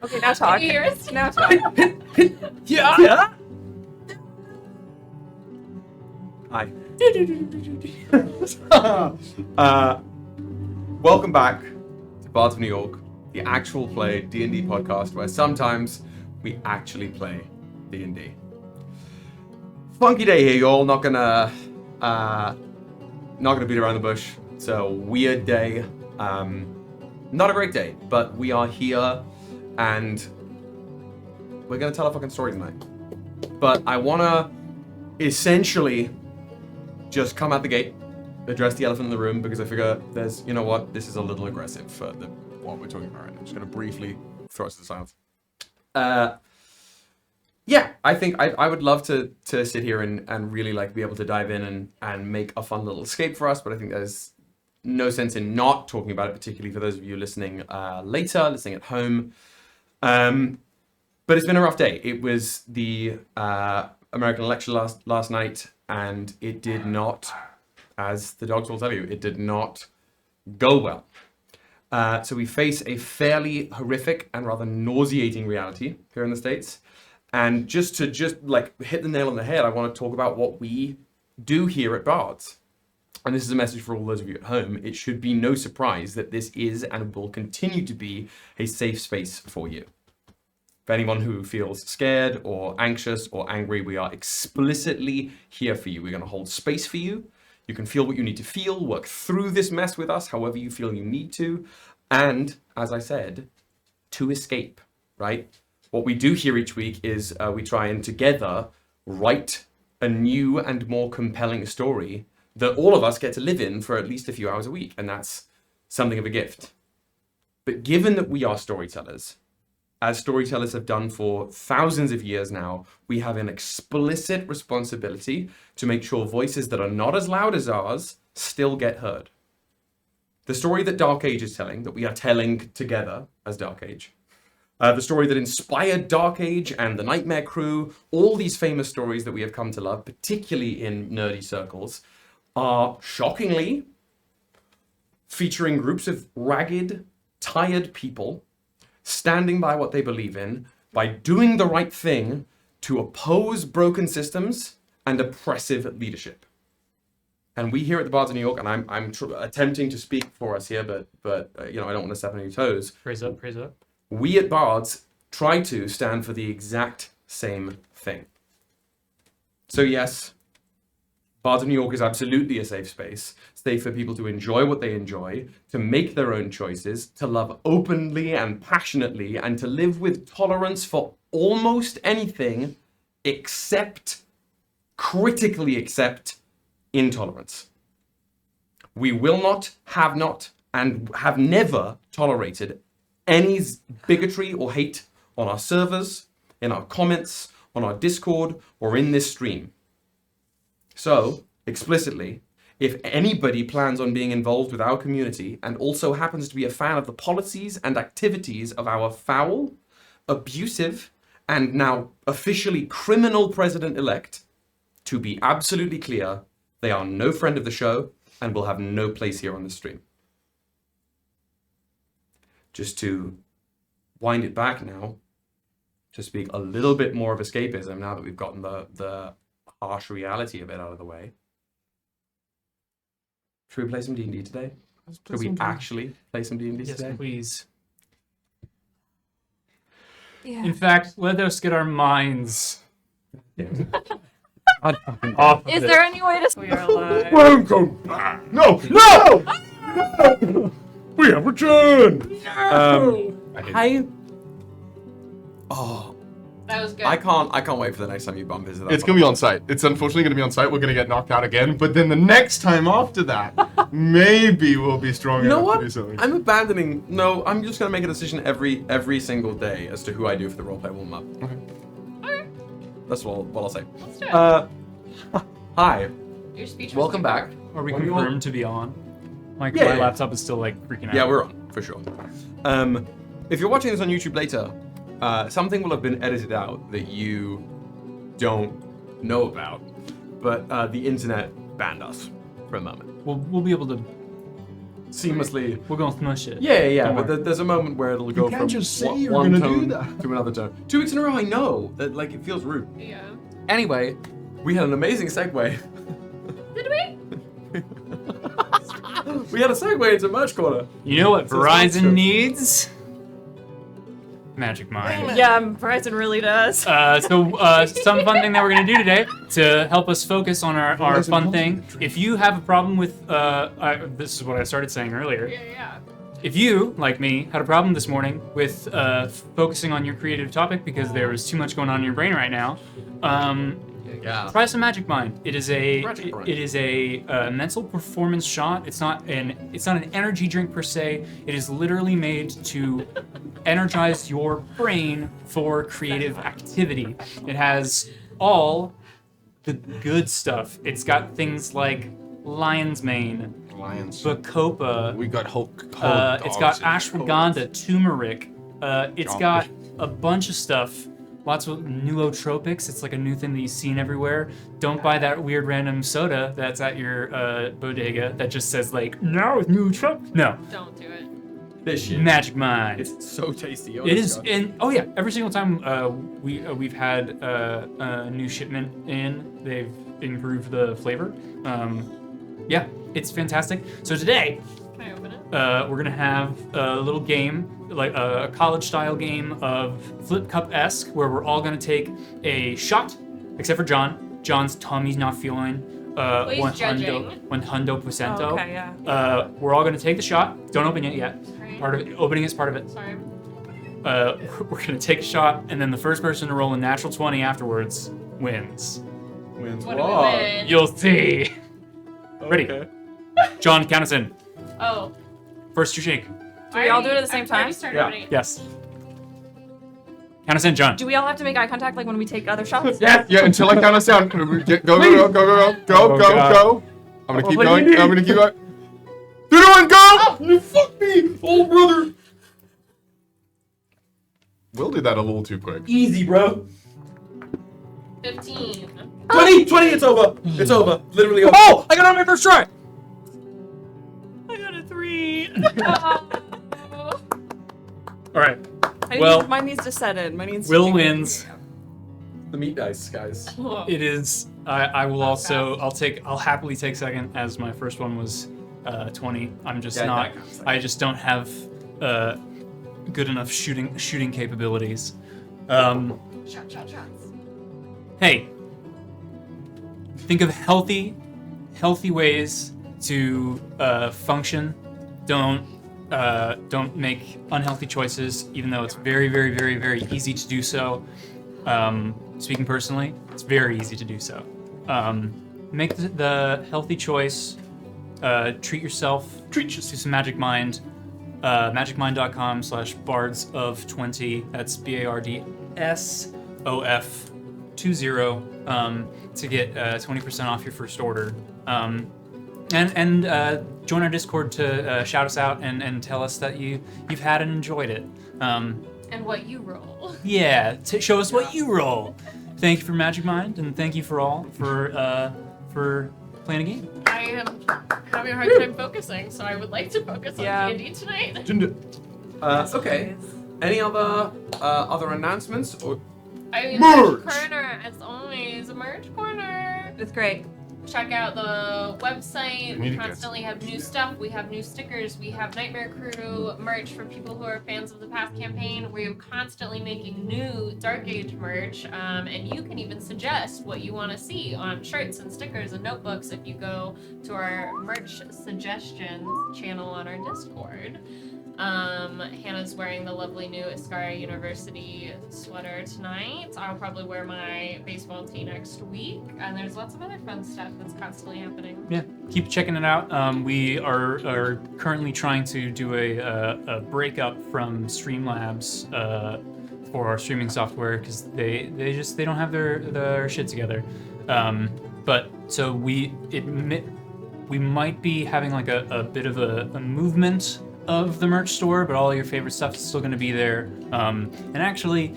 Okay, now talk. Can you hear us? Now talk. Yeah. Hi. Welcome back to Bards of New York, the actual play D&D podcast, where sometimes we actually play D&D. Funky day here, y'all. Not gonna beat around the bush. It's a weird day. Not a great day, but we are here, and we're gonna tell a fucking story tonight. But I wanna essentially just come out the gate, address the elephant in the room, because I figure there's, you know what, this is a little aggressive for what we're talking about right now. I'm just gonna briefly throw us to the silence. Yeah, I think I would love to sit here and really like be able to dive in and make a fun little escape for us, but I think there's no sense in not talking about it, particularly for those of you listening later, listening at home. But it's been a rough day. It was the American election last night, and it did not, as the dogs will tell you, it did not go well. So we face a fairly horrific and rather nauseating reality here in the States. And just to like hit the nail on the head, I want to talk about what we do here at Bards. And this is a message for all those of you at home. It should be no surprise that this is and will continue to be a safe space for you. For anyone who feels scared or anxious or angry, we are explicitly here for you. We're going to hold space for you. You can feel what you need to feel, work through this mess with us, however you feel you need to. And, as I said, to escape, right? What we do here each week is we try and together write a new and more compelling story that all of us get to live in for at least a few hours a week. And that's something of a gift. But given that we are storytellers, as storytellers have done for thousands of years now, we have an explicit responsibility to make sure voices that are not as loud as ours still get heard. The story that Dark Age is telling, that we are telling together as Dark Age, the story that inspired Dark Age and the Nightmare Crew, all these famous stories that we have come to love, particularly in nerdy circles, are shockingly featuring groups of ragged, tired people standing by what they believe in, by doing the right thing to oppose broken systems and oppressive leadership. And we here at the Bards of New York, and I'm attempting to speak for us here, but I don't want to step on any toes. Praise up, praise up. We at Bards try to stand for the exact same thing. So yes, Bards of New York is absolutely a safe space, safe for people to enjoy what they enjoy, to make their own choices, to love openly and passionately, and to live with tolerance for almost anything critically except intolerance. We will not, and have never tolerated any bigotry or hate on our servers, in our comments, on our Discord, or in this stream. So, explicitly, if anybody plans on being involved with our community and also happens to be a fan of the policies and activities of our foul, abusive, and now officially criminal president-elect, to be absolutely clear, they are no friend of the show and will have no place here on the stream. Just to wind it back now, to speak a little bit more of escapism now that we've gotten the harsh reality of it out of the way. Should we play some D&D today? Should we actually play some D&D Yes, today? please. Yeah. In fact, let us get our minds Yeah. off of Is it. there any way to... We are alive. Welcome back! No! We have returned! That was good. I can't wait for the next time you bump into that. It's gonna be on site. It's unfortunately gonna be on site. We're gonna get knocked out again, but then the next time after that, maybe we'll be strong You know enough what? to do something. I'm just gonna make a decision every single day as to who I do for the roleplay warm up. Okay. That's what I'll say. Let's do it. Hi. Your speech was Welcome too back. Are we Are you confirmed to be on? My Yeah. laptop is still like freaking out. Yeah, we're on for sure. If you're watching this on YouTube later, something will have been edited out that you don't know about, but the internet banned us for a moment. We'll be able to seamlessly. We're gonna smush it. Yeah, Don't but worry. there's a moment where it'll go can't from just say you're one gonna do tone that. to another tone. 2 weeks in a row, I know that like it feels rude. Yeah. Anyway, we had an amazing segue. Did we? We had a segue into Merch Corner. You know what So it's Verizon not needs? Magic Mind. Yeah, Verizon really does. Some fun thing that we're gonna do today to help us focus on our Verizon fun wants thing. me to drink. If you have a problem with, this is what I started saying earlier. Yeah. If you, like me, had a problem this morning with focusing on your creative topic because there was too much going on in your brain right now, Yeah. try some Magic Mind. It is a Magic Mind. it is a mental performance shot. It's not an energy drink per se. It is literally made to energize your brain for creative activity. It has all the good stuff. It's got things like lion's mane, Lions. bacopa. We got Hulk. It's got ashwagandha, turmeric. It's Chocolate. got a bunch of stuff. Lots of nootropics. It's like a new thing that you've seen everywhere. Don't buy that weird random soda that's at your bodega that just says like, now with nootropics. No, Don't do it. This shit. Magic Mind. It's so tasty. Oh It my is, God. and oh yeah, every single time we've had a new shipment in, they've improved the flavor. Yeah, it's fantastic. So today, Can I open it? we're gonna have a little game, like a college-style game of Flip Cup-esque, where we're all gonna take a shot, except for John. John's tummy's not feeling Please judging. 100%. Oh, okay, yeah. We're all gonna take the shot. Don't open it yet. Sorry. Part of it, opening is part of it. Sorry. We're gonna take a shot, and then the first person to roll a natural 20 afterwards wins. Wins What do we what? win? You'll see. Ready? Okay. John, count us in. Oh. First, you shake. Do we all do it at the same I've already time? started Yeah. opening it. Yes. Count us in, John. Do we all have to make eye contact like when we take other shots? Yeah, until I count us down. Go, go, go, go, go, go, Oh, go, God. go. I'm gonna keep what do you going. need? I'm gonna keep going. 3, 2, 1, go! You fuck me, old brother. We'll do that a little too quick. Easy, bro. 15. 20, it's over. It's over. Literally over. Oh! I got on my first try! I got a 3. Alright. Well, mine needs to set in. Mine needs to Will take- wins. The meat dice, guys. Whoa. It is. I will also. I'll happily take second, as my first one was 20. I'm just Yeah, not. that counts. I just don't have good enough shooting capabilities. Shots. Hey, think of healthy ways to function. Don't make unhealthy choices, even though it's very, very, very, very easy to do so. Speaking personally, it's very easy to do so. Make the healthy choice. Treat yourself. Treat yourself to some Magic Mind. magicmind.com/bardsof20. That's BARDSOF20 to get 20% off your first order. And join our Discord to shout us out and tell us that you've had and enjoyed it. And what you roll. Yeah, to show us what you roll. Thank you for Magic Mind, and thank you for all for playing a game. I am having a hard time focusing, so I would like to focus on D&D tonight. Okay. Any other announcements or? I mean, Merch! Merch Corner, as always, Merch Corner. It's great. Check out the website. We need We to constantly have new stuff. We have new stickers. We have Nightmare Crew merch for people who are fans of the past campaign. We're constantly making new Dark Age merch, and you can even suggest what you want to see on shirts and stickers and notebooks if you go to our merch suggestions channel on our Discord. Hannah's wearing the lovely new Ellgäris University sweater tonight. I'll probably wear my baseball tee next week, and there's lots of other fun stuff that's constantly happening. Yeah, keep checking it out. We are currently trying to do a breakup from Streamlabs for our streaming software because they don't have their shit together. But so we might be having like a bit of a movement of the merch store, but all your favorite stuff is still going to be there. And actually,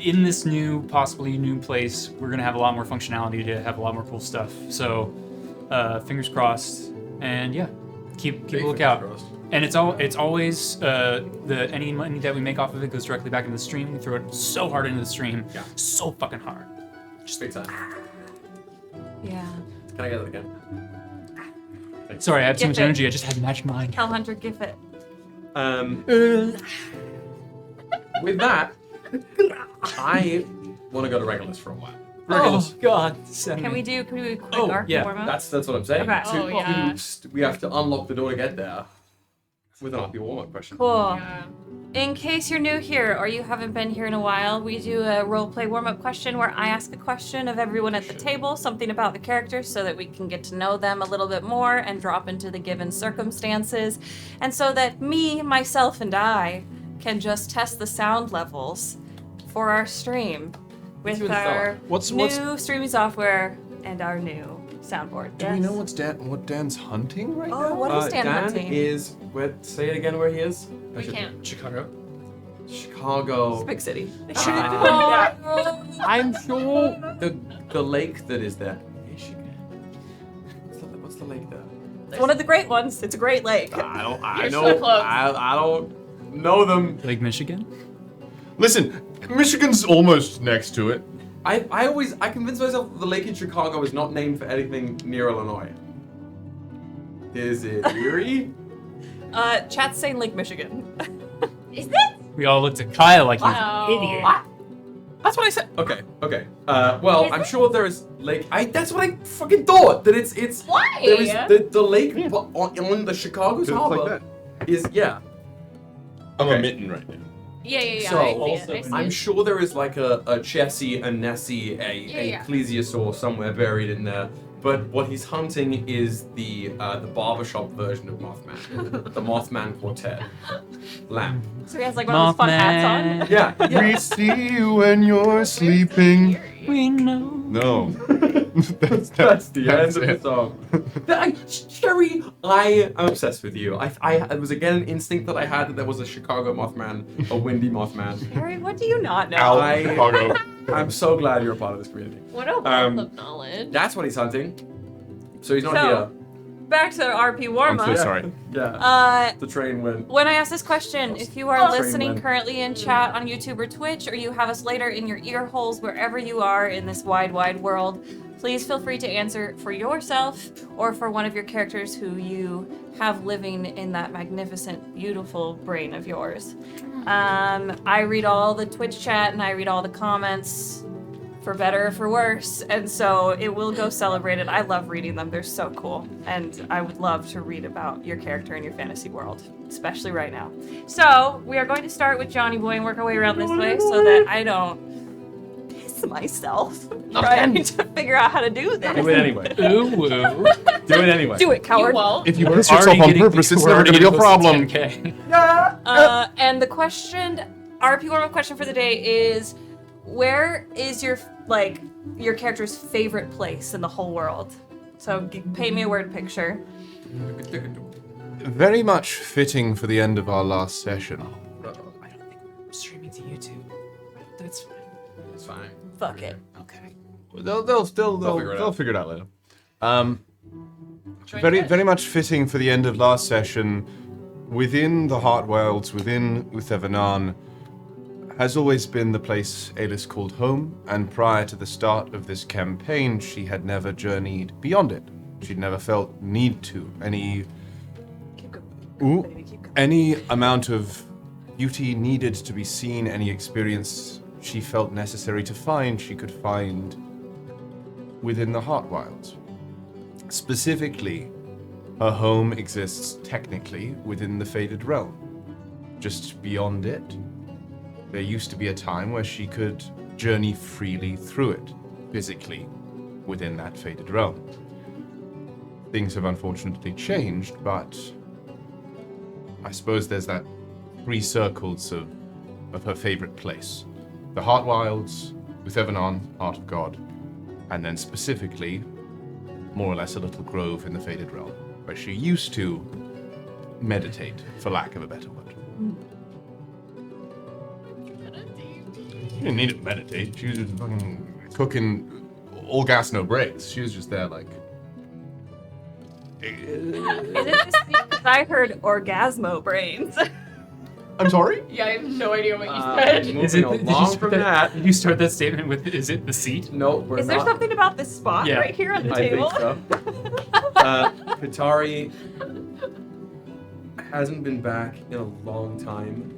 in this possibly new place, we're going to have a lot more functionality to have a lot more cool stuff. So, fingers crossed. And yeah, keep a lookout. And it's always any money that we make off of it goes directly back into the stream. We throw it so hard into the stream, so fucking hard. Just big time. Yeah. Can I get it again? Sorry, I have too Gif much it. energy. I just had magic mind. Hell Hunter, give it. With that, I want to go to Regolus for a while. Oh God! Can we do a quick Oh, arc yeah, warm up? That's what I'm saying. Okay. Oh, yeah. We have to unlock the door to get there with an RP warm-up question. Cool. Yeah. In case you're new here or you haven't been here in a while, we do a roleplay warm-up question where I ask a question of everyone at the table, something about the characters so that we can get to know them a little bit more and drop into the given circumstances. And so that me, myself, and I can just test the sound levels for our stream with do the our sound. new streaming software and our new soundboard. Do we know what Dan's hunting right Oh, now? what is Dan Dan hunting? is say it again where he is. We can't. Chicago. It's Chicago. a big city. I'm sure the lake that is there. Michigan. What's the lake there? It's one of the great ones. It's a great lake. I You're know. so close. I don't know them. Lake Michigan. Listen, Michigan's almost next to it. I convince myself that the lake in Chicago is not named for anything near Illinois. Is it Erie? Chat's saying Lake Michigan. Is it? We all looked at Kyle like he's No. an idiot. That's what I said. Okay. Well, I'm sure there is lake. That's what I fucking thought. That it's. Why? There is the lake on the Chicago It's harbor. like that. Is I'm Okay. a mitten right now. Yeah. So, I see it. I see I'm it. sure there is like a Chessie, a Nessie, a plesiosaur somewhere buried in there. But what he's hunting is the barbershop version of Mothman, the Mothman Quartet lamp. So he has like one of those fun hats on. Yeah. We see you when you're sleeping. We know. No. That's the end of the it. song. Sherry, I am obsessed with you. It was again an instinct that I had that there was a Chicago Mothman, a windy Mothman. Harry, what do you not know? Out I- Chicago. I'm so glad you're a part of this community. What a wealth of knowledge. That's what he's hunting. So he's not So, back to RP I'm warm-up. so here. sorry. Yeah. The train went. When I ask this question, if you are Train listening went. currently in chat on YouTube or Twitch, or you have us later in your ear holes wherever you are in this wide, wide world, please feel free to answer for yourself or for one of your characters who you have living in that magnificent, beautiful brain of yours. I read all the Twitch chat and I read all the comments, for better or for worse, and so it will go celebrated. I love reading them. They're so cool, and I would love to read about your character in your fantasy world, especially right now. So we are going to start with Johnny Boy and work our way around this way so that I don't piss myself trying to figure out how to do this. Do it anyway. Ooh, woo. Do it anyway. Do it, coward. You won't. If you We're piss yourself already on getting- purpose, it's we're never already going to be a getting close to problem. 10K. And the question, RP warm-up question for the day is, where is your character's favorite place in the whole world? So paint me a word picture. Very much fitting for the end of our last session. I don't think we're streaming to YouTube. That's fine. It's fine. Fuck it. Okay. They'll figure it out later. Very much fitting for the end of last session. Within the Heart Wilds, within Uthevanan, has always been the place Alis called home, and prior to the start of this campaign, she had never journeyed beyond it. She'd never felt need to. Any amount of beauty needed to be seen, any experience she felt necessary to find, she could find within the Heart Wilds. Specifically, her home exists technically within the Faded Realm. Just beyond it, there used to be a time where she could journey freely through it, physically, within that Faded Realm. Things have unfortunately changed, but I suppose there's that 3 circles of her favorite place. The Heart Wilds, Uthevanan, Heart of God, and then specifically, more or less a little grove in the Faded Realm, where she used to meditate, for lack of a better word. She didn't need to meditate. She was just fucking cooking all gas, no brakes. She was just there like... Is it just I heard orgasmo brains. I'm sorry? Yeah, I have no idea what you said. Moving along from that. Did you start that statement with, is it the seat? No, we're Is there not. something about this spot Yeah. right here on the I table? think so. Katari hasn't been back in a long time,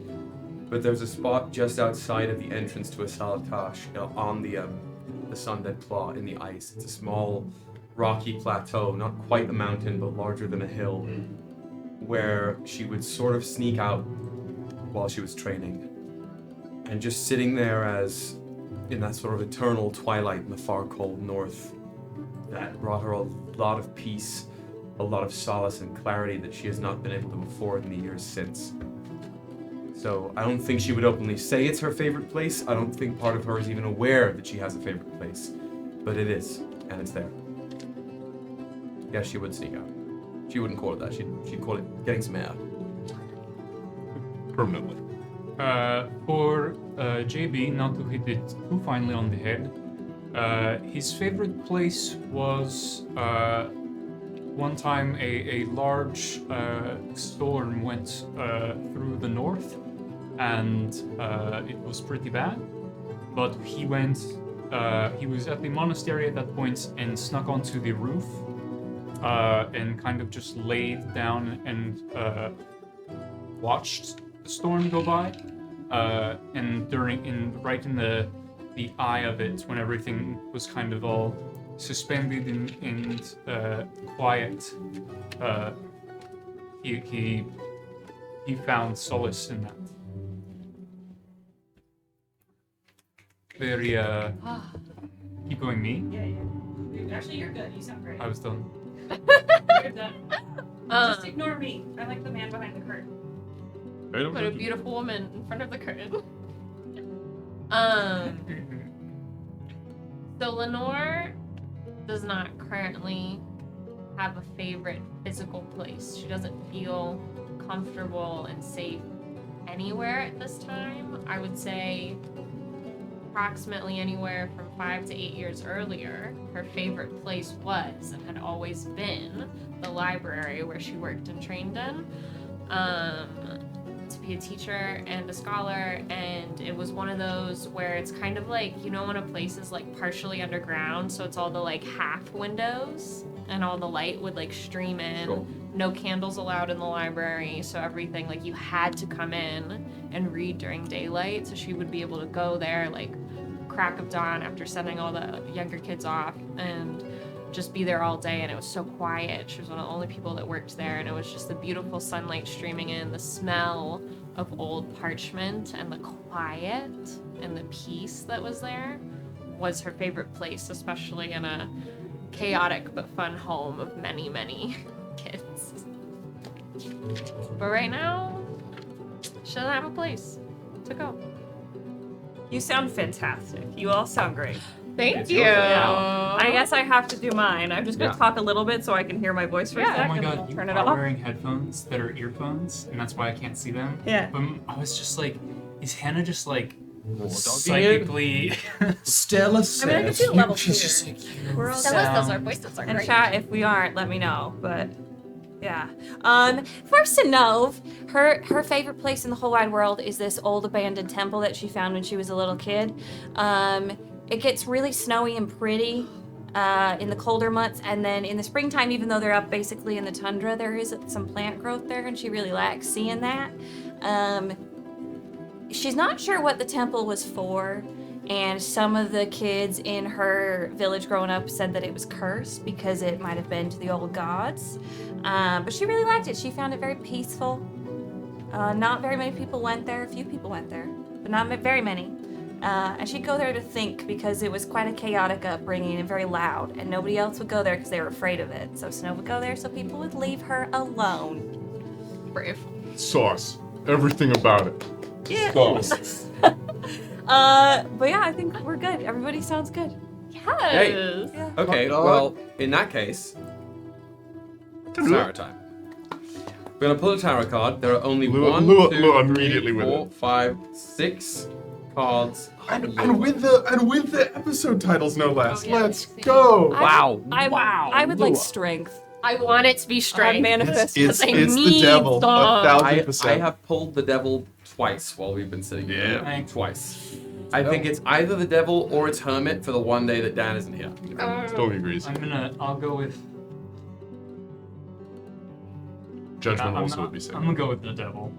but there's a spot just outside of the entrance to a Salatash on the Sundead Claw in the ice. It's a small rocky plateau, not quite a mountain, but larger than a hill, where she would sort of sneak out while she was training. And just sitting there as in that sort of eternal twilight in the far cold north, that brought her a lot of peace, a lot of solace and clarity that she has not been able to afford in the years since. So I don't think she would openly say it's her favorite place. I don't think part of her is even aware that she has a favorite place. But it is, and it's there. Yeah, she would sneak out. She wouldn't call it that. She'd call it getting some air. Permanently. For JB, not to hit it too finely on the head, his favorite place was one time a large storm went through the north, and it was pretty bad. But he went, he was at the monastery at that point and snuck onto the roof and kind of just laid down and watched the storm go by. And right in the eye of it, when everything was kind of all suspended and quiet, he found solace in that. Very keep going me. Yeah. Actually, you're good. You sound great. I was done. You're done. Just ignore me. I like the man behind the curtain. Put a beautiful woman in front of the curtain. So Lenore does not currently have a favorite physical place. She doesn't feel comfortable and safe anywhere at this time. I would say approximately anywhere from 5 to 8 years earlier, her favorite place was and had always been the library where she worked and trained in. To be a teacher and a scholar, and it was one of those where it's kind of like, you know, when a place is like partially underground, so it's all the like half windows and all the light would like stream in. Sure. No candles allowed in the library, so everything, like, you had to come in and read during daylight. So she would be able to go there like crack of dawn after sending all the younger kids off and just be there all day, and it was so quiet. She was one of the only people that worked there, and it was just the beautiful sunlight streaming in, the smell of old parchment, and the quiet and the peace that was there was her favorite place, especially in a chaotic but fun home of many, many kids. But right now, she doesn't have a place to go. You sound fantastic. You all sound great. Thank It's you. your turn I guess I have to do mine. I'm just gonna Yeah. talk a little bit so I can hear my voice for a Yeah. sec, Oh my and then god, I'll you turn it are off. wearing headphones that are earphones, and that's why I can't see them. Yeah. I was just like, is Hannah just like dogging psychically? Stella I mean, I can see the level She's here. just like, We're all Stella's down. our voices are And great. chat, if we aren't, let me know. But yeah. First to know, her favorite place in the whole wide world is this old abandoned temple that she found when she was a little kid. It gets really snowy and pretty in the colder months, and then in the springtime, even though they're up basically in the tundra, there is some plant growth there, and she really likes seeing that. She's not sure what the temple was for, and some of the kids in her village growing up said that it was cursed because it might have been to the old gods. But she really liked it. She found it very peaceful. Not very many people went there. A few people went there, but not very many. And she'd go there to think because it was quite a chaotic upbringing and very loud, and nobody else would go there because they were afraid of it. So Snow would go there so people would leave her alone. Brave. Sauce. Everything about it. Yeah. Sauce. But yeah, I think we're good. Everybody sounds good. Yes. Yeah. Okay, Hot dog. well, in that case, tarot time. We're gonna pull a tarot card. There are only Lua- one, Lua- two, Lua three, immediately with 4, it. 5, 6 cards. And with the episode titles, no less. Oh, yeah, Let's see. go. Wow! I wow! would like Lua. strength. I want it to be strength. Manifest. It's I the need devil. some. 1,000%. I have pulled the devil twice while we've been sitting here. Yeah. Twice. I think it's either the devil or it's Hermit for the one day that Dan isn't here. Stormy agrees. I'll go with. Judgment also would be safe. I'm gonna go with the devil.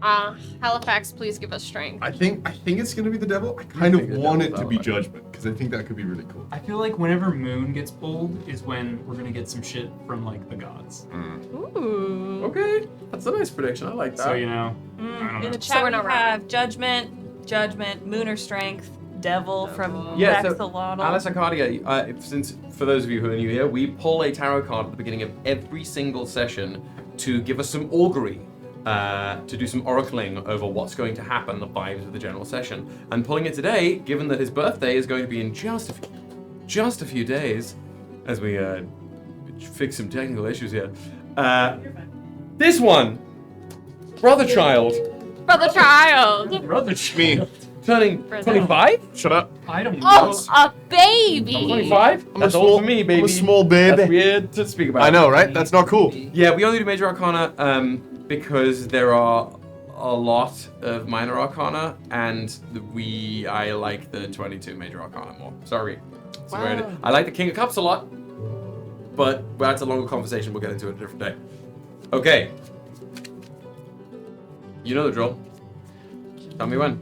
Halifax, please give us strength. I think it's gonna be the devil. I kind of think the want devil's it to be out. judgment because I think that could be really cool. I feel like whenever Moon gets pulled is when we're gonna get some shit from like the gods. Ooh. Okay, that's a nice prediction. I like that. So you know, I don't In know. the So chat, we're we not wrong. have Judgment, Moon or Strength, Devil from Yeah, so Axolotl. Alice Arcadia, since for those of you who are new here, we pull a tarot card at the beginning of every single session to give us some augury, to do some oracling over what's going to happen, the vibes of the general session. And pulling it today, given that his birthday is going to be in just a few days, as we fix some technical issues here. This one, Brother Child, Brother child. Brother Me. turning Brother. 25. Shut up. I don't know. Oh, a baby. 25. I'm That's a old small, for me, baby. I'm a small baby. That's weird to speak about. I know, right? That's not cool. Yeah, we only do major arcana because there are a lot of minor arcana, and I like the 22 major arcana more. Sorry. It's weird. I like the King of Cups a lot, but that's a longer conversation. We'll get into it a different day. Okay. You know the drill. Tell me when.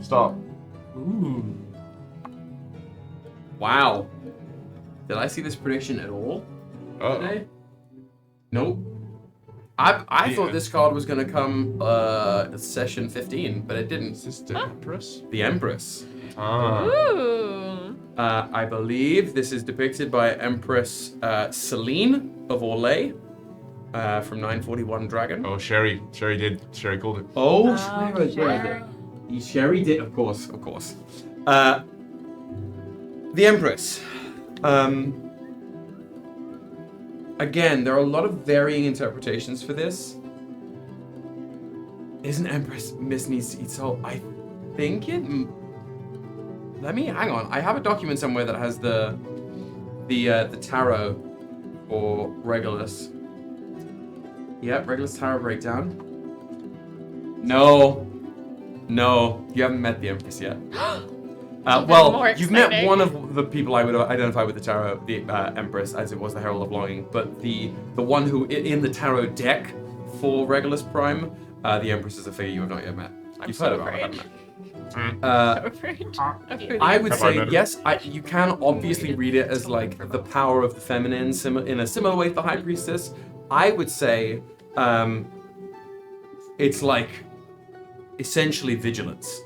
Stop. Ooh. Wow. Did I see this prediction at all Uh-oh. today? Nope. I thought this card was gonna come session 15, but it didn't. Is this the Empress? The Empress. Ah. Ooh. I believe this is depicted by Empress Celine of Orlais from 941 Dragon. Oh, Sherry called it. Oh, Sherry. Sherry did, of course. The Empress. Again, there are a lot of varying interpretations for this. Isn't Empress Miss needs to eat soul? I think it. Let me hang on. I have a document somewhere that has the tarot for Regolus. Yep, Regolus tarot breakdown. No, you haven't met the Empress yet. Well, more you've met exciting. one of the people I would identify with the tarot, the Empress, as it was the Herald of Longing. But the one who in the tarot deck for Regulus Prime, the Empress is a figure you have not yet met. You've heard about her, haven't you? I would Have I say met her? yes. You can obviously read it as like the power of the feminine, in a similar way to the High Priestess. I would say it's like essentially vigilance.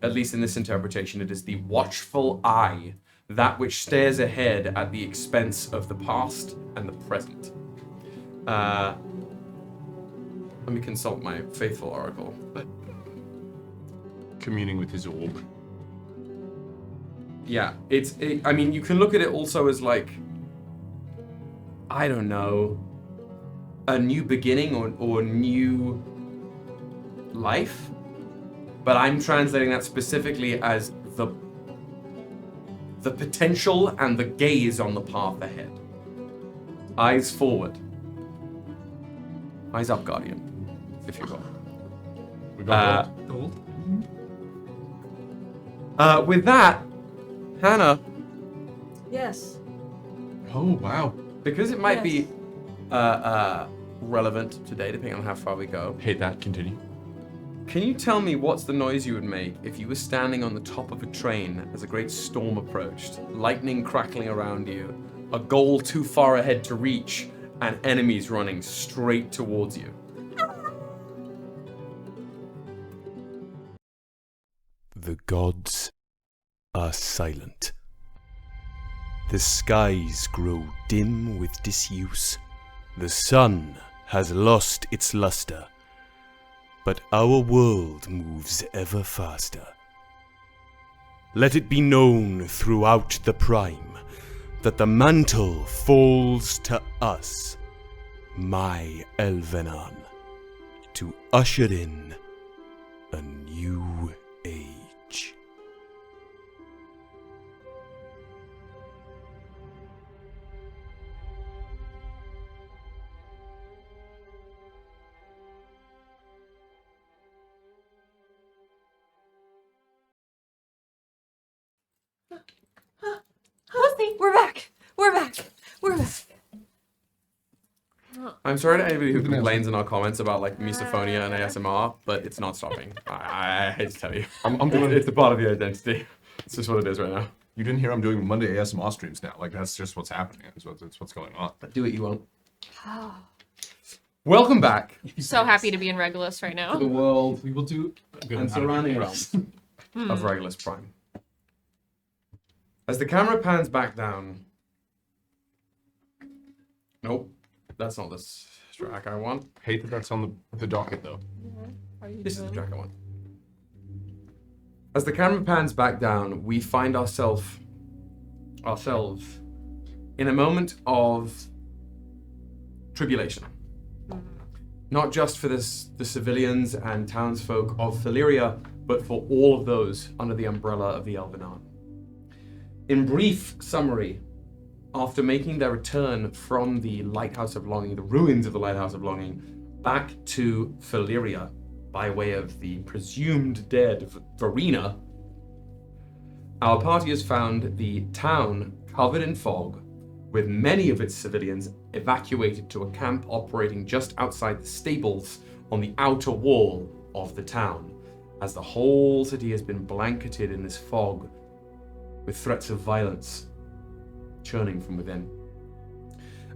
At least in this interpretation, it is the watchful eye, that which stares ahead at the expense of the past and the present. Let me consult my faithful oracle. Communing with his orb. Yeah, I mean, you can look at it also as like, I don't know, a new beginning or new life. But I'm translating that specifically as the potential and the gaze on the path ahead. Eyes forward. Eyes up, Guardian, if you will. We got Gold. With that, Hannah, Yes. Oh, wow. because it might Yes. be relevant today, depending on how far we go, Hate that. Continue. can you tell me what's the noise you would make if you were standing on the top of a train as a great storm approached, lightning crackling around you, a goal too far ahead to reach, and enemies running straight towards you? The gods are silent. The skies grow dim with disuse. The sun has lost its luster. But our world moves ever faster. Let it be known throughout the Prime that the mantle falls to us, my Elvenan, to usher in a new age. Pussy, we're back. We're back. We're back. I'm sorry to anybody who complains in our comments about like misophonia and ASMR, but it's not stopping. I hate to tell you. I'm doing It's a part of the identity. It's just what it is right now. You didn't hear I'm doing Monday ASMR streams now. Like that's just what's happening. It's what's going on. But do what you want. Welcome back So happy to be in Regulus right to now. the world We will do and surrounding realms of Regulus Prime. As the camera pans back down. Nope, that's not the track I want. Hate that that's on the docket though. This is the track I want. As the camera pans back down, we find ourselves in a moment of tribulation. Not just for the civilians and townsfolk of Faleeria, but for all of those under the umbrella of the Elvenar. In brief summary, after making their return from the Lighthouse of Longing, the ruins of the Lighthouse of Longing, back to Faleeria by way of the presumed dead Værina, our party has found the town covered in fog, with many of its civilians evacuated to a camp operating just outside the stables on the outer wall of the town, as the whole city has been blanketed in this fog with threats of violence churning from within.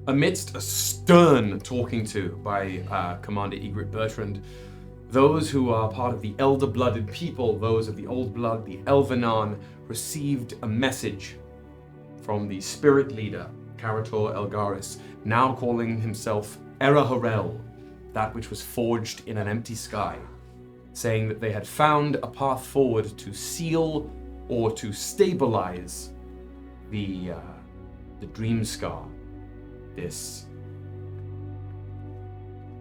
Amidst a stern talking to by Commander Bertrand, those who are part of the elder-blooded people, those of the old blood, the Elvenar, received a message from the spirit leader, Carator Ellgäris, now calling himself Era Harel, that which was forged in an empty sky, saying that they had found a path forward to seal or to stabilize the Dream Scar, this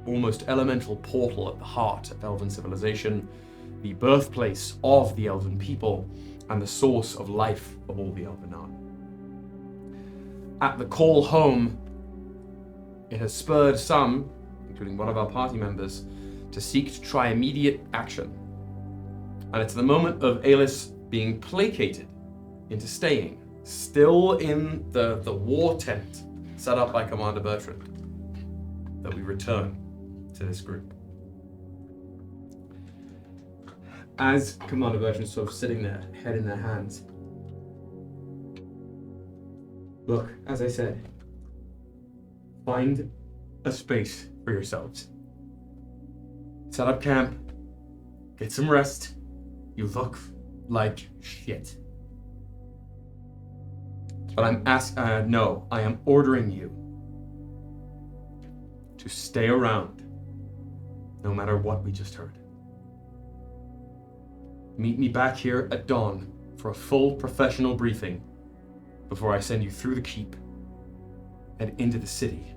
almost elemental portal at the heart of Elven civilization, the birthplace of the Elven people, and the source of life for all the Elvenar. At the call home, it has spurred some, including one of our party members, to seek to try immediate action. And it's the moment of Ellgäris being placated into staying, still in the war tent set up by Commander Bertrand, that we return to this group. As Commander Bertrand's sort of sitting there, head in their hands. Look, as I said, find a space for yourselves. Set up camp, get some rest. You look like shit. But I am ordering you to stay around, no matter what we just heard. Meet me back here at dawn for a full professional briefing before I send you through the keep and into the city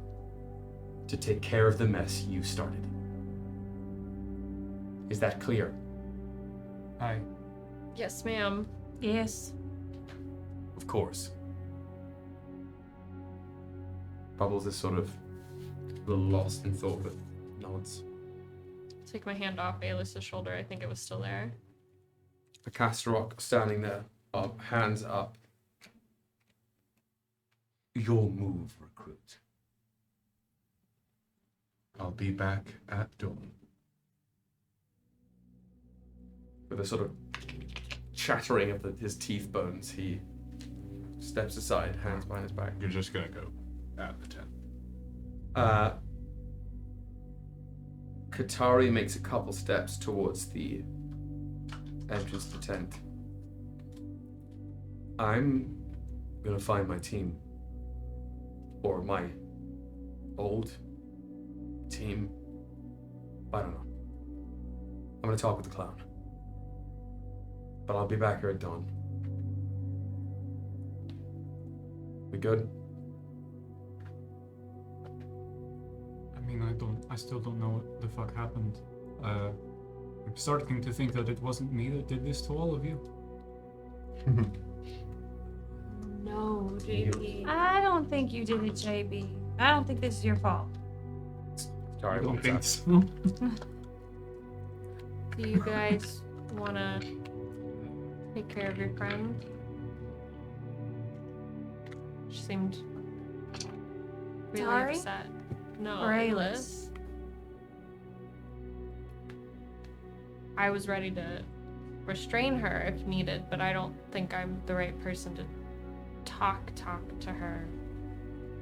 to take care of the mess you started. Is that clear? Aye. Yes, ma'am. Yes. Of course. Bubbles is sort of a little lost in thought, but nods. Take my hand off Ellgäris' shoulder. I think it was still there. A Casterrock standing there, hands up. Your move, recruit. I'll be back at dawn. With a sort of chattering of his teeth bones, he steps aside, hands behind his back. You're just gonna go at the tent. Katari makes a couple steps towards the entrance to the tent. I'm gonna find my team. Or my old team. I don't know. I'm gonna talk with the clown. But I'll be back here at dawn. We good? I mean, I still don't know what the fuck happened. I'm starting to think that it wasn't me that did this to all of you. No, JP. I don't think you did it, JB. I don't think this is your fault. Sorry, I don't what's think that? so. Do you guys want to take care of your friend? seemed really Sorry? upset. No, Regolus. I was ready to restrain her if needed, but I don't think I'm the right person to talk to her.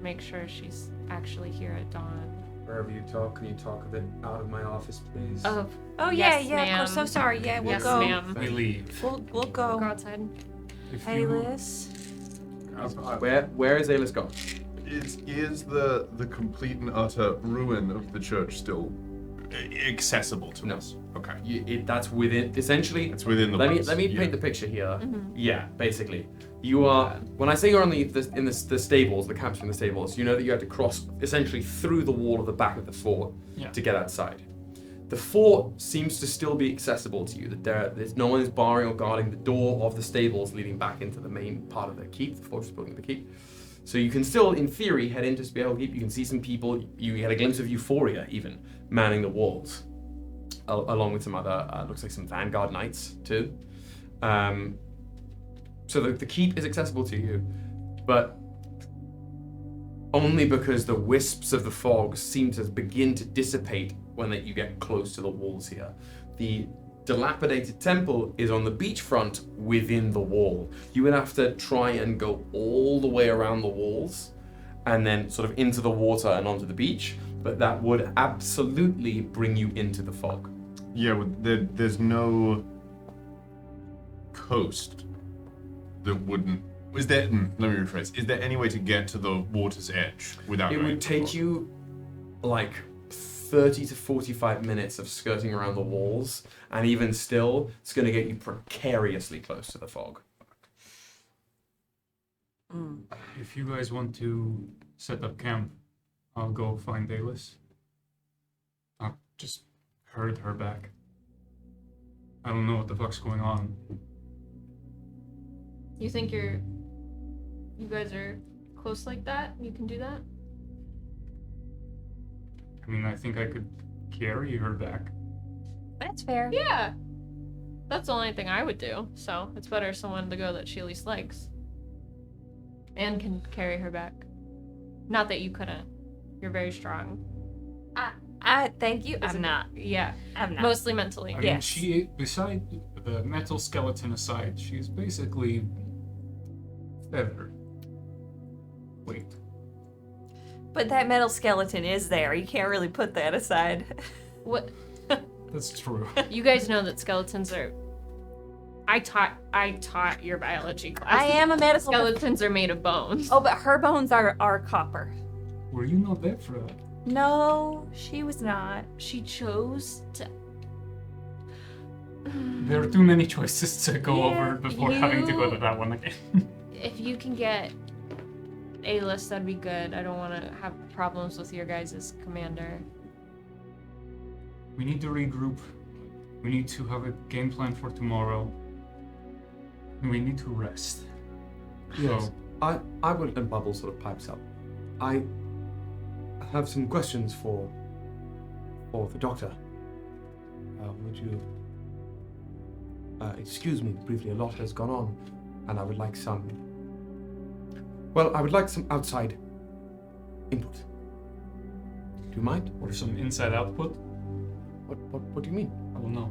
Make sure she's actually here at dawn. Wherever you talk, can you talk a bit out of my office, please? Oh, Oh yeah, Yes, yeah. Of course. So ma'am. sorry. Yeah, we'll yes, go. ma'am. We leave. We'll We'll go. go outside. If Hey, you- Liz. Where is Aylis gone? Is the complete and utter ruin of the church still accessible to No. us? Okay. That's within, essentially. It's within the Let me walls, paint yeah. the picture here. Mm-hmm. Yeah, basically, you are. When I say you're on the stables, the camps in the stables, you know that you have to cross essentially through the wall of the back of the fort Yeah. to get outside. The fort seems to still be accessible to you. That there's no one is barring or guarding the door of the stables leading back into the main part of the keep, the fortress building of the keep. So you can still, in theory, head into Spearhill Keep. You can see some people. You had a glimpse of Euphoria even manning the walls, along with some other, looks like some Vanguard Knights too. So the keep is accessible to you, but only because the wisps of the fog seem to begin to dissipate when you get close to the walls here. The dilapidated temple is on the beachfront within the wall. You would have to try and go all the way around the walls and then sort of into the water and onto the beach, but that would absolutely bring you into the fog. Yeah, well, there's no coast that wouldn't. Is there? Let me rephrase. Is there any way to get to the water's edge without? It going would to take the you like 30 to 45 minutes of skirting around the walls, and even still, it's going to get you precariously close to the fog. If you guys want to set up camp, I'll go find Aylis. I've just heard her back. I don't know what the fuck's going on. You think you guys are close like that? You can do that? I mean, I think I could carry her back. That's fair. Yeah. That's the only thing I would do. So it's better someone to go that she at least likes. And can carry her back. Not that you couldn't. You're very strong. Thank you. As I'm a- not. Yeah. I'm not. Mostly mentally. I mean, Yes. she, beside the metal skeleton aside, she's basically feather. Wait. But that metal skeleton is there. You can't really put that aside. What? That's true. You guys know that skeletons are. I taught your biology class. I am a medical. Skeletons are made of bones. Oh, but her bones are copper. Were you not there for that? No, she was not. She chose to. There are too many choices to go Yeah, over before having to go to you- that one again. If you can get a list, that'd be good. I don't want to have problems with your guys' commander. We need to regroup. We need to have a game plan for tomorrow. And we need to rest. Yes. So, I will, and Bubble sort of pipes up. I have some questions for the doctor. Would you excuse me briefly? A lot has gone on, and I would like some. Well, I would like some outside input. Do you mind? or some inside output. What do you mean? I don't know.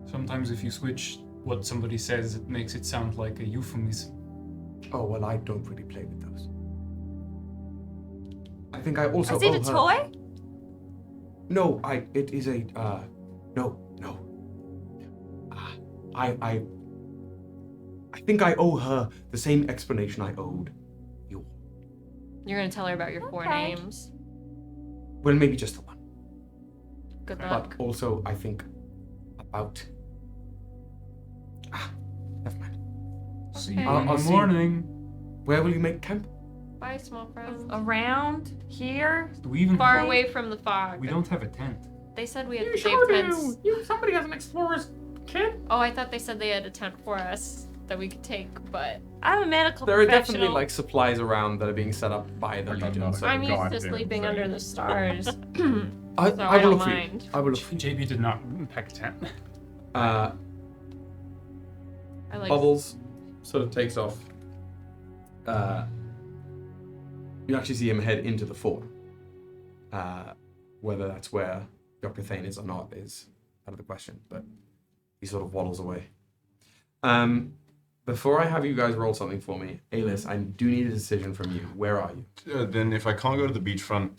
Sometimes if you switch what somebody says, it makes it sound like a euphemism. Oh well, I don't really play with those. I think I also Is it owe a her- toy? No, it is a, no. I think I owe her the same explanation I owed you. You're gonna tell her about your four Okay. names. Well, maybe just the one. Good But luck. also, I think about... never mind. See Okay. you I'll in the see- morning. Where will you make camp? Bye, small friends. Around here? Do we even Far Okay. away from the fog. We don't have a tent. They said we had to save tents. Somebody has an explorer's kit. Oh, I thought they said they had a tent for us that we could take, but I'm a medical There are professional. definitely like supplies around that are being set up by the I got Legion. nothing. So I'm used to goddamn sleeping thing. under the stars. I So will I don't look for you. mind. I will look for you. JB did not pack a tent. I like Bubbles sort of takes off you actually see him head into the fort. Whether that's where Dr. Thane is or not is out of the question, but he sort of waddles away. Before I have you guys roll something for me, Alis, I do need a decision from you. Where are you? Then if I can't go to the beachfront,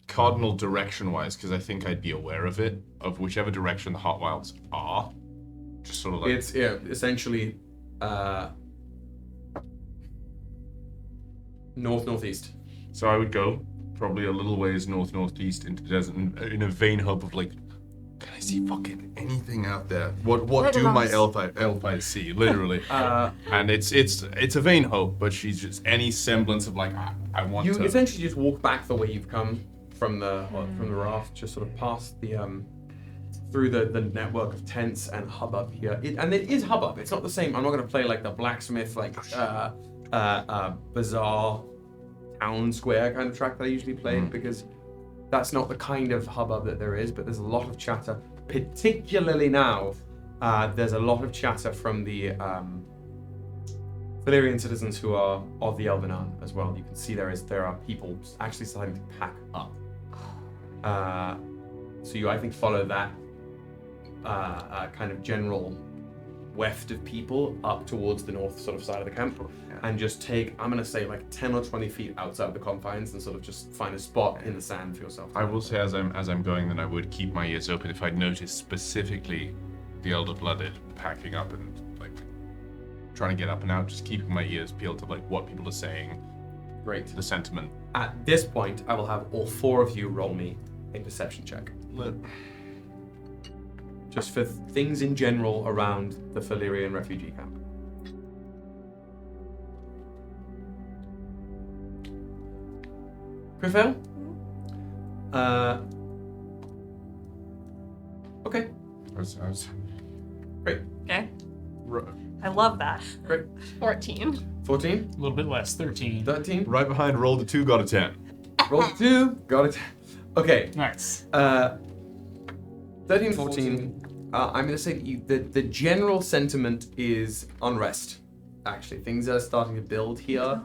cardinal direction-wise, because I think I'd be aware of it, of whichever direction the Heart Wilds are. Just sort of like... It's essentially north-northeast. So I would go probably a little ways north-northeast into the desert in a vain hope of like, can I see fucking anything out there? What do my elf eyes see, literally? And it's a vain hope, but she's just any semblance of like, I want to... You essentially just walk back the way you've come from the raft, just sort of past the through the network of tents and hubbub here. And it is hubbub. It's not the same. I'm not going to play like the blacksmith, like bizarre town square kind of track that I usually play, because that's not the kind of hubbub that there is. But there's a lot of chatter, particularly now. There's a lot of chatter from the Faleerian citizens who are of the Elvenan as well. You can see there are people actually starting to pack up. So you, I think, follow that kind of general weft of people up towards the north sort of side of the camp, and just take, I'm going to say, like 10 or 20 feet outside the confines and sort of just find a spot in the sand for yourself. I will say as I'm going, then I would keep my ears open if I'd noticed specifically the Elder-Blooded packing up and like trying to get up and out, just keeping my ears peeled to like what people are saying. Great. The sentiment. At this point, I will have all four of you roll me a perception check. Just for things in general around the Faleerian refugee camp. Prevail? Okay. I was Great. Okay. I love that. Great. 14. 14? A little bit less, 13. 13? right behind. Rolled a 2, got a 10. Roll 2. Got it. Okay. Nice. 13, 14. I'm going to say that the general sentiment is unrest. Actually, things are starting to build here.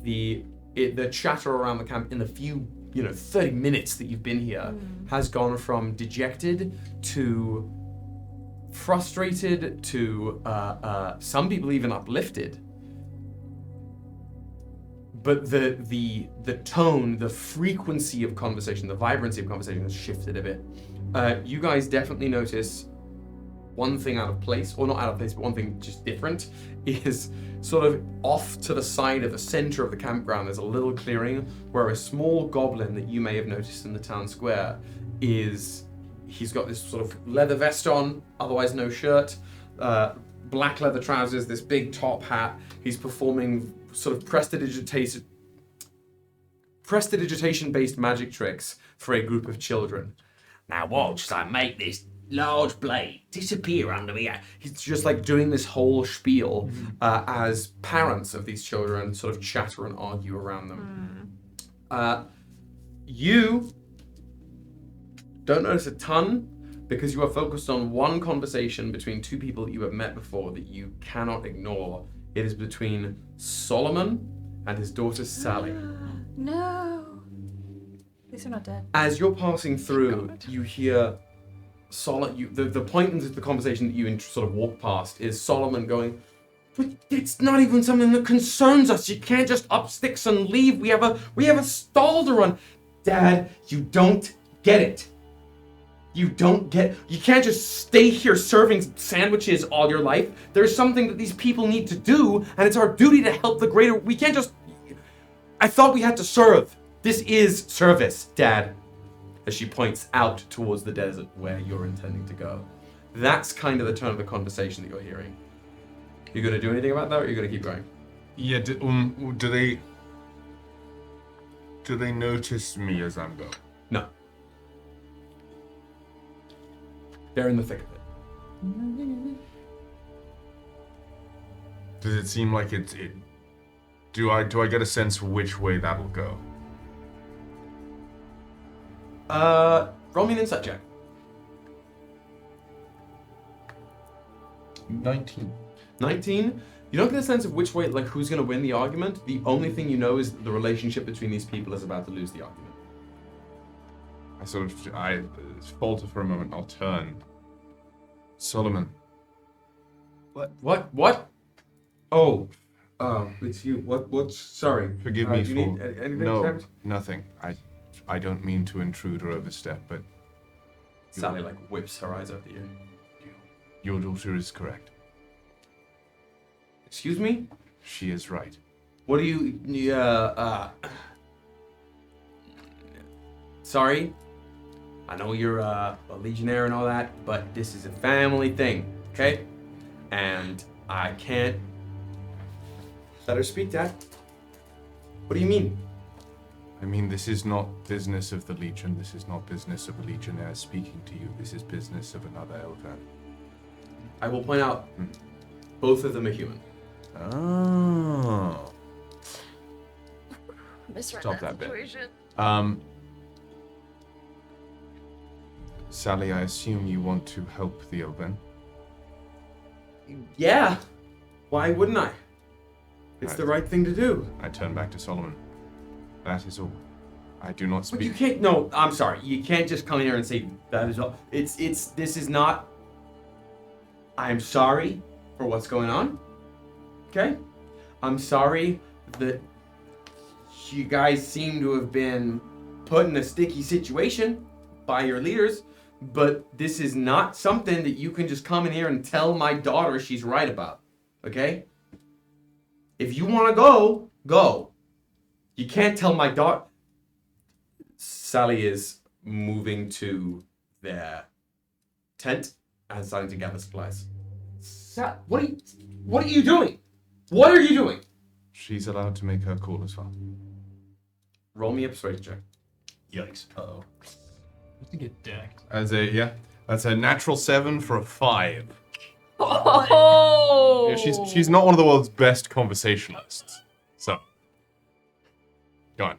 The chatter around the camp in the few 30 minutes that you've been here has gone from dejected to frustrated to some people even uplifted. But the tone, the frequency of conversation, the vibrancy of conversation has shifted a bit. You guys definitely notice one thing out of place, or not out of place, but one thing just different, is sort of off to the side of the center of the campground, there's a little clearing where a small goblin that you may have noticed in the town square he's got this sort of leather vest on, otherwise no shirt, black leather trousers, this big top hat. He's performing sort of prestidigitation-based magic tricks for a group of children. Now watch as I make this large blade disappear under me. He's just like doing this whole spiel as parents of these children sort of chatter and argue around them. You don't notice a ton because you are focused on one conversation between two people that you have met before that you cannot ignore. It is between Solomon and his daughter Sally. No. These are not dead. As you're passing through, you hear the point in the conversation that you sort of walk past is Solomon going, "But it's not even something that concerns us. You can't just up sticks and leave. We have a stall to run." Dad, you don't get it. You can't just stay here serving sandwiches all your life. There's something that these people need to do, and it's our duty to help the greater. We can't just. I thought we had to serve. This is service, Dad. As she points out towards the desert where you're intending to go. That's kind of the tone of the conversation that you're hearing. You gonna do anything about that, or are you gonna keep going? Yeah. Do they notice me as I'm going? No. They're in the thick of it. Does it seem like it? Do I get a sense which way that'll go? Roll me an insight check. 19. 19. You don't get a sense of which way, like who's going to win the argument. The only thing you know is that the relationship between these people is about to lose the argument. I falter for a moment. I'll turn. Solomon. What? Oh, it's you. What's, sorry. Forgive me do you for... need anything, No, Savage? nothing. I don't mean to intrude or overstep, but Sally, like, whips her eyes over you. your daughter is correct. Excuse me? She is right. What do you, sorry. I know you're a Legionnaire and all that, but this is a family thing, okay? And I can't let her speak, Dad. What do you mean? I mean, this is not business of the Legion. This is not business of a Legionnaire speaking to you. This is business of another Elven. I will point out, both of them are human. Oh. Misread Stop that bit. situation. Sally, I assume you want to help the Elven. Yeah. Why wouldn't I? It's the right thing to do. I turn back to Solomon. That is all. I do not But you speak. can't, no, I'm sorry. You can't just come here and say that is all. This is not, I'm sorry for what's going on. Okay? I'm sorry that you guys seem to have been put in a sticky situation by your leaders, but this is not something that you can just come in here and tell my daughter she's right about. Okay? If you want to go, go. You can't tell my daughter. Sally is moving to their tent and starting to gather supplies. What are you doing? What are you doing? She's allowed to make her call as well. Roll me a persuasion check. Yikes. Uh-oh. Have to get decked. That's a natural 7 for a 5. Oh! Yeah, she's not one of the world's best conversationalists. So, go on.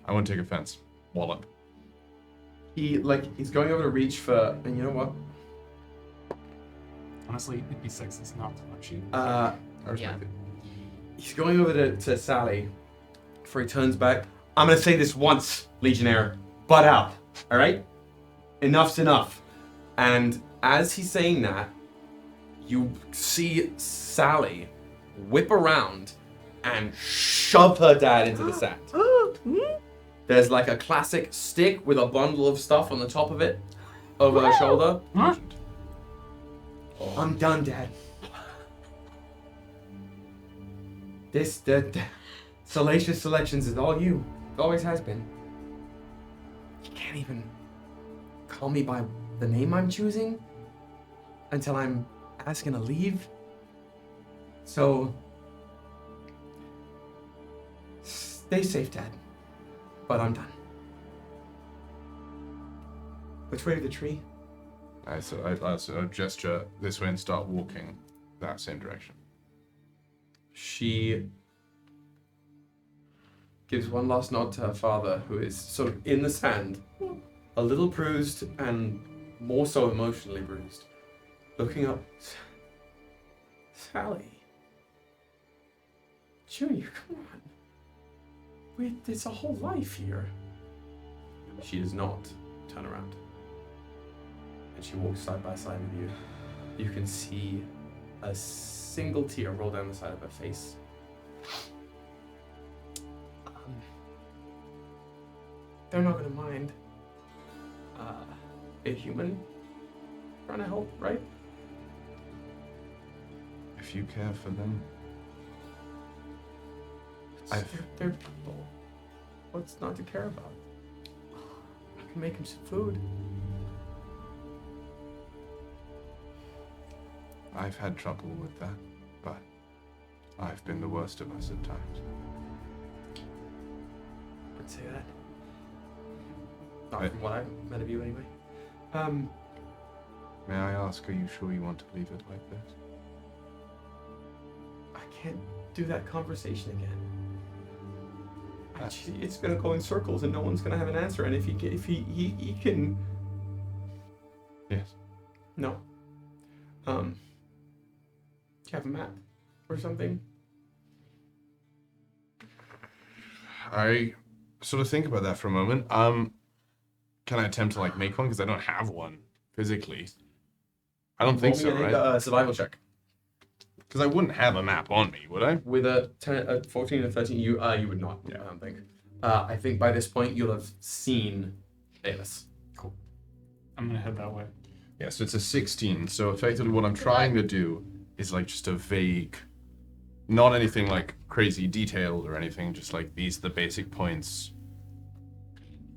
I won't take offense. Wallop. He's going over to reach for, and you know what? Honestly, it'd be sexist not to punch you. I respect it. He's going over to Sally before he turns back. I'm gonna say this once, Legionnaire. Butt out. Alright? Enough's enough. And as he's saying that, you see Sally whip around and shove her dad into the sand. There's like a classic stick with a bundle of stuff on the top of it over her shoulder. Huh? I'm done, Dad. The Salacious Selections is all you. It always has been. You can't even call me by the name I'm choosing until I'm asking to leave. So, stay safe, Dad. But I'm done. Which way to the tree? I sort of gesture this way and start walking that same direction. She gives one last nod to her father, who is sort of in the sand, a little bruised and more so emotionally bruised. Looking up, Sally. Junior, come on. There's a whole life here. She does not turn around. And she walks side by side with you. You can see a single tear roll down the side of her face. They're not gonna mind a human trying to help, right? If you care for them, They're people. What's not to care about? I can make them some food. I've had trouble with that, but I've been the worst of us at times. I'd say that. Not from what I've met of you, anyway. May I ask, are you sure you want to leave it like this? I can't do that conversation again. It's gonna go in circles, and no one's gonna have an answer. And if he can, Yes. no. you have a map or something? I sort of think about that for a moment. Can I attempt to like make one? Because I don't have one physically. I don't think so, Roll me right? a survival check. Because I wouldn't have a map on me, would I? With a 14 and 13, you would not. Yeah. I don't think. I think by this point you'll have seen Ellgäris. I'm gonna head that way. Yeah, so it's a 16. So effectively what I'm trying to do is like just a vague, not anything like crazy detailed or anything, just like these are the basic points.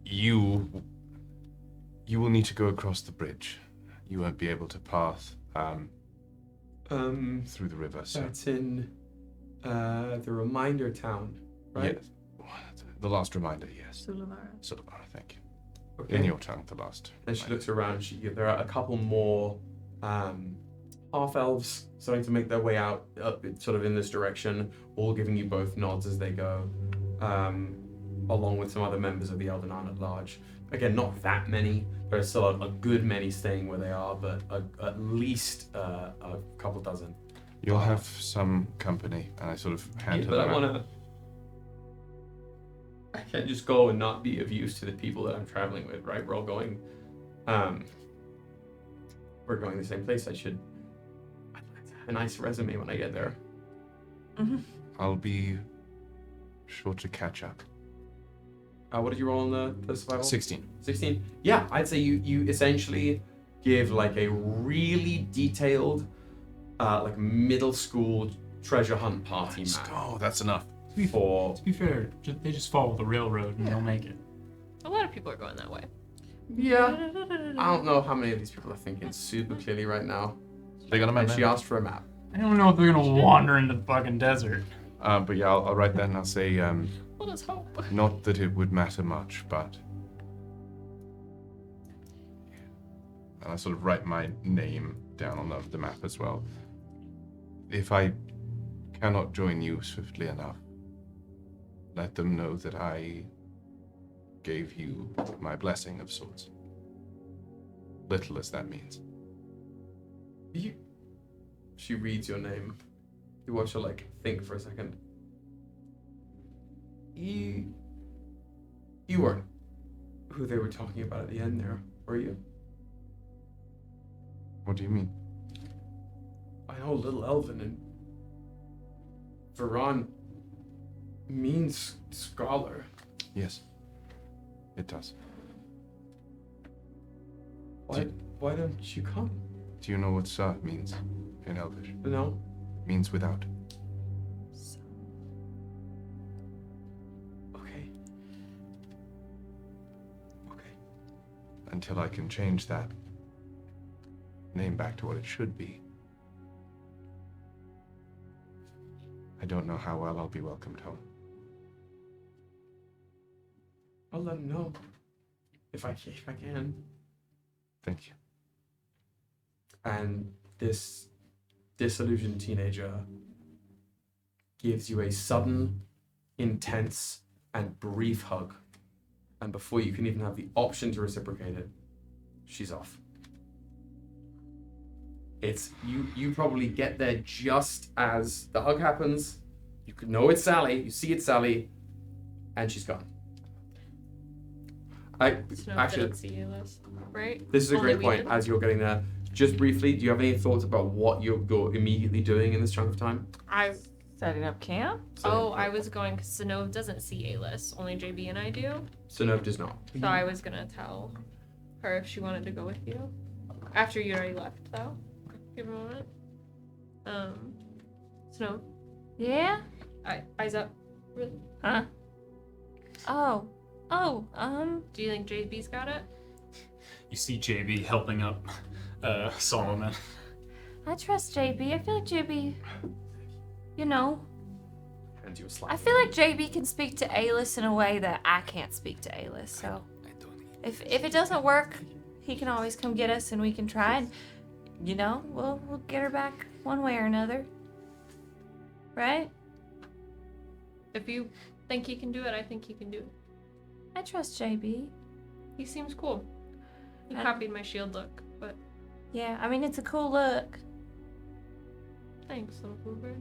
You will need to go across the bridge. You won't be able to pass through the river. So That's in the Reminder Town, right? yes. The last reminder, yes. Sulavara. Silvara, thank you. Okay. In your tongue, the last. Then she looks around. There are a couple more half elves starting to make their way out, up sort of in this direction, all giving you both nods as they go, along with some other members of the Elden Arm at large. Again, not that many. There's still a good many staying where they are, but at least a couple dozen. You'll have some company, and I sort of hand her but the I map. want to. I can't just go and not be of use to the people that I'm traveling with, right? We're all going. We're going the same place. I'd like to have a nice resume when I get there. Mm-hmm. I'll be sure to catch up. What did you roll on the survival? 16. 16. Yeah, I'd say you essentially give like a really detailed, like middle school treasure hunt party map. Oh, that's enough. For To be fair, they just follow the railroad and they'll make it. A lot of people are going that way. yeah, I don't know how many of these people are thinking super clearly right now. They got a map. And she asked for a map. I don't know if they're gonna wander into the fucking desert. But yeah, I'll write that and I'll say, Let us hope. not that it would matter much, but. And I sort of write my name down on the map as well. If I cannot join you swiftly enough, let them know that I gave you my blessing of sorts. Little as that means. She reads your name. You watch her like think for a second. You weren't who they were talking about at the end there, were you? What do you mean? I know Little Elven and Veron means scholar. Yes, it does. Why don't you come? Do you know what "sa" means in Elvish? No? It means without. Okay. Okay. Until I can change that name back to what it should be, I don't know how well I'll be welcomed home. I'll let him know. If I can. Thank you. And this disillusioned teenager gives you a sudden, intense, and brief hug. And before you can even have the option to reciprocate it, she's off. It's you probably get there just as the hug happens. You could know it's Sally, you see it's Sally, and she's gone. Actually, Didn't see you list, right? this is a Only great we point did? as you're getting there. Just briefly, do you have any thoughts about what you're immediately doing in this chunk of time? Setting up camp? I was going because Sanov doesn't see A-list. Only JB and I do. Sinov does not. So I was gonna tell her if she wanted to go with you. After you already left, though. Give her a moment. Sanov, Yeah? eyes up. Really? Huh? Oh. Do you think JB's got it? You see JB helping up Solomon. I trust JB. I feel like JB, you know, And you slap. I feel like JB can speak to A-list in a way that I can't speak to A-list. So if it doesn't work, he can always come get us and we can try and, you know, we'll get her back one way or another. Right? If you think he can do it, I think he can do it. I trust JB. He seems cool. He I- copied my shield look, but Yeah, I mean, it's a cool look. Thanks, little bluebird.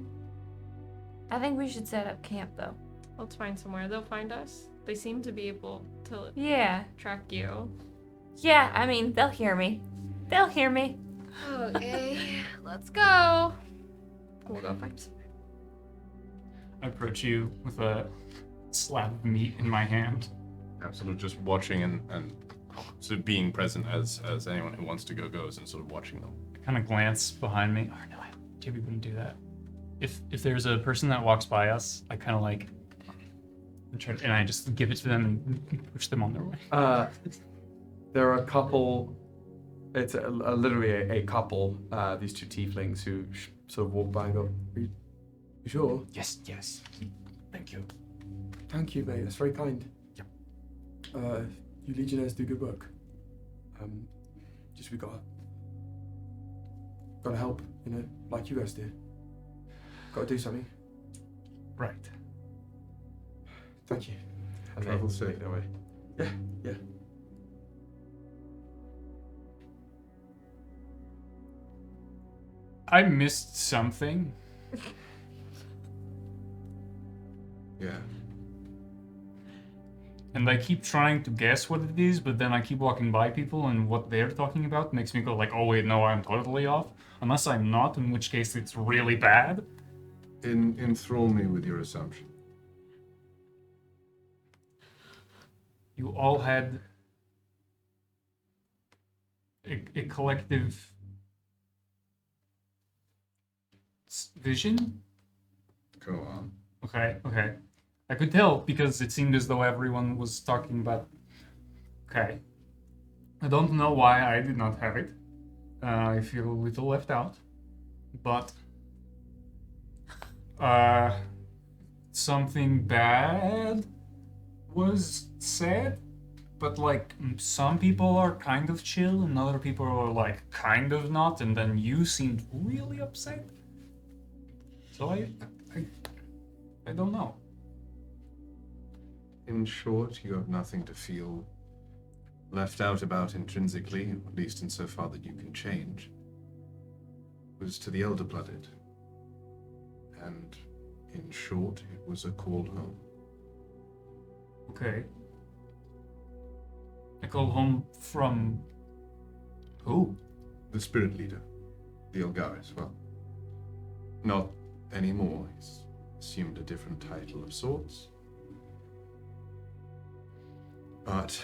I think we should set up camp, though. Let's find somewhere. They'll find us. They seem to be able to Yeah. track you. Yeah, I mean, they'll hear me. They'll hear me. Okay, let's go. We'll go find some. I approach you with a slab of meat in my hand. Sort of just watching and sort of being present as anyone who wants to go goes and sort of watching them. I kind of glance behind me. Oh no, JB wouldn't do that. If there's a person that walks by us, I kind of like, and I just give it to them and push them on their way. There are a couple. It's literally a couple. These two tieflings who sort of walk by and go, "You sure? Yes. Thank you. Thank you, mate. That's very kind. Yep. You Legionnaires do good work. Just we gotta help, like you guys do. Gotta do something. Right. Thank you. And they Travel safe. take it away. Yeah. I missed something. Yeah. And I keep trying to guess what it is, but then I keep walking by people and what they're talking about makes me go like, oh wait, no, I'm totally off. Unless I'm not, in which case it's really bad. Enthrall me with your assumption. You all had a collective vision? Go on. Okay. I could tell because it seemed as though everyone was talking about... Okay. I don't know why I did not have it. I feel a little left out. But... something bad was said, but like some people are kind of chill and other people are like kind of not, and then you seemed really upset. So I don't know. In short, you have nothing to feel left out about intrinsically, at least insofar that you can change. It was to the elder-blooded. And in short, it was a call home. Okay. I call home from who? The spirit leader, the Ellgäris, well, not anymore. He's assumed a different title of sorts. But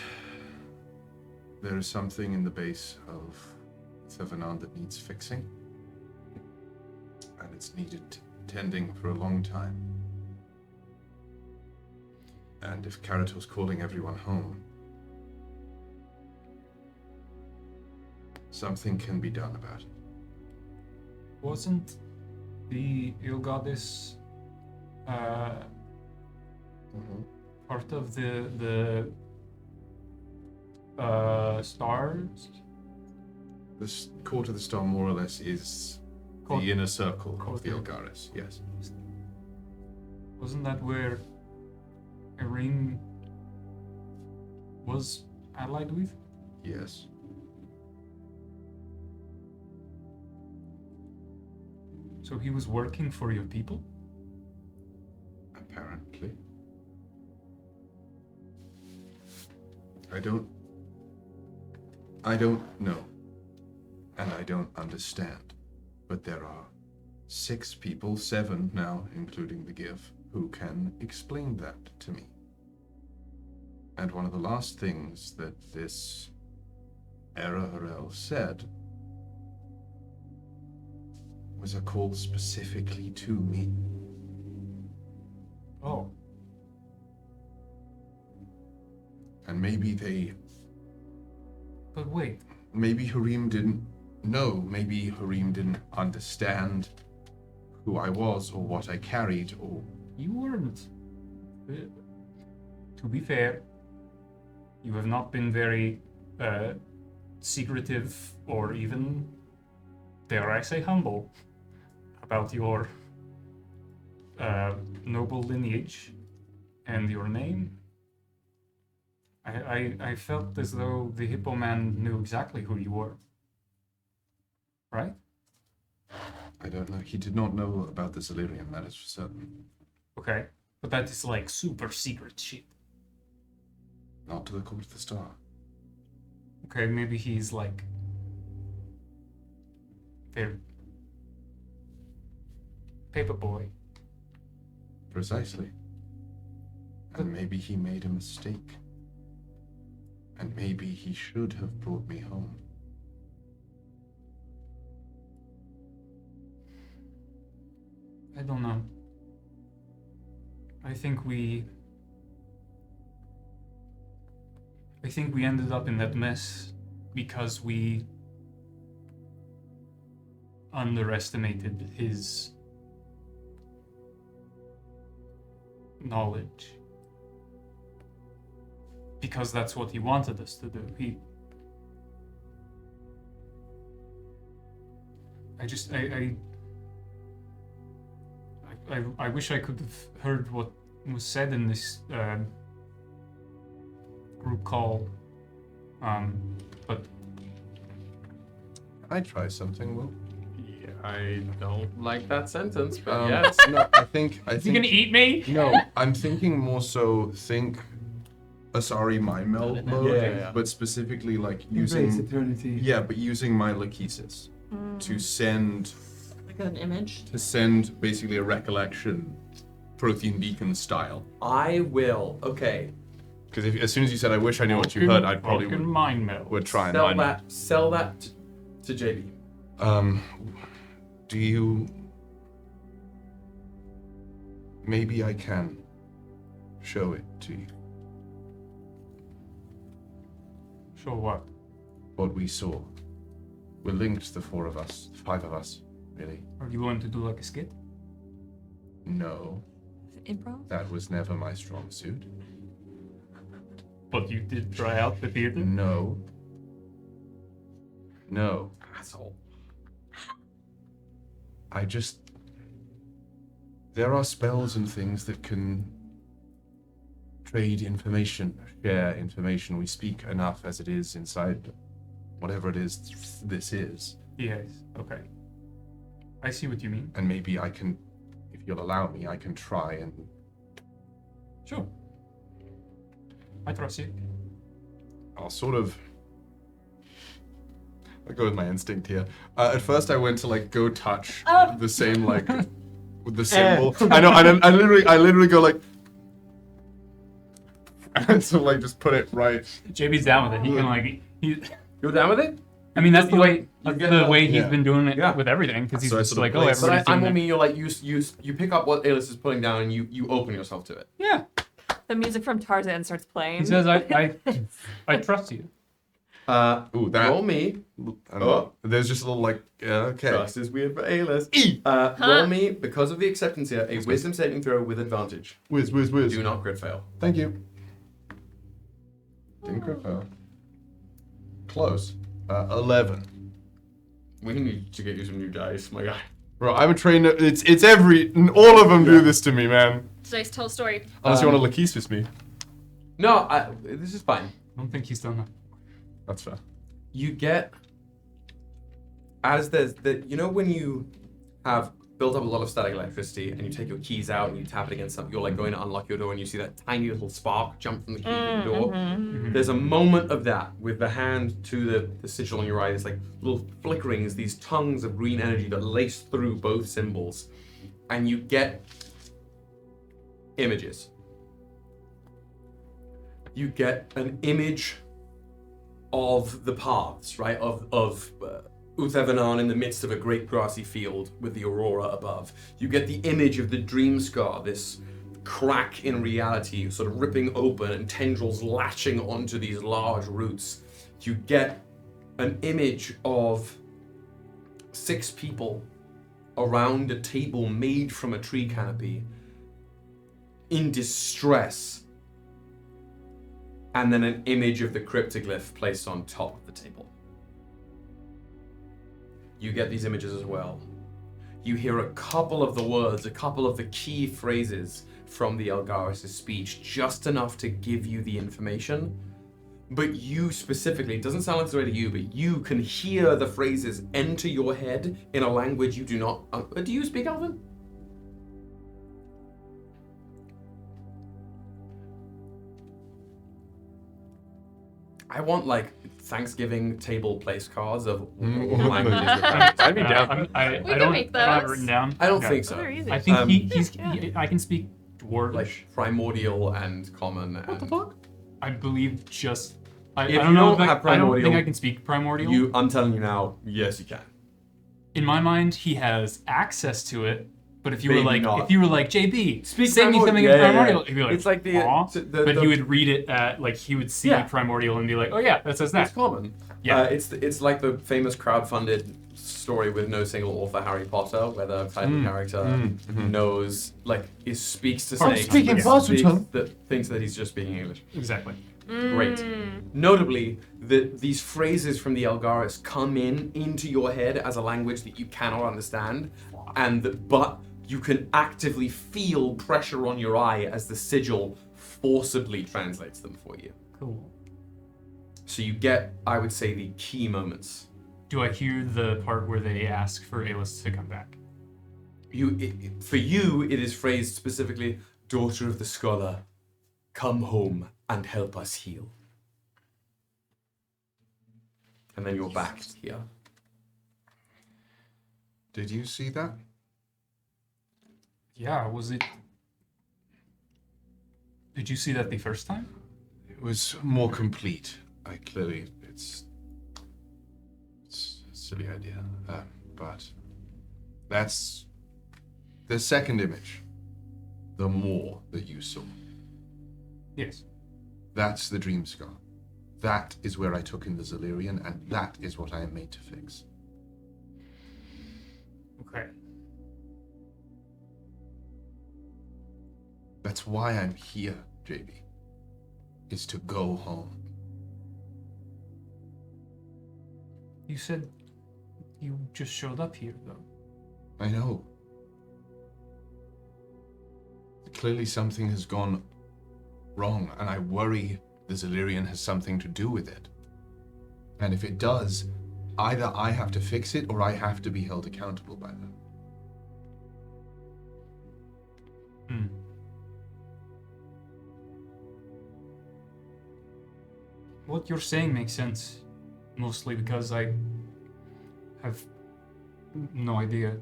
there is something in the base of Thevenard that needs fixing. And it's needed tending for a long time. And if Karator's calling everyone home, something can be done about it. Wasn't the Ellgäris part of the stars? The Court of the Star more or less is Court- the inner circle Court of the of- Ellgäris, yes. Wasn't that where Erin was allied with? Yes. So he was working for your people? Apparently. I don't know. And I don't understand. But there are 6 people, 7 now, including the GIF, who can explain that to me. And one of the last things that this Era Harel said was a call specifically to me. Oh. And maybe they... But wait. Maybe Harim didn't know. Maybe Harim didn't understand who I was or what I carried or... You weren't. To be fair, you have not been very secretive or even, dare I say, humble about your noble lineage and your name. I felt as though the Hippo Man knew exactly who you were. Right? I don't know. He did not know about the Faleeria, that is for certain. Okay. But that is like super secret shit. Not to the Court of the Star. Okay, maybe he's like their paper boy. Precisely. And maybe he made a mistake. And maybe he should have brought me home. I don't know. I think we ended up in that mess because we underestimated his knowledge. Because that's what he wanted us to do. I wish I could have heard what was said in this group call, but I try something, Will. Yeah, I don't like that sentence, but yes. No, I think. you gonna eat me? No, I'm thinking more so. Think Asari mind meld mode, Yeah. but specifically like using eternity. yeah, but using my Lachesis to send Like an image. basically a recollection, Prothean beacon style. I will. Okay. Because as soon as you said, "I wish I knew what you heard," I probably Vulcan mind meld. would try and Sell mind that. Sell that to JB. Do you? Maybe I can show it to you. Sure, what? What we saw. We're linked, the five of us, really. Are you going to do like a skit? No, Improv? that was never my strong suit. But you did try out the theater? No. Asshole. There are spells and things that can trade information, share information. We speak enough as it is inside whatever it is this is. Yes, okay. I see what you mean. And maybe I can, if you'll allow me, I can try and... Sure. I trust you. I'll sort of... I'll go with my instinct here. At first I went to like go touch the same like with the symbol. I know, and I literally go like, and so like just put it right. JB's down with it. He can like You're down with it? I mean that's the way he's Yeah. been doing it Yeah. with everything because he's So I just sort like, of oh, place- everybody's But I doing mean, it. you're like you pick up what Aeolus is putting down and you open yourself to it. Yeah. The music from Tarzan starts playing. He says, I trust you. Ooh, that. Roll me. Oh. There's just a little like, okay. Trust is weird for Aeolus. Roll me, because of the acceptance here, a wisdom saving throw with advantage. Whiz. Do not crit fail. Thank you. Didn't crit fail. Close. 11. We need to get you some new dice, my guy. Bro, I'm a trainer. It's all of them do this to me, man. Dice tell a story. Unless you want to Lachesis me. No, this is fine. I don't think he's done that. That's fair. You get, as there's when you have built up a lot of static electricity and you take your keys out and you tap it against something, you're like going to unlock your door and you see that tiny little spark jump from the key to the door. There's a moment of that with the hand to the sigil on your eye. There's like little flickerings, these tongues of green energy that lace through both symbols, and you get images. You get an image of the paths, right? Of Uthevanan in the midst of a great grassy field with the aurora above. You get the image of the dream scar, this crack in reality sort of ripping open and tendrils latching onto these large roots. You get an image of 6 people around a table made from a tree canopy in distress, and then an image of the cryptoglyph placed on top of the table. You get these images as well. You hear a couple of the words, a couple of the key phrases from the Ellgäris' speech, just enough to give you the information, but you specifically, it doesn't sound like it's the way to you, but you can hear the phrases enter your head in a language you do not. Do you speak Elven? I want like Thanksgiving table place cards of all languages. I'd be down. I We can don't make have it those. written down. I don't Yeah. think They're so. easy. I think Um, I can speak Dwarvish. Like primordial and common. What the and fuck? I believe just. I If don't you know. don't have I don't primordial, think I can speak primordial. I'm telling you now, yes, you can. In my mind, he has access to it. But if you Maybe were like, not. JB, Speak say me primordial. something Yeah, in yeah, yeah. primordial, he'd be like, It's like the- "Aw." the- but the- he would read it like he would see Yeah. primordial and be like, oh yeah, that says that. It's common. Yeah. It's like the famous crowdfunded story with no single author Harry Potter, where the title character knows, like, speaks to I'm snakes. speaking but Bards, that thinks that he's just speaking English. Exactly. Great. Notably, these phrases from the Ellgäris come into your head as a language that you cannot understand, but you can actively feel pressure on your eye as the sigil forcibly translates them for you. Cool. So you get, I would say, the key moments. Do I hear the part where they ask for Alis to come back? For you, it is phrased specifically, "Daughter of the scholar, come home and help us heal." And then you're back here. Did you see that? Yeah, was it? Did you see that the first time? It was more complete. It's a silly idea, but that's the second image. The more that you saw. Yes. That's the dream scar. That is where I took in the Zilirian, and that is what I am made to fix. Okay. That's why I'm here, JB. Is to go home. You said you just showed up here, though. I know. Clearly something has gone wrong, and I worry the Zilirian has something to do with it. And if it does, either I have to fix it or I have to be held accountable by them. Hmm. What you're saying makes sense, mostly because I have no idea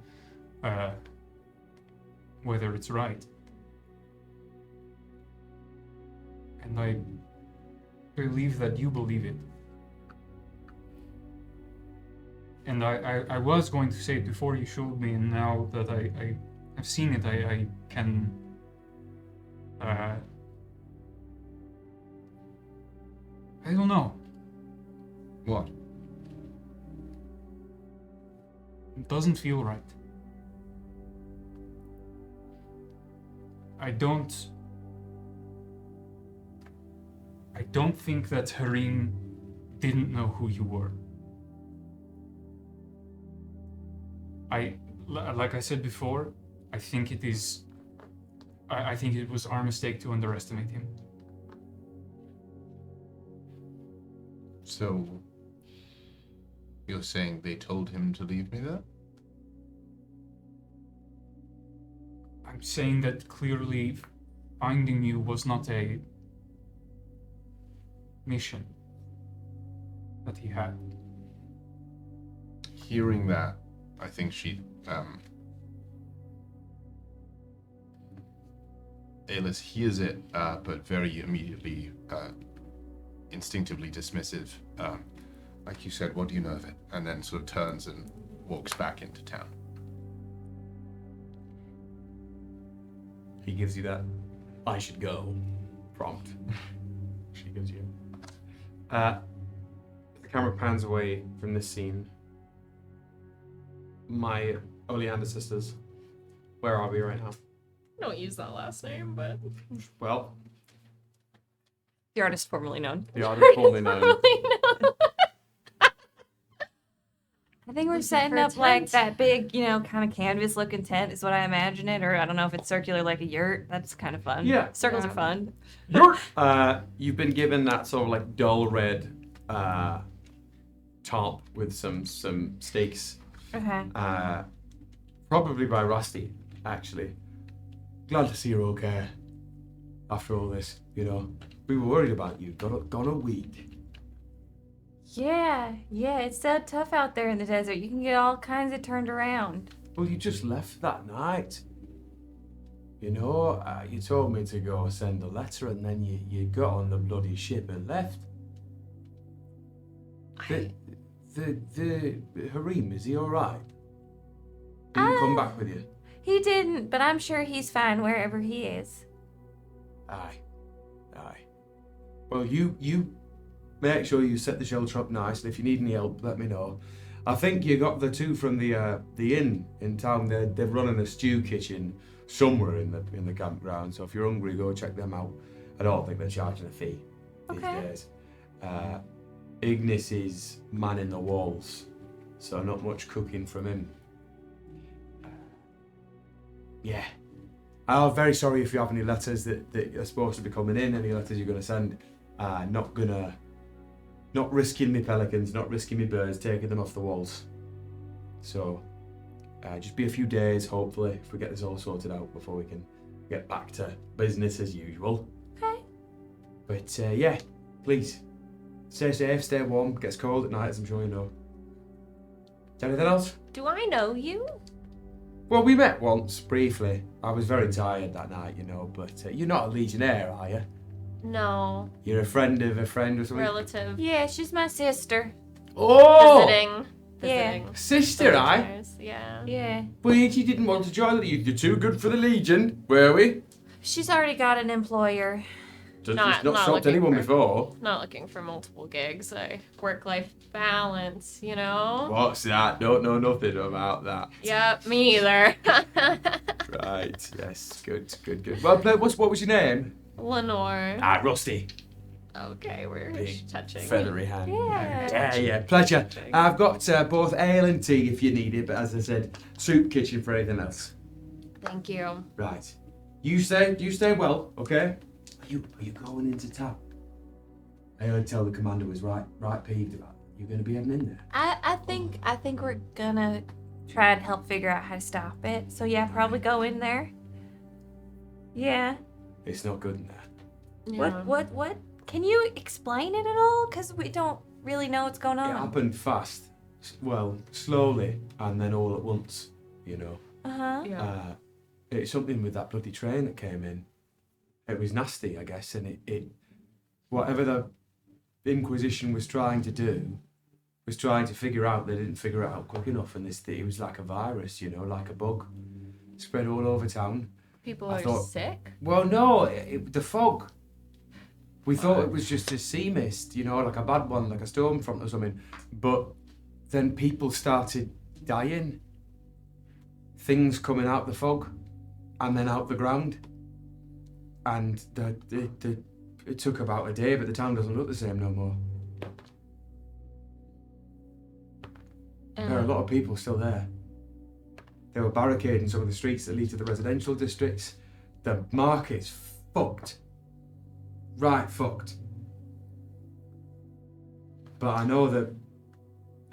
whether it's right. And I believe that you believe it. And I was going to say it before you showed me, and now that I have seen it, I can I don't know. What? It doesn't feel right. I don't think that Harim didn't know who you were. Like I said before, I think it is. I think it was our mistake to underestimate him. So, you're saying they told him to leave me there? I'm saying that clearly finding you was not a mission that he had. Hearing that, I think she, Alis hears it, but very immediately, instinctively dismissive. Like you said, what do you know of it? And then sort of turns and walks back into town. He gives you that "I should go" prompt. She gives you. The camera pans away from this scene. My Oleander sisters, where are we right now? Don't use that last name, but Well, The artist formerly known. the artist formerly known. I think we're Looking setting for a up like tent. that big, kind of canvas-looking tent is what I imagine it, or I don't know if it's circular like a yurt. That's kind of fun. Yeah. Circles Yeah. are fun. You've been given that sort of like dull red top with some stakes. Okay. Probably by Rusty, actually. Glad to see you're okay. After all this, we were worried about you. Gone a week. Yeah, it's so tough out there in the desert. You can get all kinds of turned around. Well, you just left that night. You told me to go send a letter, and then you got on the bloody ship and left. The Harim, is he all right? Didn't come back with you. He didn't, but I'm sure he's fine wherever he is. Aye. Well, you make sure you set the shelter up nice, and if you need any help, let me know. I think you got the two from the inn in town. They're running a stew kitchen somewhere in the campground. So if you're hungry, go check them out. I don't think they're charging a fee these days. Ignis is manning the walls, so not much cooking from him. Yeah. I'm very sorry if you have any letters that are supposed to be coming in, any letters you're going to send. Not risking me pelicans, not risking me birds, taking them off the walls. So, just be a few days, hopefully, if we get this all sorted out before we can get back to business as usual. Okay. But, yeah, please, stay safe, stay warm. It gets cold at night, as I'm sure you know. Anything else? Do I know you? Well, we met once, briefly. I was very tired that night, but you're not a Legionnaire, are you? No. You're a friend of a friend or something? Relative. Yeah, she's my sister. Oh! Visiting. Yeah. Sister, aye? Legionnaires, yeah. Yeah. But you didn't want to join the Legion. You're too good for the Legion, were we? She's already got an employer. Just Not not stopped looking anyone for- before. Not looking for multiple gigs. Work-life balance, What's that? Don't know nothing about that. Yep, me either. Right, yes, good. Well, what was your name? Lenore. Rusty. Okay, we're Big touching. Feathery hand. Yeah. Yeah, pleasure. I've got both ale and tea if you need it, but as I said, soup kitchen for anything else. Thank you. Right. You stay well, okay? Are you going into town? I heard tell the commander was right peeved about it. You gonna be heading in there? I think we're gonna try and help figure out how to stop it. So yeah, probably go in there. Yeah. It's not good in there. Yeah. What? Can you explain it at all? Because we don't really know what's going It on. happened fast. Well, slowly, and then all at once, Uh-huh. Yeah. It's something with that bloody train that came in. It was nasty, I guess, and it whatever the Inquisition was trying to do, was trying to figure out, they didn't figure it out quick enough, and it was like a virus, like a bug. Spread all over town. People I are thought- sick. Well, no, the fog. We thought it was just a sea mist, like a bad one, like a storm front or something. But then people started dying. Things coming out the fog, and then out the ground. And it took about a day, but the town doesn't look the same no more. There are a lot of people still there. They were barricading some of the streets that lead to the residential districts. The market's fucked. Right fucked. But I know that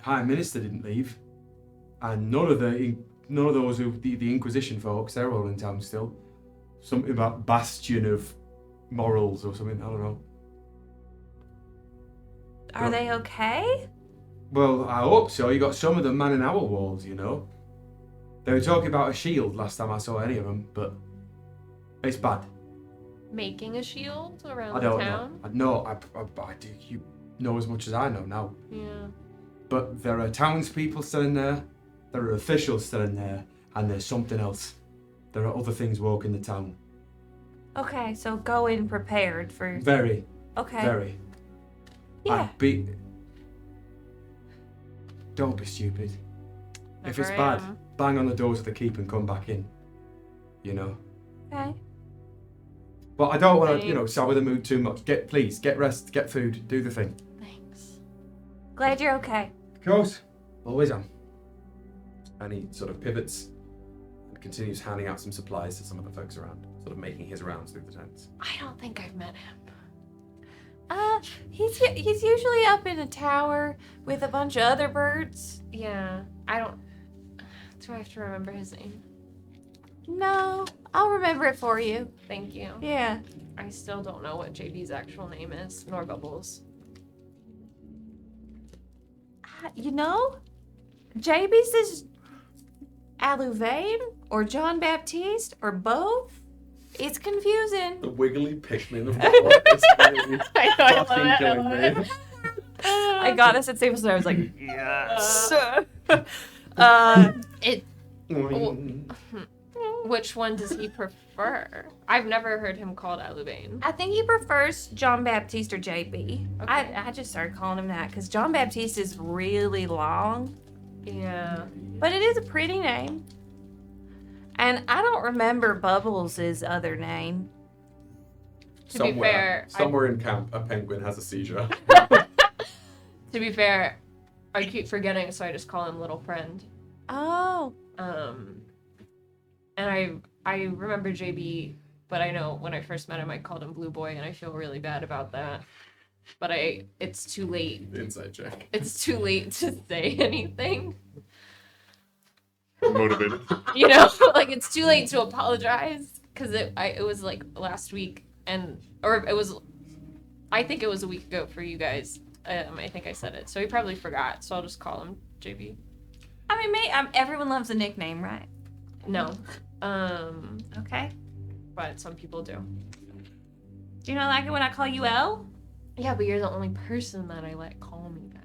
High Minister didn't leave, and none of those who the Inquisition folks, they're all in town still. Something about bastion of morals or something. I don't know. Are they okay? Well, I hope so. You got some of them manning our walls, They were talking about a shield last time I saw any of them, but it's bad. Making a shield around I don't the know. town. I do. You know as much as I know now. Yeah. But there are townspeople still in there, there are officials still in there, and there's something else. There are other things walking the town. Okay, so go in prepared for. Very, Okay. very. Yeah. Don't be stupid. If Never it's bad, am. bang on the doors of the keep and come back in. Okay. But I don't want to, Thanks. sour the mood too much. Please, get rest, get food, do the thing. Thanks. Glad you're okay. Of course. Always am. And he sort of pivots and continues handing out some supplies to some of the folks around, sort of making his rounds through the tents. I don't think I've met him. He's usually up in a tower with a bunch of other birds. Yeah, I don't. Do I have to remember his name? No, I'll remember it for you. Thank you. Yeah. I still don't know what JB's actual name is, nor Bubbles. You know, JB's is Alouvain or John Baptiste or both. It's confusing. The wiggly Pikmin of what is really fucking killing me. I got us at Staples and I was like, yes. Which one does he prefer? I've never heard him called Alouvain. I think he prefers John Baptiste or JB. Okay. I just started calling him that because John Baptiste is really long, Yeah. but it is a pretty name. And I don't remember Bubbles' other name. To be fair, somewhere in camp, a penguin has a seizure. To be fair, I keep forgetting, so I just call him Little Friend. Oh. And I remember JB, but I know when I first met him, I called him Blue Boy, and I feel really bad about that. But it's too late. Inside check. It's too late to say anything. Motivated. You know, like it's too late to apologize because it was like last week I think it was a week ago for you guys. I think I said it, so he probably forgot. So I'll just call him JB. I mean, everyone loves a nickname, right? No, Okay. but some people do. Do you not like it when I call you L? Yeah, but you're the only person that I let call me that.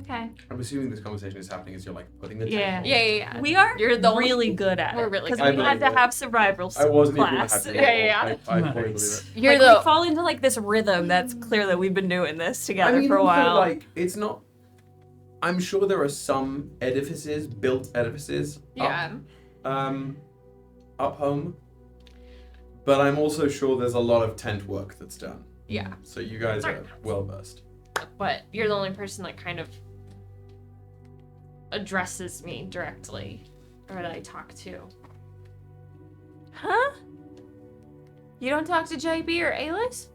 Okay. I'm assuming this conversation is happening as you're like putting the Yeah. table. Yeah. We are You're the really good at We're it. really Because good. we I had believe to it. have survival I wasn't class. even happy. Yeah. I fully Nice. believe it. You're We the fall into like this rhythm that's clear that we've been doing this together I mean, for a also, while. like, it's not. I'm sure there are some built edifices, yeah. up home. But I'm also sure there's a lot of tent work that's done. Yeah. So you guys are well versed. But you're the only person that kind of addresses me directly, or that I talk to. Huh? You don't talk to JB or Ellgäris?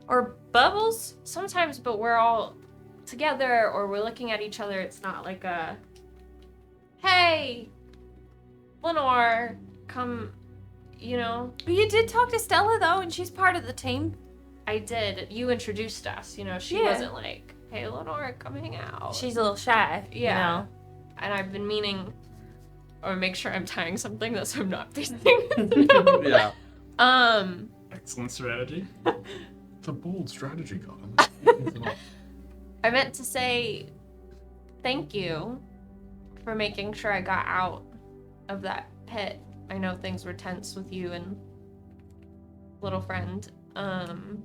Or Bubbles? Sometimes, but we're all together or we're looking at each other. It's not like a, hey, Lenore, come, you know. You did talk to Stella though, and she's part of the team. I did. You introduced us, you know. She Yeah. wasn't like, hey, Lenore, come hang out. She's a little shy. Yeah. You know? And I've been meaning, or make sure I'm tying something that so I'm not facing. Yeah. Excellent strategy. It's a bold strategy, Colin. I meant to say thank you for making sure I got out of that pit. I know things were tense with you and Little Friend. And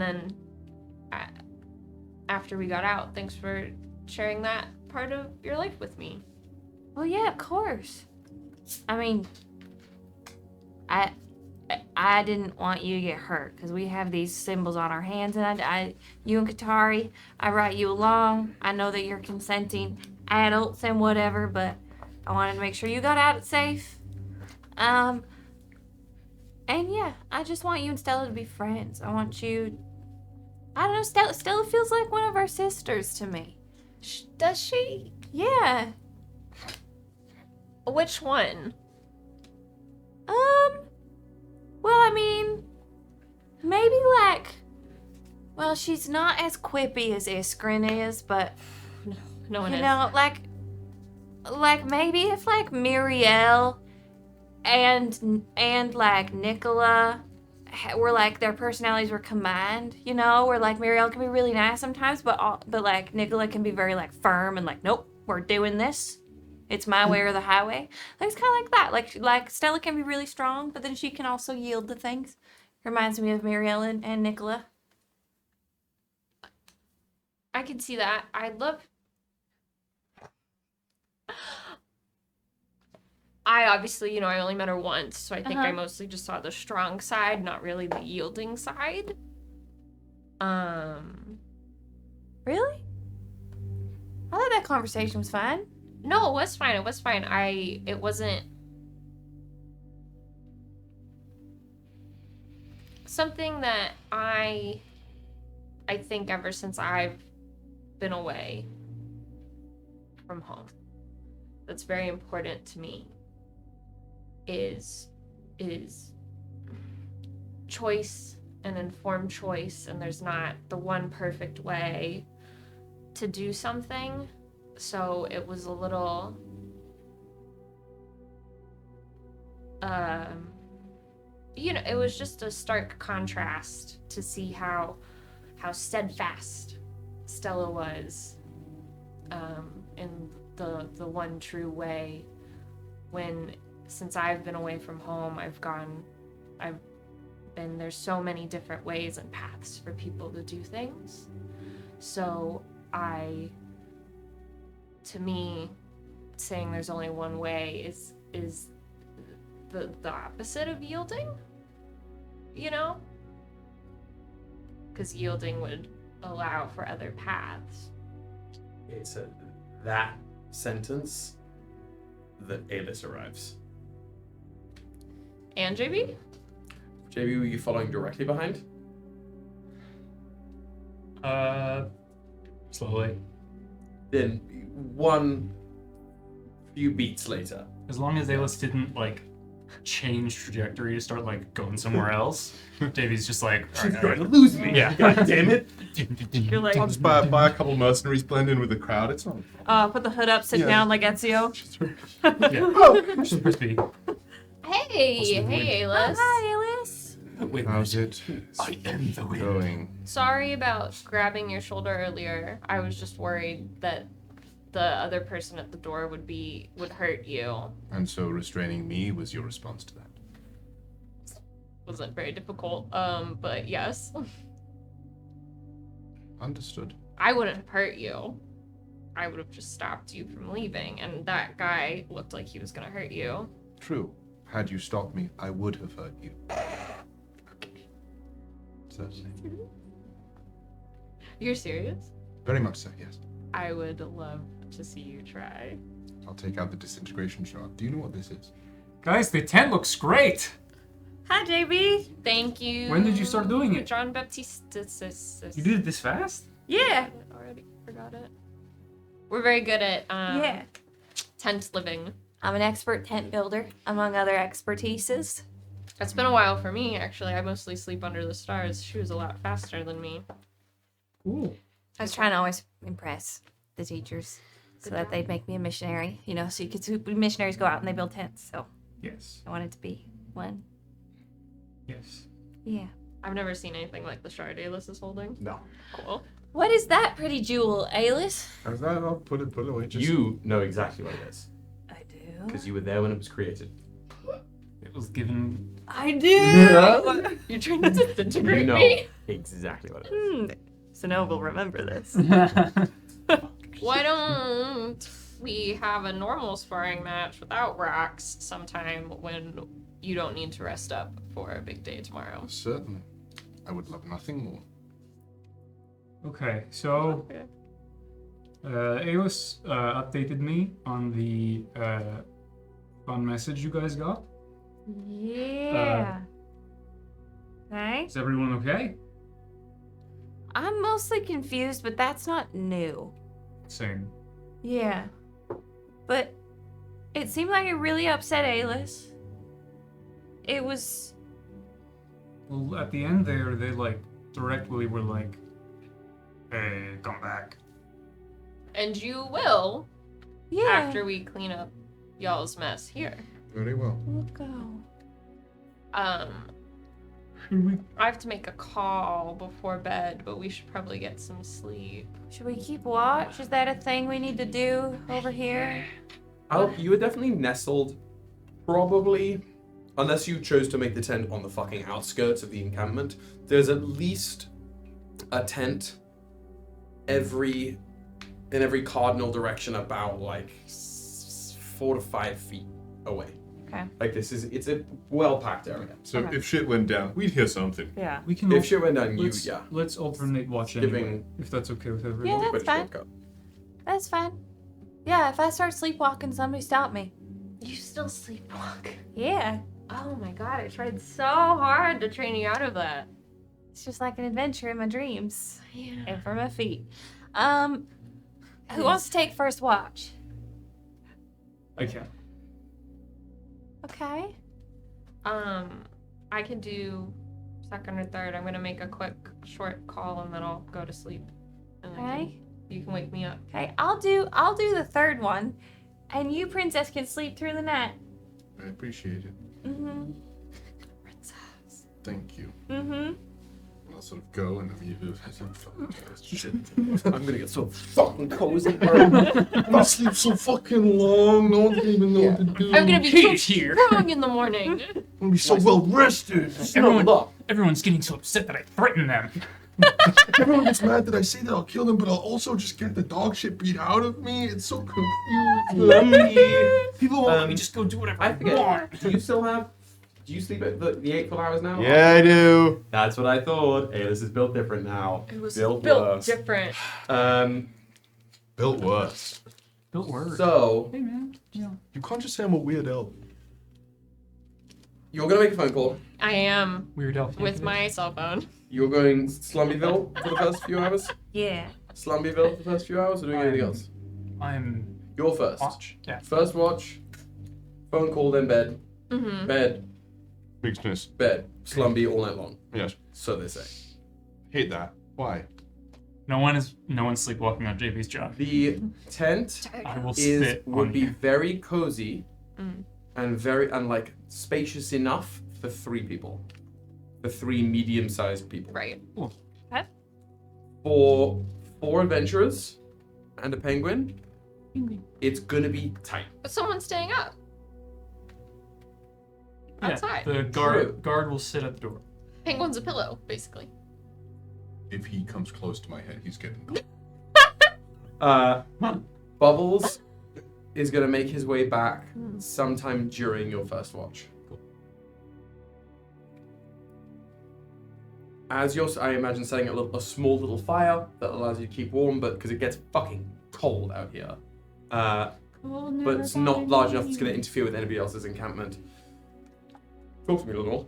then after we got out, thanks for sharing that part of your life with me. Well, yeah, of course. I mean, I didn't want you to get hurt because we have these symbols on our hands, and you and Katari, I brought you along. I know that you're consenting adults and whatever, but I wanted to make sure you got out safe. And yeah, I just want you and Stella to be friends. I want you. I don't know. Stella feels like one of our sisters to me. Does she? Yeah. Which one? Well, I mean, maybe like, well, she's not as quippy as Iskrin is, but No one you is. know, like maybe if like Muriel and like Nicola were like their personalities were combined, you know, where like Muriel can be really nice sometimes, but like Nicola can be very like firm and like, nope, we're doing this. It's my way or the highway. Like, it's kind of like that. Like Stella can be really strong, but then she can also yield to things. Reminds me of Muriel and Nicola. I can see that. I obviously, you know, I only met her once, so I think I mostly just saw the strong side, not really the yielding side. Really? I thought that conversation was fine. No, it was fine. It was fine. It wasn't something that I think ever since I've been away from home that's very important to me is choice and informed choice, and there's not the one perfect way to do something. So it was a little it was just a stark contrast to see how steadfast Stella was in the one true way, when since I've been away from home, there's so many different ways and paths for people to do things. So to me, saying there's only one way is the opposite of yielding, because yielding would allow for other paths. It's at that sentence that Ellgäris arrives. And JB? JB, were you following directly behind? Slowly. Then one few beats later. As long as Ellgäris didn't change trajectory to start going somewhere else, Davey's just like, She's going to lose me. Yeah. God damn it. You're like, I'll just buy a couple mercenaries, blend in with the crowd. It's not. put the hood up, sit Yeah. down like Ezio. yeah. Super speed. Hey, Ellgäris. Hi, Alice. Wait, How's it I am the wind. going? Sorry about grabbing your shoulder earlier. I was just worried that the other person at the door would hurt you. And so restraining me was your response to that? Wasn't very difficult, but yes. Understood. I wouldn't have hurt you. I would have just stopped you from leaving, and that guy looked like he was gonna hurt you. True. Had you stopped me, I would have hurt you. Certainly. You're serious? Very much so, yes. I would love to see you try. I'll take out the disintegration shard. Do you know what this is? Guys, the tent looks great. Hi, JB. Thank you. When did you start doing it? John Baptiste. You did it this fast? Yeah. Already forgot it. We're very good at Yeah. tent living. I'm an expert tent builder, among other expertises. It's been a while for me, actually. I mostly sleep under the stars. She was a lot faster than me. Cool. I was trying to always impress the teachers so that they'd make me a missionary, so you could missionaries go out and they build tents. So Yes. I wanted to be one. Yes. Yeah. I've never seen anything like the shard Ellgäris is holding. No. Cool. What is that pretty jewel, Ellgäris? How's that? I'll put it away. Just You know exactly what it is. I do. Because you were there when it was created. It was given. I do. You're trying to disintegrate You know me? exactly what it is. So now we'll remember this. Why don't we have a normal sparring match without rocks sometime when you don't need to rest up for a big day tomorrow? Certainly. I would love nothing more. Okay, so Ellgäris updated me on the fun message you guys got. Yeah. Nice. Is everyone okay? I'm mostly confused, but that's not new. Same. Yeah. But it seemed like it really upset Ellgäris. It was... Well, at the end there, they directly were like, "Hey, come back." And you will Yeah. after we clean up y'all's mess here. Very well. We'll go. I have to make a call before bed, but we should probably get some sleep. Should we keep watch? Is that a thing we need to do over here? You were definitely nestled, probably, unless you chose to make the tent on the fucking outskirts of the encampment. There's at least a tent in every cardinal direction, about 4 to 5 feet away. Okay. It's a well-packed area. So Okay. if shit went down, we'd hear something. Yeah. We can. If shit went down, Let's alternate watch Giving- anyway, if that's okay with everyone. Yeah, that's British fine. shortcut. That's fine. Yeah, if I start sleepwalking, somebody stop me. You still sleepwalk. Yeah. Oh my god, I tried so hard to train you out of that. It's just like an adventure in my dreams. Yeah. And for my feet. Who wants to take first watch? Okay. Okay. I can do second or third. I'm gonna make a quick, short call and then I'll go to sleep. And then Okay. you can wake me up. Okay, I'll do the third one. And you, princess, can sleep through the night. I appreciate it. Mm-hmm. Princess. Thank you. Mm-hmm. I'll sort of go and immediately shit. I'm gonna get so fucking cozy, bro. I sleep so fucking long. No one can even know what to do. I'm gonna be Kate's so here. strong in the morning. I'm gonna be so well rested. Everyone's getting so upset that I threaten them. Everyone gets mad that I say that I'll kill them, but I'll also just get the dog shit beat out of me. It's so confused. People won't let me just go do whatever I I forget. want. Do you sleep at the 8 full hours now? Yeah, I do. That's what I thought. Hey, this is built different now. It was built built worse. different. Built worse. Don't worry. So, Hey man, you know. You can't just say I'm a weird elf. you're gonna make a phone call. I am Weird elf. with my cell phone. You're going Slumbyville for the first few hours? Yeah. Slumbyville for the first few hours, or doing anything else? I'm You're first. watch. Yeah. First watch, phone call, then bed. Mm-hmm. Bed, Bigness. bed. Slumby all night long. Yes. So they say. Hate that. Why? No one's sleepwalking on JP's job. The tent I will is spit would on be you. very cozy Mm. and like spacious enough for 3 people. For 3 medium-sized people. Right. For 4 adventurers and a penguin, it's gonna be tight. But someone's staying up. Outside. Yeah, the guard will sit at the door. Penguin's a pillow, basically. If he comes close to my head, he's getting cold. Bubbles is gonna make his way back sometime during your first watch. As you're, I imagine, setting a small little fire that allows you to keep warm, but because it gets fucking cold out here. But it's not large enough it's going to interfere with anybody else's encampment. Talk to me a little more.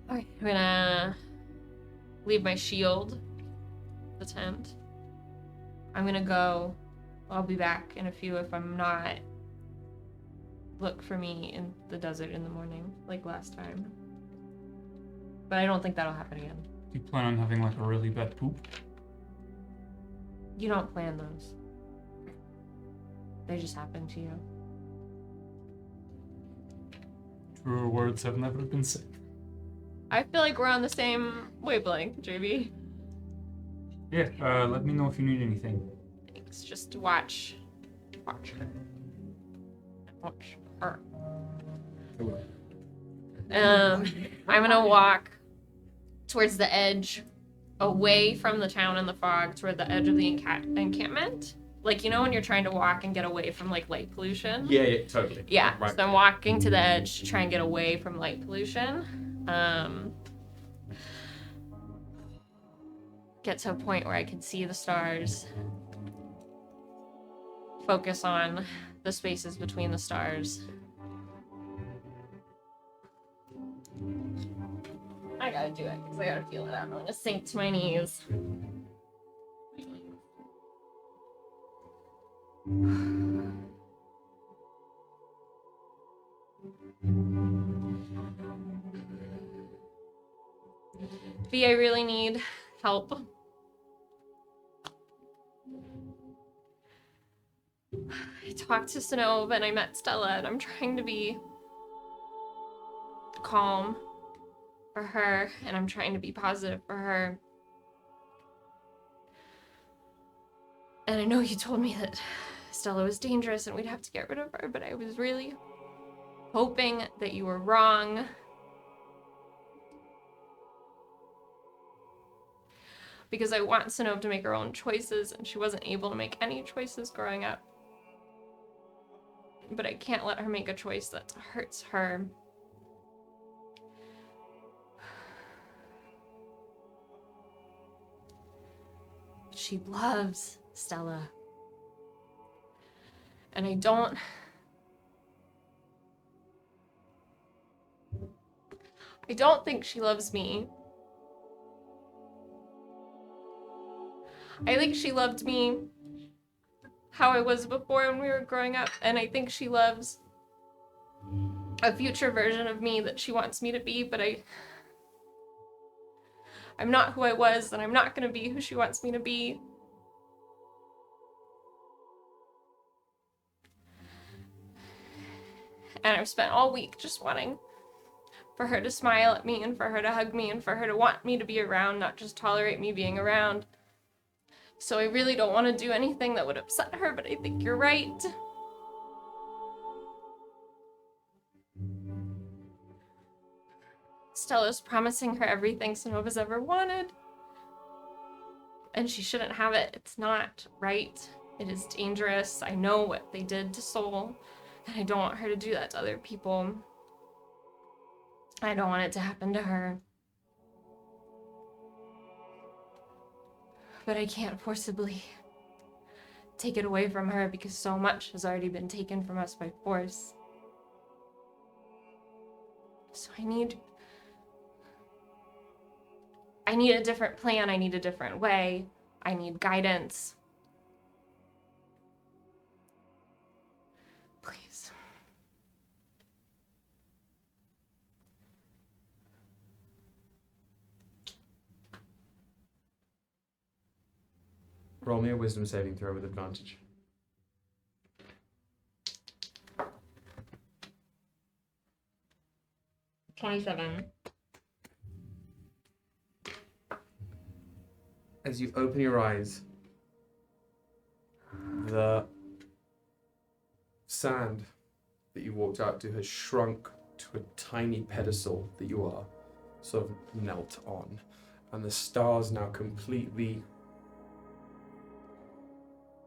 Alright, I'm gonna leave my shield, the tent. I'm gonna go. I'll be back in a few if I'm not. Look for me in the desert in the morning, like last time. But I don't think that'll happen again. Do you plan on having like a really bad poop? You don't plan those. They just happen to you. Truer words have never been said. I feel like we're on the same wavelength, JB. Yeah, let me know if you need anything. Thanks. Just watch her. Watch her. I'm gonna walk towards the edge, away from the town and the fog, toward the edge of the encampment. Like, you know when you're trying to walk and get away from, like, light pollution? Yeah, totally. Yeah, Right. so I'm walking to the edge to try and get away from light pollution. Get to a point where I can see the stars. Focus on the spaces between the stars. I gotta do it, because I gotta feel it out. I'm gonna sink to my knees. V, I really need help. I talked to Sinove and I met Stella, and I'm trying to be calm for her, and I'm trying to be positive for her. And I know you told me that Stella was dangerous and we'd have to get rid of her, but I was really hoping that you were wrong. Because I want Sinove to make her own choices, and she wasn't able to make any choices growing up. But I can't let her make a choice that hurts her. She loves Stella. And I don't think she loves me. I think she loved me how I was before when we were growing up, and I think she loves a future version of me that she wants me to be, but I'm not who I was, and I'm not going to be who she wants me to be. And I've spent all week just wanting for her to smile at me and for her to hug me and for her to want me to be around, not just tolerate me being around. So I really don't want to do anything that would upset her, but I think you're right. Stella's promising her everything Sonova's ever wanted. And she shouldn't have it. It's not right. It is dangerous. I know what they did to Soul, and I don't want her to do that to other people. I don't want it to happen to her. But I can't forcibly take it away from her because so much has already been taken from us by force. So I need a different plan. I need a different way. I need guidance. Please. Roll me a wisdom saving throw with advantage. As you open your eyes, the sand that you walked out to has shrunk to a tiny pedestal that you are sort of knelt on, and the stars now completely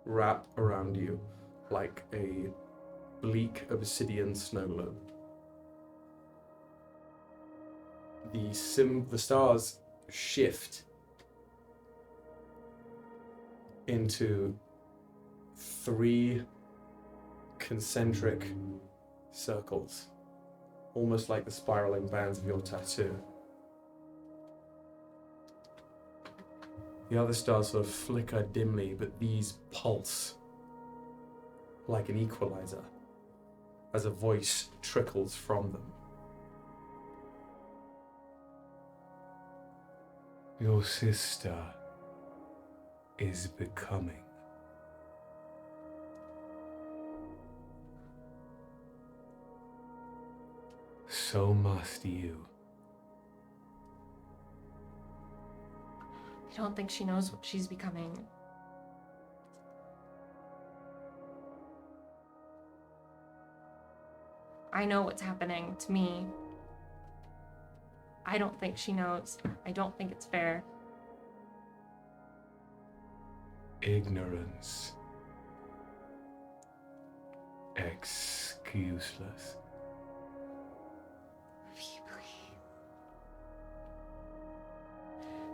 wrap around you like a bleak obsidian snow globe. The stars shift into 3 concentric circles, almost like the spiraling bands of your tattoo. The other stars sort of flicker dimly, but these pulse like an equalizer as a voice trickles from them. Your sister is becoming. So must you. I don't think she knows what she's becoming. I know what's happening to me. I don't think she knows. I don't think it's fair. Ignorance. Excuseless.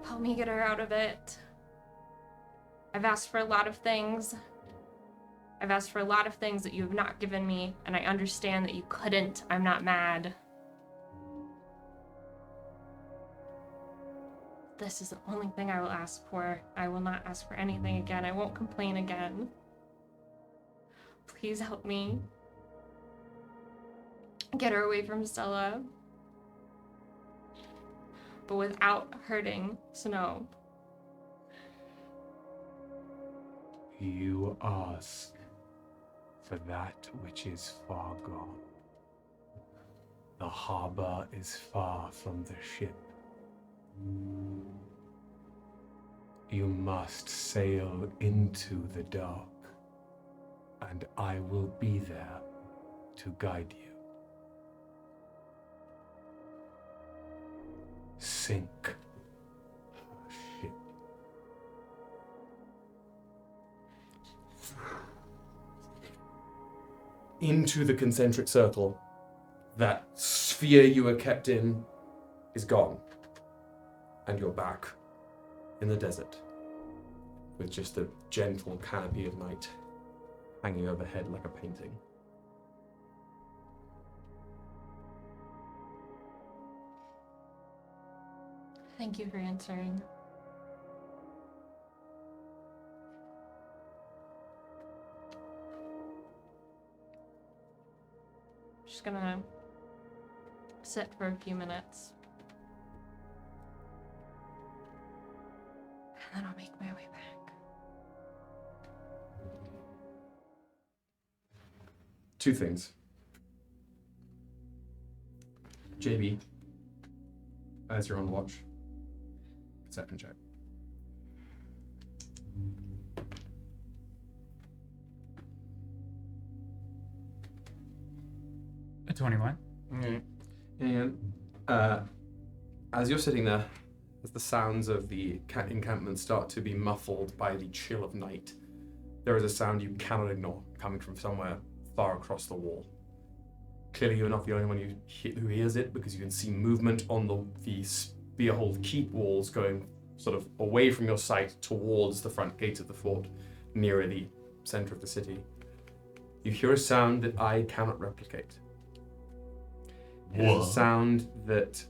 Help me get her out of it. I've asked for a lot of things. I've asked for a lot of things that you have not given me, and I understand that you couldn't. I'm not mad. This is the only thing I will ask for. I will not ask for anything again. I won't complain again. Please help me. Get her away from Stella. But without hurting Snow. You ask for that which is far gone. The harbor is far from the ship. You must sail into the dark, and I will be there to guide you. Sink her ship. Into the concentric circle, that sphere you were kept in is gone. And you're back in the desert with just a gentle canopy of night. hanging overhead like a painting. Thank you for answering. Just gonna sit for a few minutes. And then I'll make my way back. Two things. JB, as you're on watch, perception check. A 21. And as you're sitting there, as the sounds of the encampment start to be muffled by the chill of night, there is a sound you cannot ignore coming from somewhere far across the wall. Clearly, you're not the only one who hears it, because you can see movement on the Spearhold keep walls going sort of away from your sight towards the front gate of the fort, nearer the center of the city. You hear a sound that I cannot replicate. It is a sound that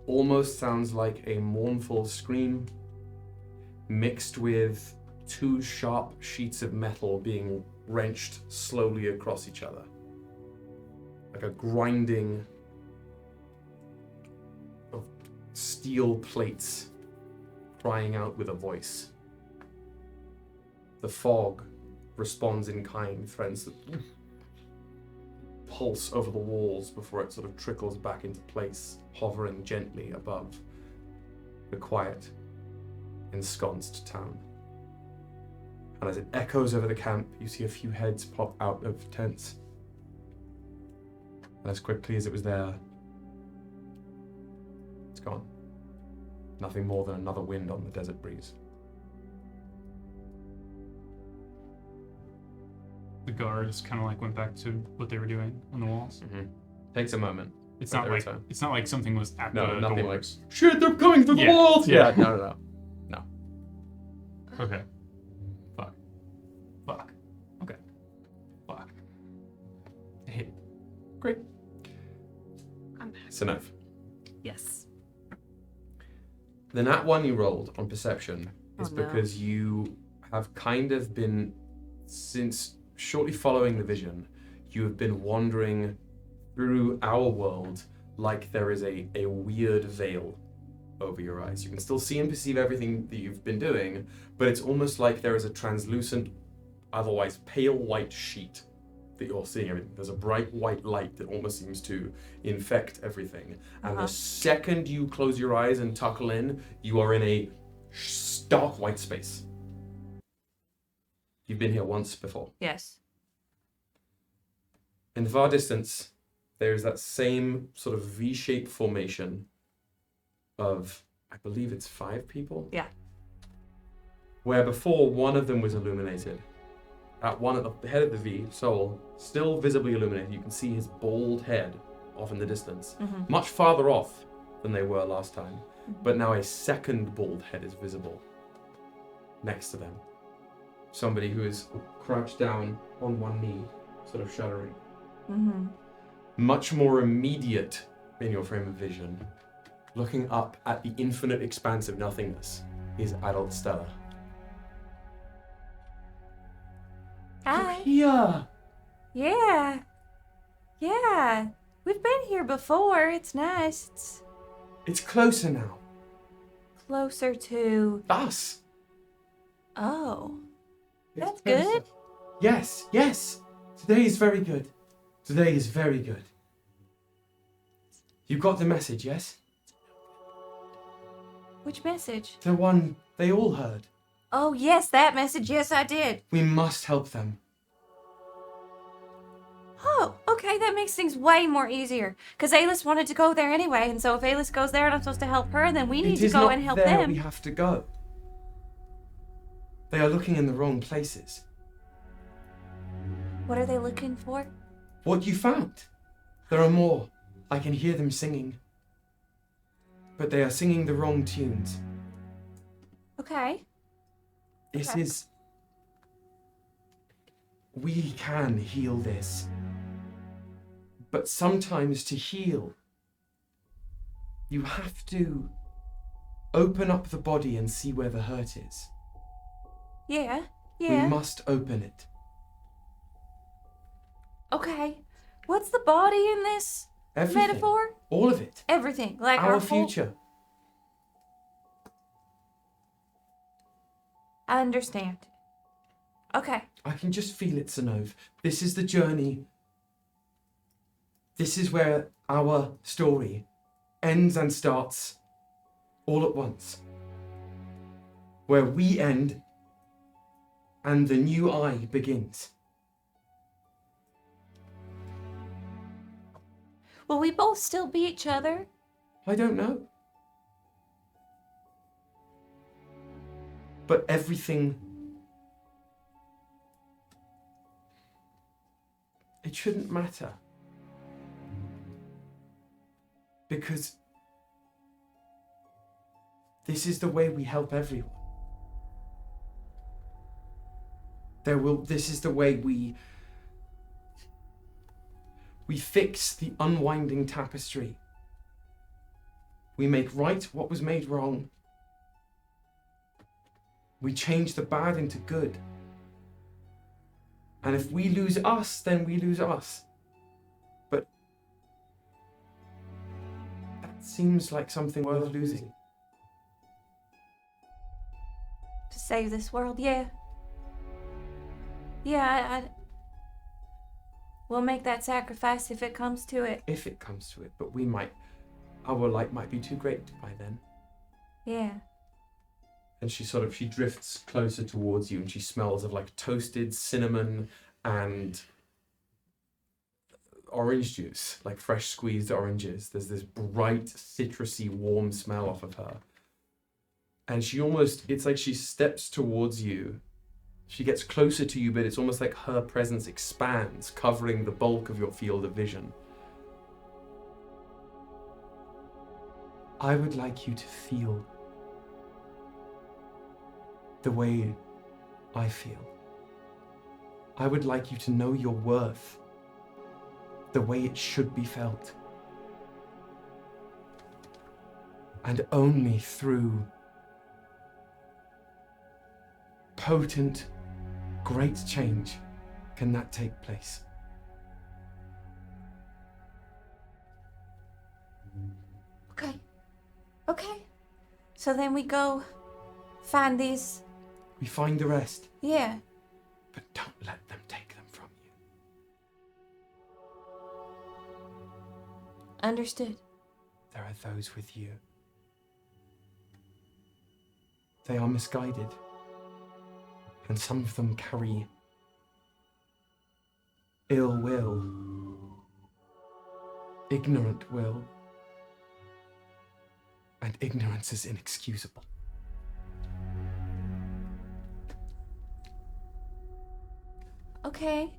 almost sounds like a mournful scream mixed with two sharp sheets of metal being wrenched slowly across each other. Like a grinding of steel plates crying out with a voice. The fog responds in kind, threatens to pulse over the walls before it sort of trickles back into place, hovering gently above the quiet, ensconced town. And as it echoes over the camp, you see a few heads pop out of tents. And as quickly as it was there, it's gone. Nothing more than another wind on the desert breeze. The guards kind of like went back to what they were doing on the walls. Mm-hmm. Takes a moment. It's not like something was at the nothing doors. like, shit, they're coming through the walls! Yeah. No. Okay. Fuck. Okay. Fuck. I hate it. Great. I'm back. It's enough. Yes. The nat 1 you rolled on perception is Oh, no. because you have kind of been, since shortly following the vision, you have been wandering through our world like there is a weird veil over your eyes. You can still see and perceive everything that you've been doing, but it's almost like there is a translucent, otherwise pale white sheet that you're seeing everything. There's a bright white light that almost seems to infect everything. And the second you close your eyes and tuckle in, you are in a stark white space. You've been here once before. Yes. In the far distance, there is that same sort of V-shaped formation of, I believe it's 5 people? Yeah. Where before one of them was illuminated. At the head of the V, Soul, still visibly illuminated. You can see his bald head off in the distance. Mm-hmm. Much farther off than they were last time. But now a second bald head is visible next to them. Somebody who is crouched down on one knee, sort of shuddering. Mm-hmm. Much more immediate in your frame of vision, looking up at the infinite expanse of nothingness, is adult Stella. Hi. Yeah. Yeah. Yeah. We've been here before. It's nice. It's It's closer now. closer to... Us. Oh. It's That's closer. good. Yes. Today is very good. Today is very good. You got the message, yes? Which message? The one they all heard. Oh, yes, that message. Yes, I did. We must help them. Oh, okay, that makes things way more easier. Because Aylis wanted to go there anyway, and so if Aylis goes there and I'm supposed to help her, then we need It to is go not and help there them. we have to go. They are looking in the wrong places. What are they looking for? What you found? There are more. I can hear them singing. But they are singing the wrong tunes. Okay. This Okay. is we can heal this. But sometimes to heal, you have to open up the body and see where the hurt is. Yeah. We Yeah. must open it. Okay. What's the body in this Everything. metaphor? All of it. Everything. Like Our whole- future. I understand. Okay. I can just feel it, Sanov. This is the journey. This is where our story ends and starts all at once. Where we end and the new I begins. Will we both still be each other? I don't know. But everything... It shouldn't matter. Because this is the way we help everyone. This is the way we fix the unwinding tapestry. We make right what was made wrong. We change the bad into good. And if we lose us, then we lose us. But that seems like something worth losing. To save this world, yeah. Yeah, we'll make that sacrifice if it comes to it. If it comes to it, but our light might be too great by then. Yeah. And she drifts closer towards you and she smells of like toasted cinnamon and orange juice, like fresh squeezed oranges. There's this bright, citrusy, warm smell off of her. And it's like she steps towards you. She gets closer to you, but it's almost like her presence expands, covering the bulk of your field of vision. I would like you to feel the way I feel. I would like you to know your worth the way it should be felt. And only through potent, great change can that take place. Okay. Okay. So then we go find these. We find the rest, Yeah. but don't let them take them from you. Understood. There are those with you. They are misguided, and some of them carry ill will, ignorant will, and ignorance is inexcusable. Okay.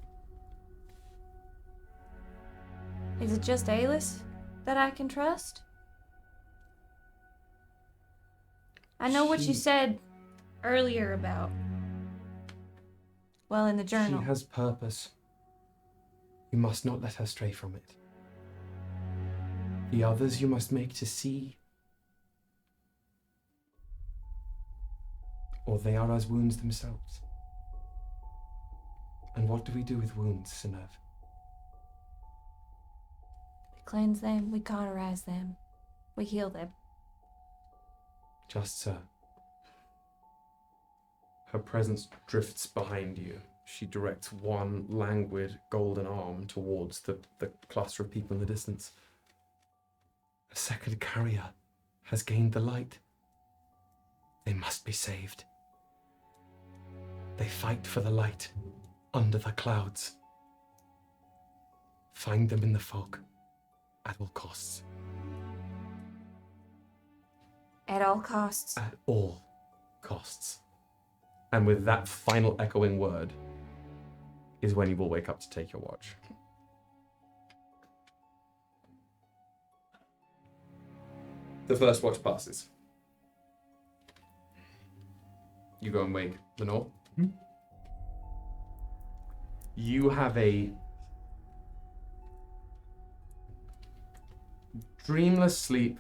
Is it just Alis that I can trust? I know what you She- said earlier about. Well, in the journal. She has purpose. You must not let her stray from it. The others you must make to see, or they are as wounds themselves. And what do we do with wounds, Sinev? We cleanse them, we cauterize them, we heal them. Just so. Her presence drifts behind you. She directs one languid golden arm towards the cluster of people in the distance. A second carrier has gained the light. They must be saved. They fight for the light under the clouds. Find them in the fog at all costs. At all costs. At all costs. And with that final echoing word is when you will wake up to take your watch. The first watch passes. You go and wake Lenore. You have a dreamless sleep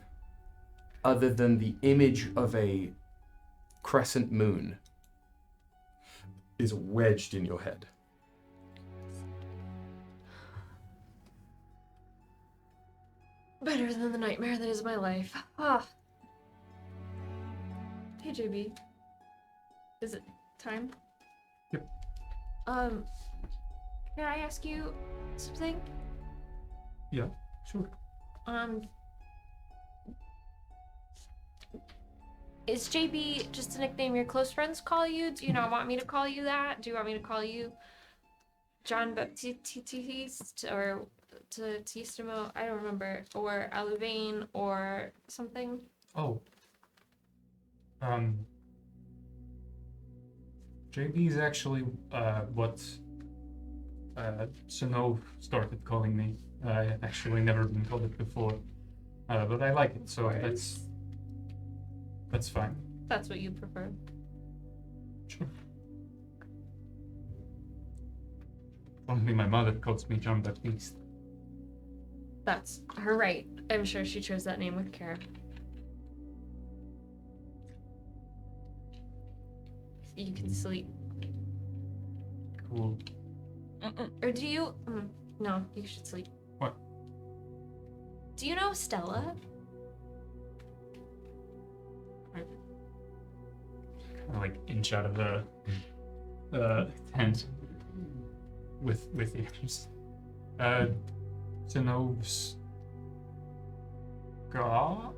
other than the image of a crescent moon is wedged in your head. Better than the nightmare that is my life. Ah. Hey, JB. Is it time? Yep. Can I ask you something? Yeah, sure. Is JB just a nickname your close friends call you? Do you not want me to call you that? Do you want me to call you John Baptiste or Tistimo? I don't remember. Or Aluvain or something? Oh. JB is actually what Sano started calling me. I actually never been called it before, but I like it, so that's fine. That's what you prefer. Sure. Only my mother calls me John Baptiste. That's her right. I'm sure she chose that name with care. You can sleep. Cool. Or do you... no, you should sleep. What? Do you know Stella? I like inch out of the tent with ears. Sano's god?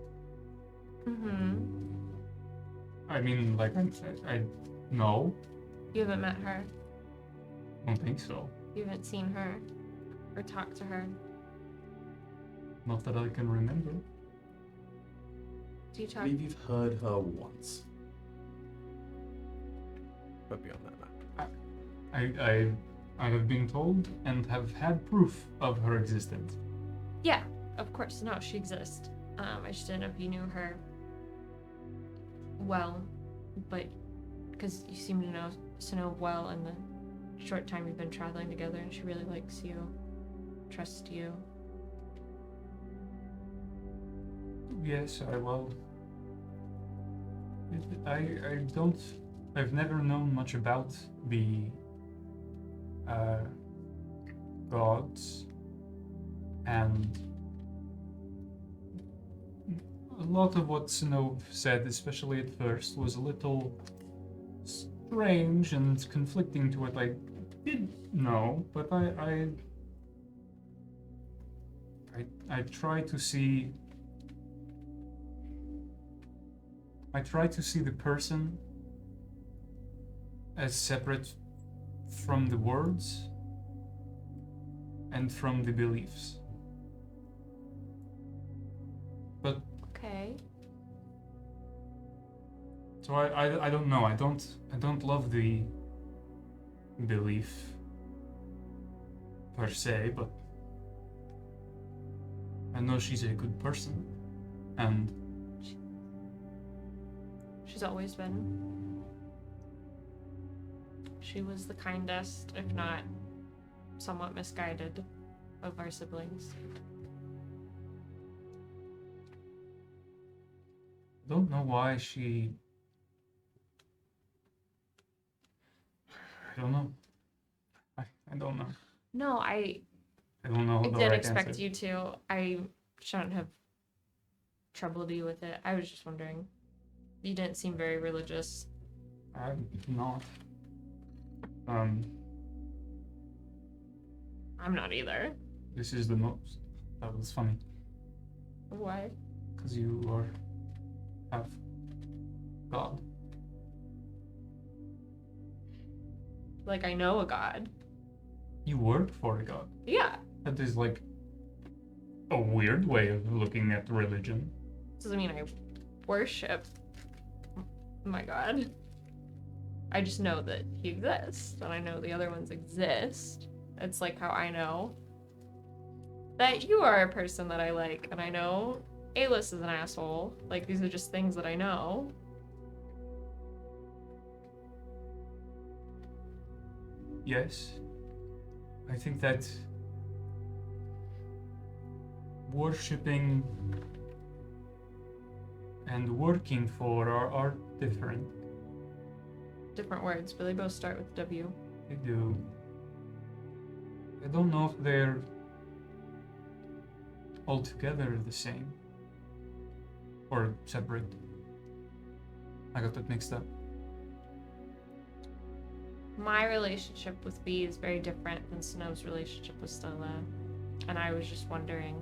Mm-hmm. I mean, like, I no, You haven't met her. I don't think so. You haven't seen her. Or talked to her. Not that I can remember. Do you I talk... believe you've heard her once. But beyond that, no. I have been told and have had proof of her existence. Yeah, of course. No, she exists. I just didn't know if you knew her well, but because you seem to know well in the short time you've been traveling together, and she really likes you, trusts you. Yes, I've never known much about the gods, and a lot of what Sinov said, especially at first, was a little strange and conflicting to what I did know, but I try to see the person as separate from the words and from the beliefs. But Okay. so I don't know. I don't love the belief per se, but I know she's a good person, and She's always been. She was the kindest, if not somewhat misguided, of our siblings. I don't know why she. I don't know. I don't know. No, I I don't know. I the didn't right expect answer. you to. I shouldn't have troubled you with it. I was just wondering. You didn't seem very religious. I'm not. I'm not either. This is the most. That was funny Why? because you have God. Like, I know a god. You work for a God. Yeah. That is like a weird way of looking at religion. Doesn't mean I worship my god. I just know that he exists, and I know the other ones exist. It's like how I know that you are a person that I like, and I know Alis is an asshole. Like, these are just things that I know. Yes. I think that worshipping and working for are different. Different words, but they both start with W. They do. I don't know if they're altogether the same or separate. I got that mixed up. My relationship with B is very different than Snow's relationship with Stella. And I was just wondering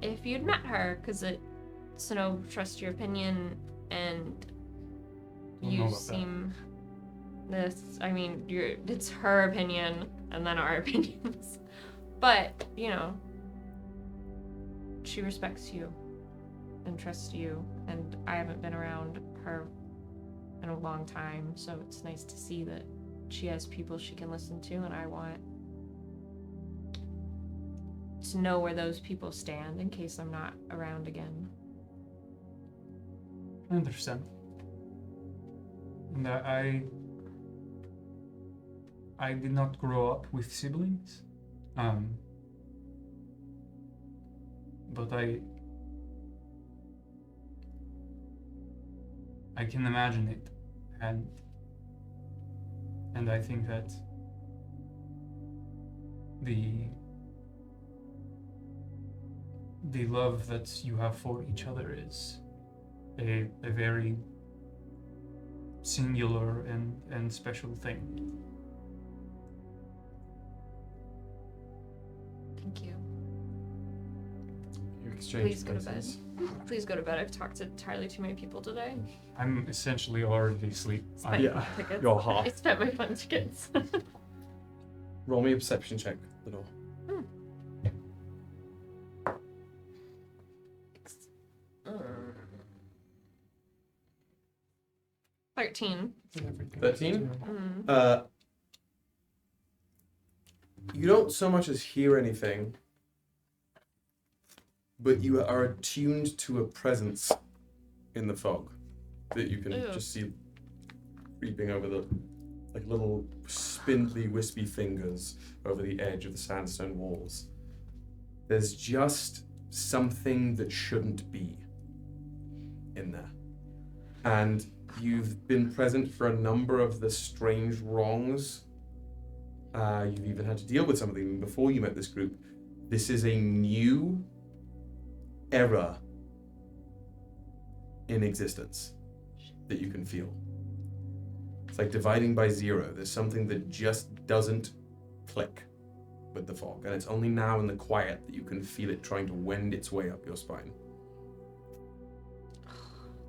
if you'd met her, because Snow trusts your opinion and Don't know you about seem it's her opinion and then our opinions. But, she respects you and trusts you, and I haven't been around her in a long time, so it's nice to see that she has people she can listen to, and I want to know where those people stand in case I'm not around again. I understand. And I did not grow up with siblings. But I can imagine it, and I think that the love that you have for each other is a very singular and special thing. Thank you. You exchange Please go to bed. places. Please go to bed. I've talked to entirely too many people today. I'm essentially already asleep. Spent Yeah. my tickets. You're half. I spent my fun tickets. Roll me a perception check. The door. 13. 13. Mm. You don't so much as hear anything, but you are attuned to a presence in the fog that you can Ew. just see creeping over the little spindly, wispy fingers over the edge of the sandstone walls. There's just something that shouldn't be in there. And you've been present for a number of the strange wrongs. You've even had to deal with some of them before you met this group. This is a new era in existence that you can feel. It's like dividing by zero. There's something that just doesn't click with the fog, and it's only now in the quiet that you can feel it trying to wend its way up your spine.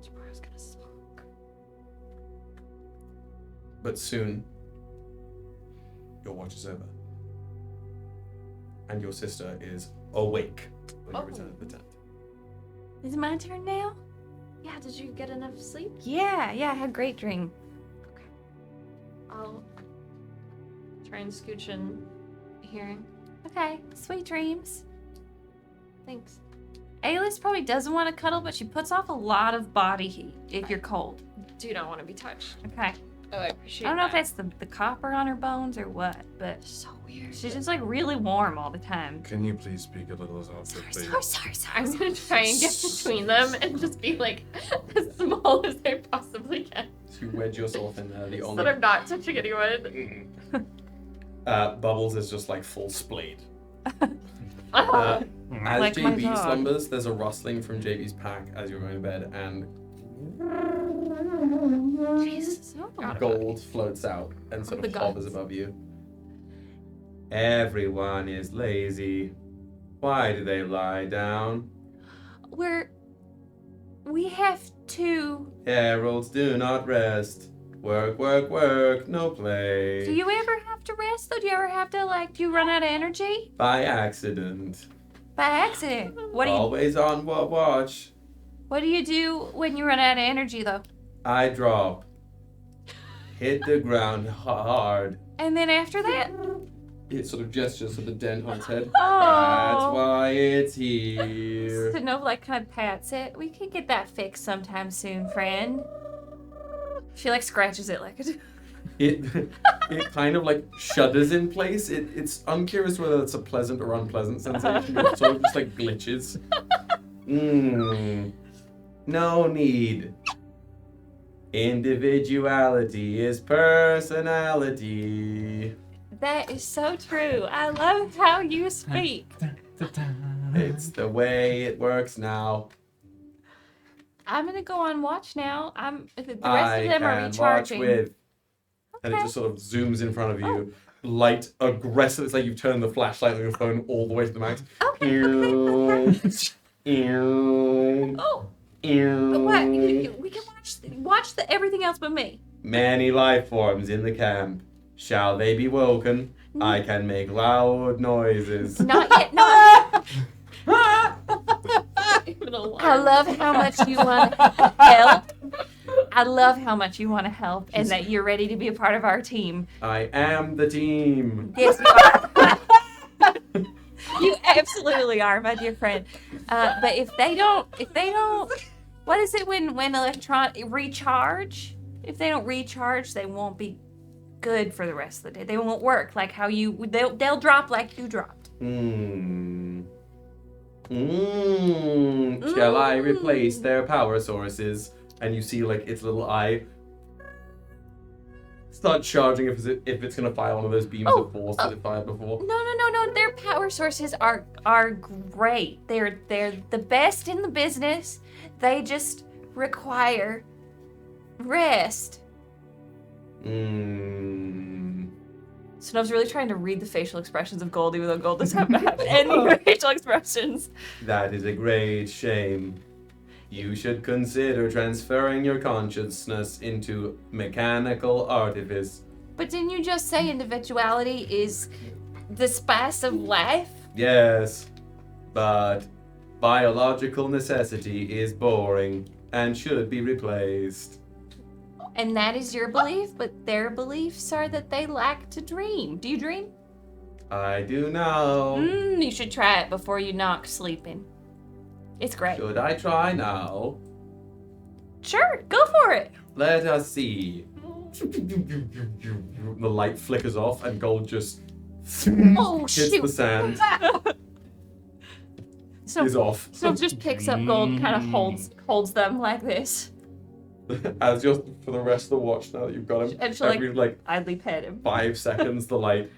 Tomorrow's gonna suck. But soon, your watch is over. And your sister is awake when you return to the tent. Is it my turn now? Yeah, did you get enough sleep? Yeah, I had a great dream. I'll try and scooch in hearing. Okay, sweet dreams. Thanks. Aylis probably doesn't want to cuddle, but she puts off a lot of body heat if you're cold. Do not want to be touched. Okay. Oh, I appreciate I don't know if that. that's the copper on her bones or what, but So weird. she's just like really warm all the time. Can you please speak a little softer, please? Sorry. I'm gonna try and get between them and just be like as small as I possibly can. So you wedge yourself in there. The So only that I'm not touching anyone. Bubbles is just like full splayed. Oh. As Like my JB dog. slumbers, there's a rustling from JB's pack as you're going to bed, and Jesus. gold floats out and sort The of hovers gods. above you. Everyone is lazy. Why do they lie down? We have to. Heralds do not rest. Work, work, work, no play. Do you ever have to rest though? Do you ever have to do you run out of energy? By accident. By accident. What Always on watch. do you do when you run out of energy though? I drop. Hit the ground hard. And then after that? It sort of gestures to the dent on its head. Oh. That's why it's here. So Nova kind of pats it. We can get that fixed sometime soon, friend. She scratches it like a It kind of like shudders in place. It's unclear as to whether it's a pleasant or unpleasant sensation. It sort of just like glitches. No need. Individuality is personality. That is so true. I love how you speak. It's the way it works now. I'm gonna go on watch now. The rest I of them are can recharging. watch with. And it Okay. just sort of zooms in front of you. Light aggressive. It's like you've turned the flashlight on your phone all the way to the max. Okay. Oh, but what? We can watch everything else but me. Many life forms in the camp. Shall they be woken? I can make loud noises. Not yet. Not yet. I love how much you want to help. I love how much you want to help and that you're ready to be a part of our team. I am the team. Yes, you are. You absolutely are, my dear friend. But if they don't, what is it when recharge? If they don't recharge, they won't be good for the rest of the day. They won't work like how they'll drop like you dropped. Shall I replace their power sources? And you see like its little eye start charging if it's gonna fire one of those beams of force that it fired before. No. Their power sources are great. They're the best in the business. They just require rest. Snow's really trying to read the facial expressions of Gold, even though Gold doesn't have any facial expressions. That is a great shame. You should consider transferring your consciousness into mechanical artifice. But didn't you just say individuality is the spice of life? Yes, but biological necessity is boring and should be replaced. And that is your belief, but their beliefs are that they lack to dream. Do you dream? I do now. You should try it before you knock sleeping. It's great. Should I try now? Sure, go for it. Let us see. The light flickers off and Gold just Oh, hits shoot. the sand. So Is off. Snow just picks up Gold, kind of holds them like this. As you're for the rest of the watch now that you've got him. And she'll Every like idly pet him. 5 seconds the light.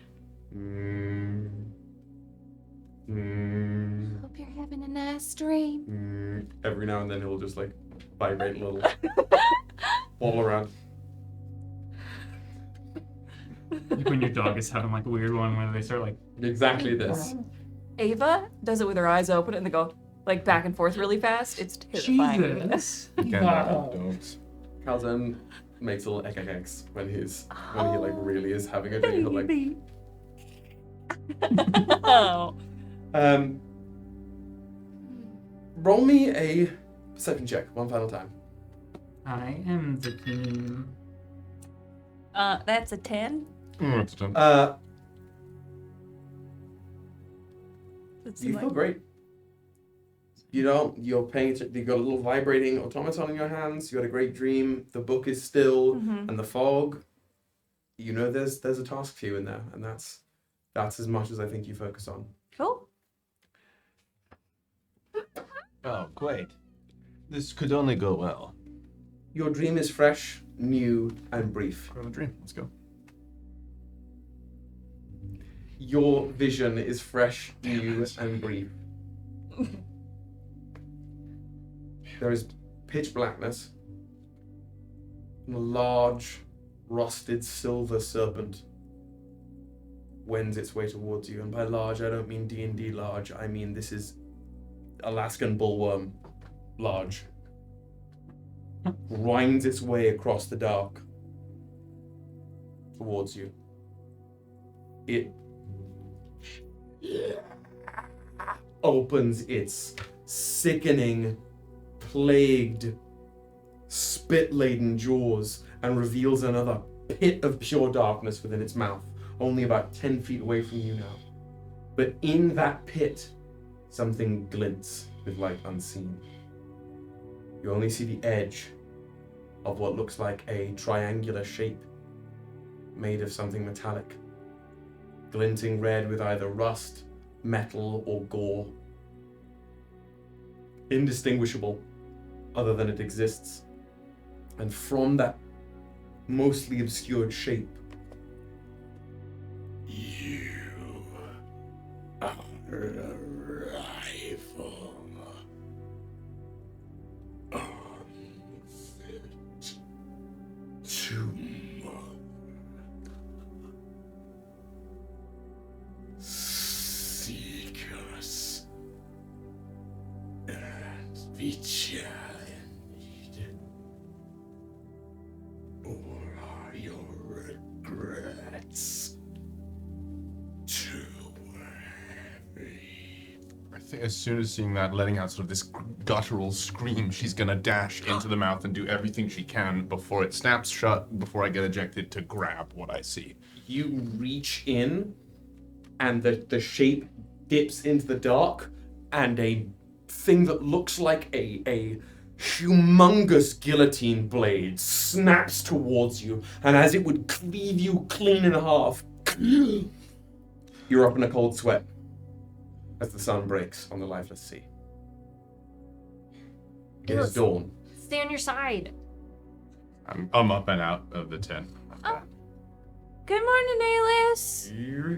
Hope you're having a nice dream. Every now and then he'll just like vibrate a little. Wobble around. Like when your dog is having like a weird one where they start like Exactly this. Ava does it with her eyes open and they go like back and forth really fast. It's terrifying. Jesus. Again, dogs. Calzone makes a little egg when he like really is having a dream. He'll like Oh. roll me a perception check one final time. I am the team. That's a 10. It's done. That's You like- feel great. You're paying attention. You got a little vibrating automaton in your hands. You got a great dream. The book is still, and the fog. You know, there's a task for you in there, and that's as much as I think you focus on. Cool. Oh, great. This could only go well. Your dream is fresh, new, and brief. Go on a dream. Let's go. Your vision is fresh, new, and brief. There is pitch blackness, and a large, rusted silver serpent wends its way towards you. And by large, I don't mean D&D large. I mean this is Alaskan bullworm large. Grinds its way across the dark towards you. It opens its sickening, plagued, spit-laden jaws and reveals another pit of pure darkness within its mouth, only about 10 feet away from you now. But in that pit, something glints with light unseen. You only see the edge of what looks like a triangular shape made of something metallic, glinting red with either rust, metal, or gore. Indistinguishable, other than it exists. And from that mostly obscured shape, you are a rival. Unfit to seek us and be challenged. Or are your regrets too heavy? I think as soon as seeing that, letting out sort of this guttural scream, she's gonna dash into the mouth and do everything she can before it snaps shut, before I get ejected, to grab what I see. You reach in, and the shape dips into the dark, and a thing that looks like a humongous guillotine blade snaps towards you, and as it would cleave you clean in half, you're up in a cold sweat as the sun breaks on the lifeless sea. It is dawn. Stay on your side. I'm up and out of the tent. Good morning, Alis.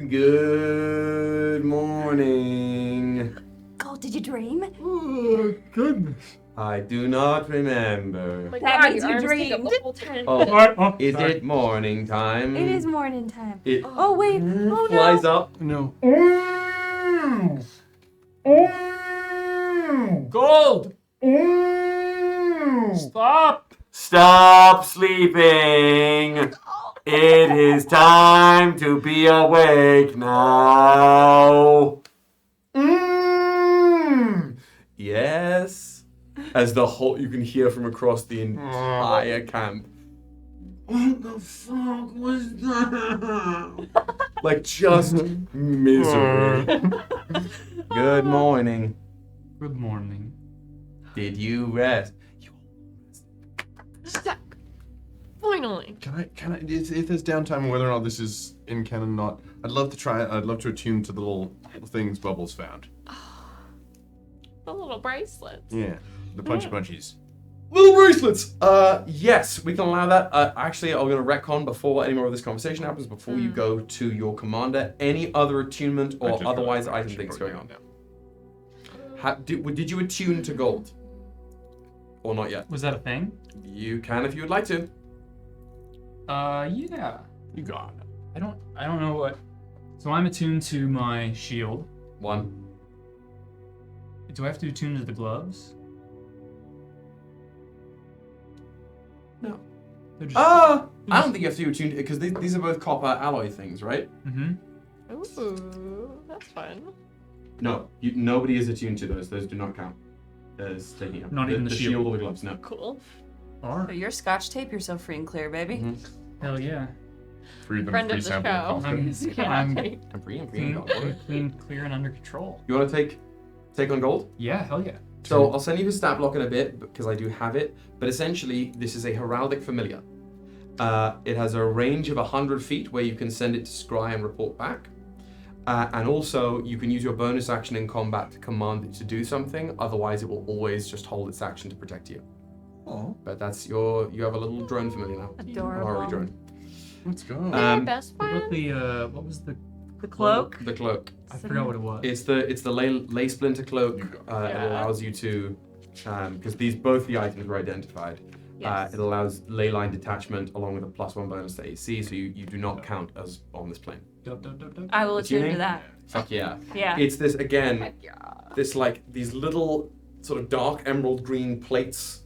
Good morning. Gold, did you dream? Oh, goodness. I do not remember. My That God, means your you arms take up dreamed. the whole tent. Oh, is it morning time? It is morning time. It Oh, wait. Oh, flies no. up. No. Gold! Stop! Stop sleeping. It is time to be awake now. Yes. As the whole, you can hear from across the entire camp. What the fuck was that? Like just misery. Good morning. Good morning. Did you rest? Finally. Can I, if there's downtime, whether or not this is in canon or not, I'd love to attune to the little things Bubbles found. The little bracelets. Yeah. The punchy punchies. Little bracelets! Yes, we can allow that. Actually, I'm going to retcon before any more of this conversation happens, before you go to your commander. Any other attunement I or just otherwise realized item things already going on? now. Did you attune to gold? Or not yet? Was that a thing? You can if you would like to. Yeah. You got it. I don't know what. So I'm attuned to my shield. 1. Do I have to attune to the gloves? No. They're just. I don't think you have to attune because these are both copper alloy things, right? Mm-hmm. Ooh, that's fun. No, nobody is attuned to those. Those do not count as taking up. Not even the shield. or the gloves, no. Cool. But you're Scotch tape, you're so free and clear, baby. Hell yeah. Free them Friend free of the sample. show. I'm I'm free and clean, clean. clean, clear, and under control. You want to take on gold? Yeah, hell yeah. So I'll send you his stat block in a bit because I do have it. But essentially, this is a heraldic familiar. It has a range of 100 feet where you can send it to scry and report back. And also, you can use your bonus action in combat to command it to do something. Otherwise, it will always just hold its action to protect you. Oh, But that's you have a little drone familiar now. Adorable. Horary drone. let's go. Best What about friend. the what was the The cloak? The cloak. I forgot what it was. It's the lay splinter cloak. It Yeah. allows you to, because both the items were identified. Yes. It allows ley line detachment along with a +1 bonus to AC, so you do not count as on this plane. Dub, dub, dub, dub. I will attune Attuning? to that. Fuck yeah. Yeah. It's this again, this like these little sort of dark emerald green plates,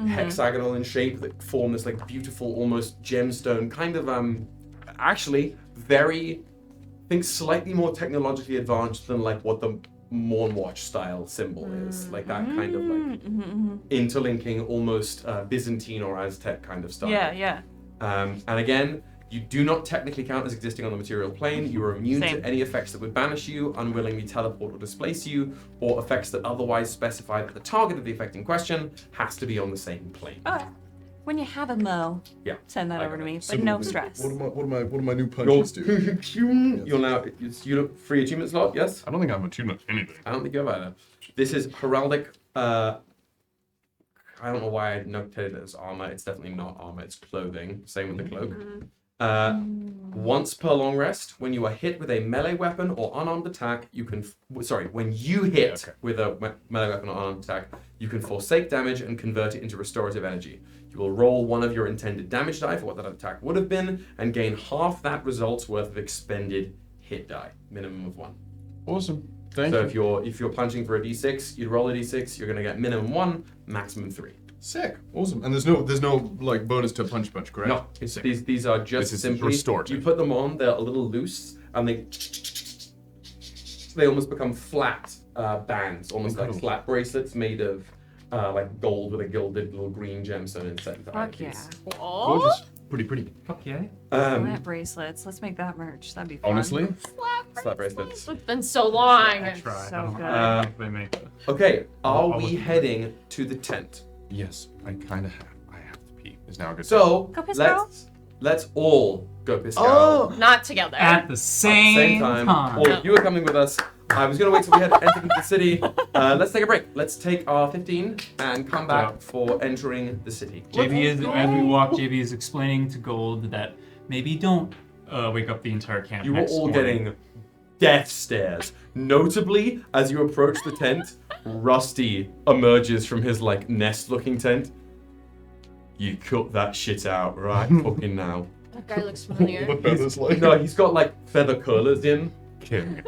hexagonal in shape that form this like beautiful almost gemstone kind of actually very, I think slightly more technologically advanced than like what the Mornwatch style symbol is, like that kind of like interlinking almost Byzantine or Aztec kind of style. Yeah. And again, you do not technically count as existing on the material plane. You are immune Same. to any effects that would banish you, unwillingly teleport or displace you, or effects that otherwise specify that the target of the effect in question has to be on the same plane. Okay. When you have a mo, Yeah. send that I over got to it. me, So but no stress. What do my new punches do? You'll now you look free achievement slot. Yes. I don't think I'm attuned to anything. I don't think you have either. This is heraldic. I don't know why I notated it as armor. It's definitely not armor. It's clothing. Same with the cloak. Once per long rest, when you are hit with a melee weapon or unarmed attack, you can. When you hit with a melee weapon or unarmed attack, you can forsake damage and convert it into restorative energy. You will roll one of your intended damage die for what that attack would have been, and gain half that result's worth of expended hit die, minimum of 1. Awesome. Thank you. So if you're punching for a d6, you'd roll a d6. You're gonna get minimum 1, maximum 3. Sick. Awesome. And there's no like bonus to punch, correct? No, these are just This is simply restorative. you put them on. They're a little loose, and they almost become flat bands, almost like flat bracelets made of like gold with a gilded little green gemstone inside. Fuck yeah. Gorgeous. Pretty. Fuck yeah. Flat bracelets. Let's make that merch. That'd be fun. Honestly, Flat bracelets. It's been so long. Try. So I don't good. know if they make it. Okay, I'll are we look into heading to the tent? yes, I kind of have. I have to pee. Is now a good So Go piss girl. let's all go piss Oh! girl. Not together. At the same, time. time. Or you are coming with us. I was gonna wait till we had entered into the city. Let's take a break. Let's take our 15 and come back Yeah. for entering the city. JB is, as we walk, JB is explaining to Gold that maybe don't wake up the entire camp. You were next all morning. getting death stares. Notably, as you approach the tent, Rusty emerges from his like nest-looking tent. You cut that shit out right fucking now. That guy looks familiar. What feathers like? No, he's got like feather curlers in. King.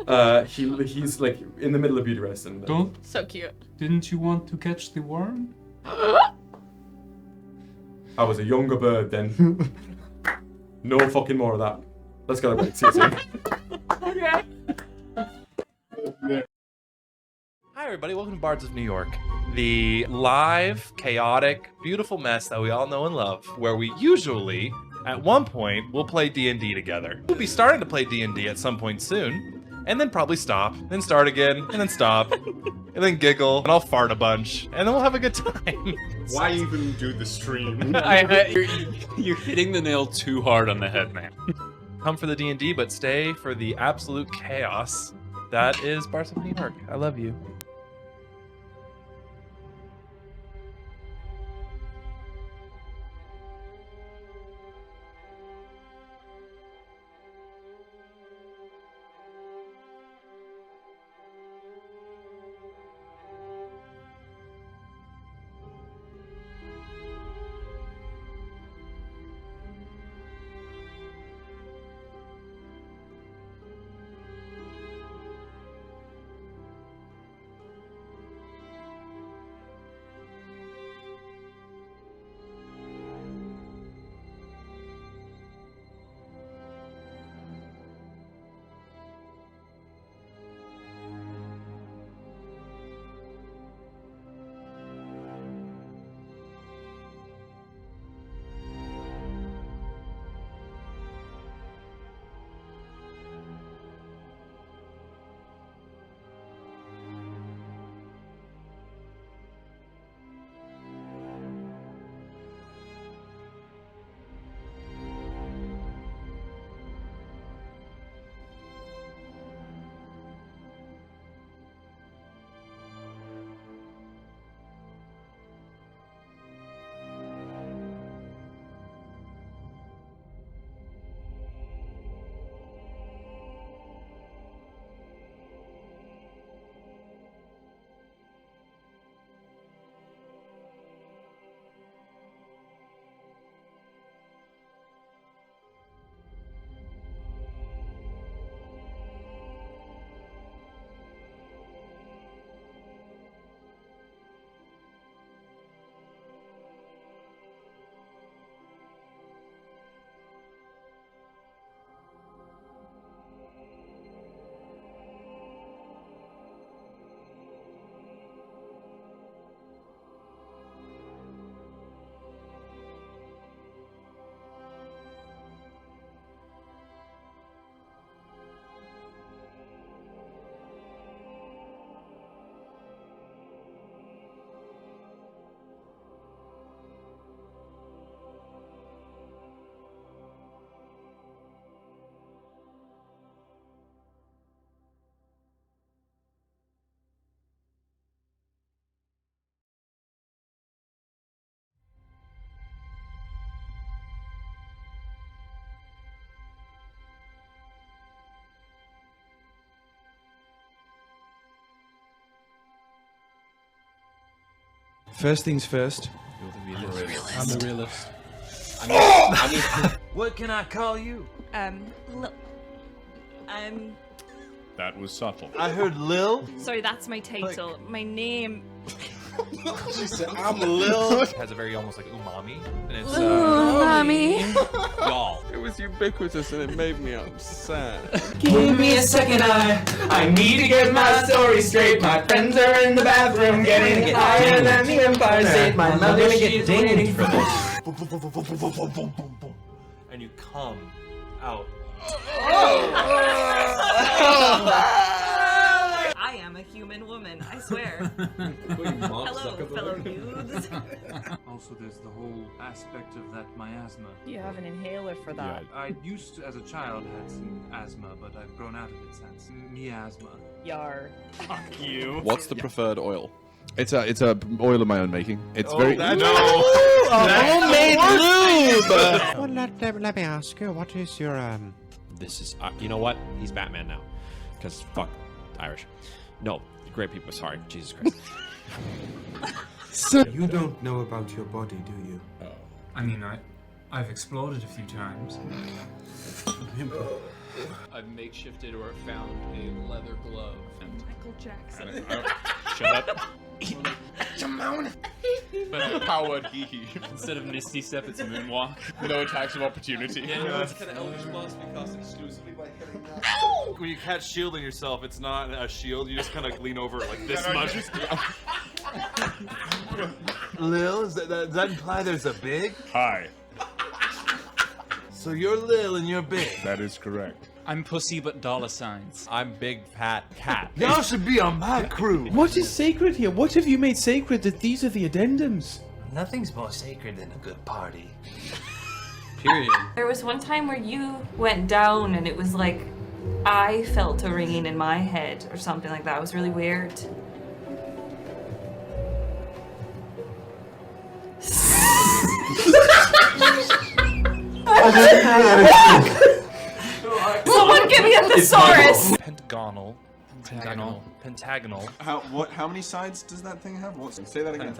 He's like in the middle of beauty rest. And, So cute. Didn't you want to catch the worm? I was a younger bird then. No fucking more of that. Let's go to break. See you soon. Okay. Hi, everybody. Welcome to Bards of New York, the live, chaotic, beautiful mess that we all know and love, where we usually, at one point, will play D&D together. We'll be starting to play D&D at some point soon, and then probably stop, then start again, and then stop, and then giggle, and I'll fart a bunch, and then we'll have a good time. Why even do the stream? You're hitting the nail too hard on the head, man. Come for the D&D, but stay for the absolute chaos that is Bards of New York. I love you. First things first. You're the realist. I'm the realist. What can I call you? That was subtle. I heard Lil. Sorry, that's my title. My name. She said, I'm Lil. It has a very almost like umami. And it's, Mommy. y'all. It was ubiquitous and it made me upset. Give me a second, I need to get my story straight. My friends are in the bathroom getting higher than the Empire State. My mother, she's waiting for this. And you come out. I am a human woman, I swear. Hello, fellow youths. Also, there's the whole aspect of that miasma. You have an inhaler for that. I used to, as a child, had some asthma, but I've grown out of it since. Miasma. Yar. Fuck you. What's the preferred oil? It's a oil of my own making. It's Homemade lube! Well, let me ask you, what is your, This is, you know what? He's Batman now. Because, fuck, Irish. No, great people, sorry, Jesus Christ. You don't know about your body, do you? I mean, I've exploded a few times. I've makeshifted or found a leather glove. Michael Jackson. Shut up. But Howard Hee. Instead of Misty Step, it's Moonwalk. No attacks of opportunity. Yeah, that's kind of Eldritch Blast because exclusively by hitting that. When you catch shielding yourself, it's not a shield. You just kind of lean over like this much. Lil, does that imply there's a big? Hi. So you're Lil and you're big. That is correct. I'm pussy but dollar signs. I'm big fat cat. Y'all should be on my crew. What is sacred here? What have you made sacred that these are the addendums? Nothing's more sacred than a good party. Period. There was one time where you went down and it was like I felt a ringing in my head or something like that. It was really weird. Someone give me a thesaurus! Pentagonal. How many sides does that thing have? Say that again.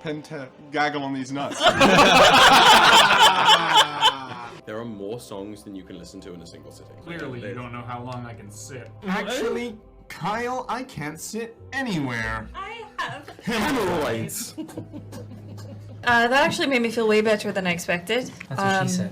Pentagonal. Gaggle on these nuts. There are more songs than you can listen to in a single sitting. Clearly, you don't know how long I can sit. Actually, Kyle, I can't sit anywhere. I have. Hemorrhoids. That actually made me feel way better than I expected. That's what she said.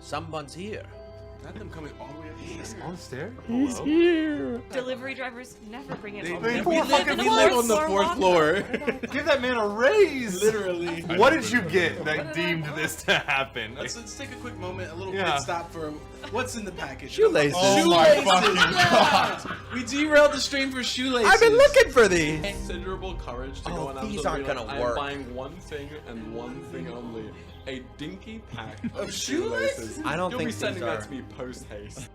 Someone's here. Not them coming all the way up here. He's on stairs. He's here. Delivery drivers never bring it home. We We live live on the fourth floor. Give that man a raise. Literally. What did you get that deemed this to happen? Let's take a quick moment, a little Yeah. pit stop for what's in the package. Shoelaces. Oh my fucking god. We derailed the stream for shoelaces. I've been looking for these. Considerable courage to Oh, go on Amazon. these and aren't be gonna like, work. I'm buying one thing and one thing only. A dinky pack of shoelaces? shoelaces. I don't You'll think be sending these that are- to me post haste.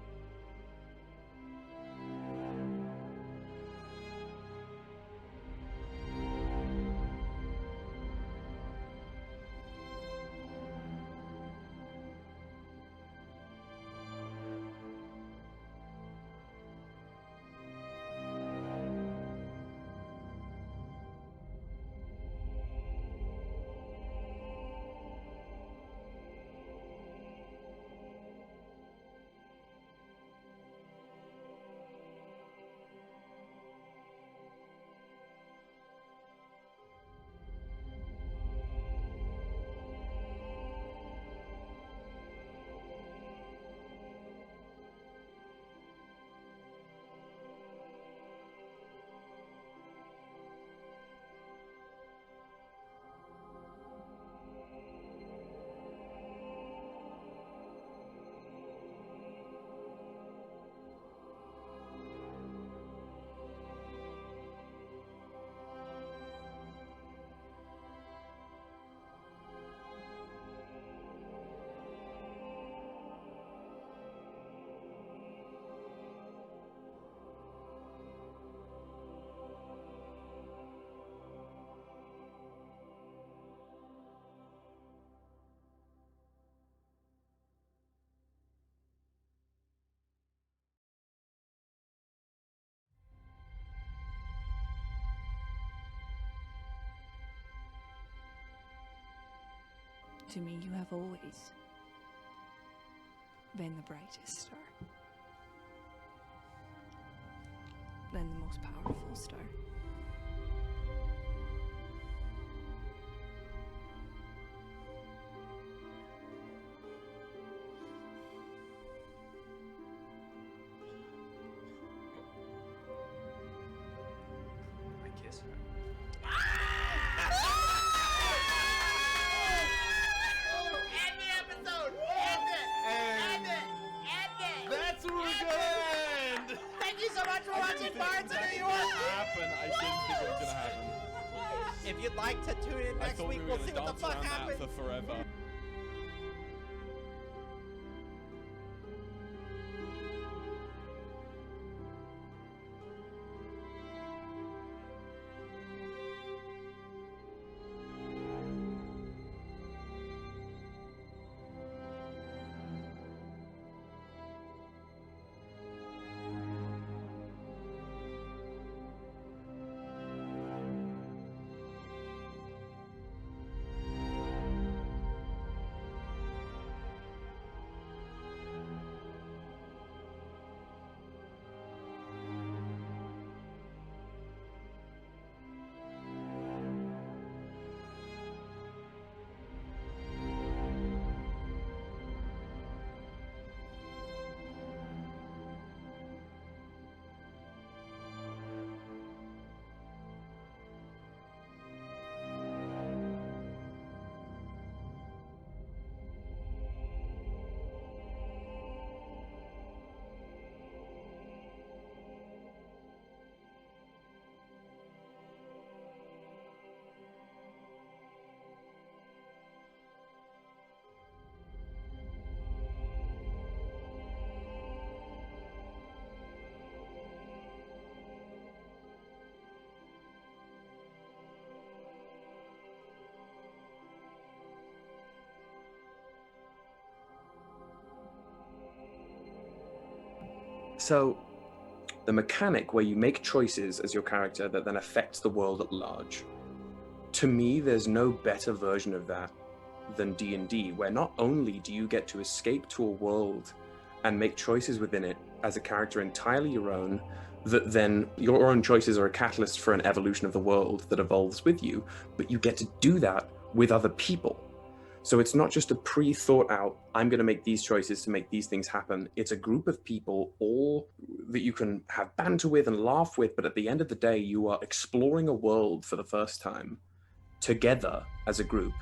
To me, you have always been the brightest star. Then the most powerful star. I kiss her. That's where we're gonna end. Thank you so much for watching Bards of New York. I didn't think it was gonna happen. If you'd like to tune in next week, we'll see what the fuck happens. For forever. So, the mechanic where you make choices as your character that then affects the world at large. To me, there's no better version of that than D&D, where not only do you get to escape to a world and make choices within it as a character entirely your own, that then your own choices are a catalyst for an evolution of the world that evolves with you, but you get to do that with other people. So it's not just a pre-thought out, I'm going to make these choices to make these things happen. It's a group of people, all that you can have banter with and laugh with, but at the end of the day, you are exploring a world for the first time, together as a group,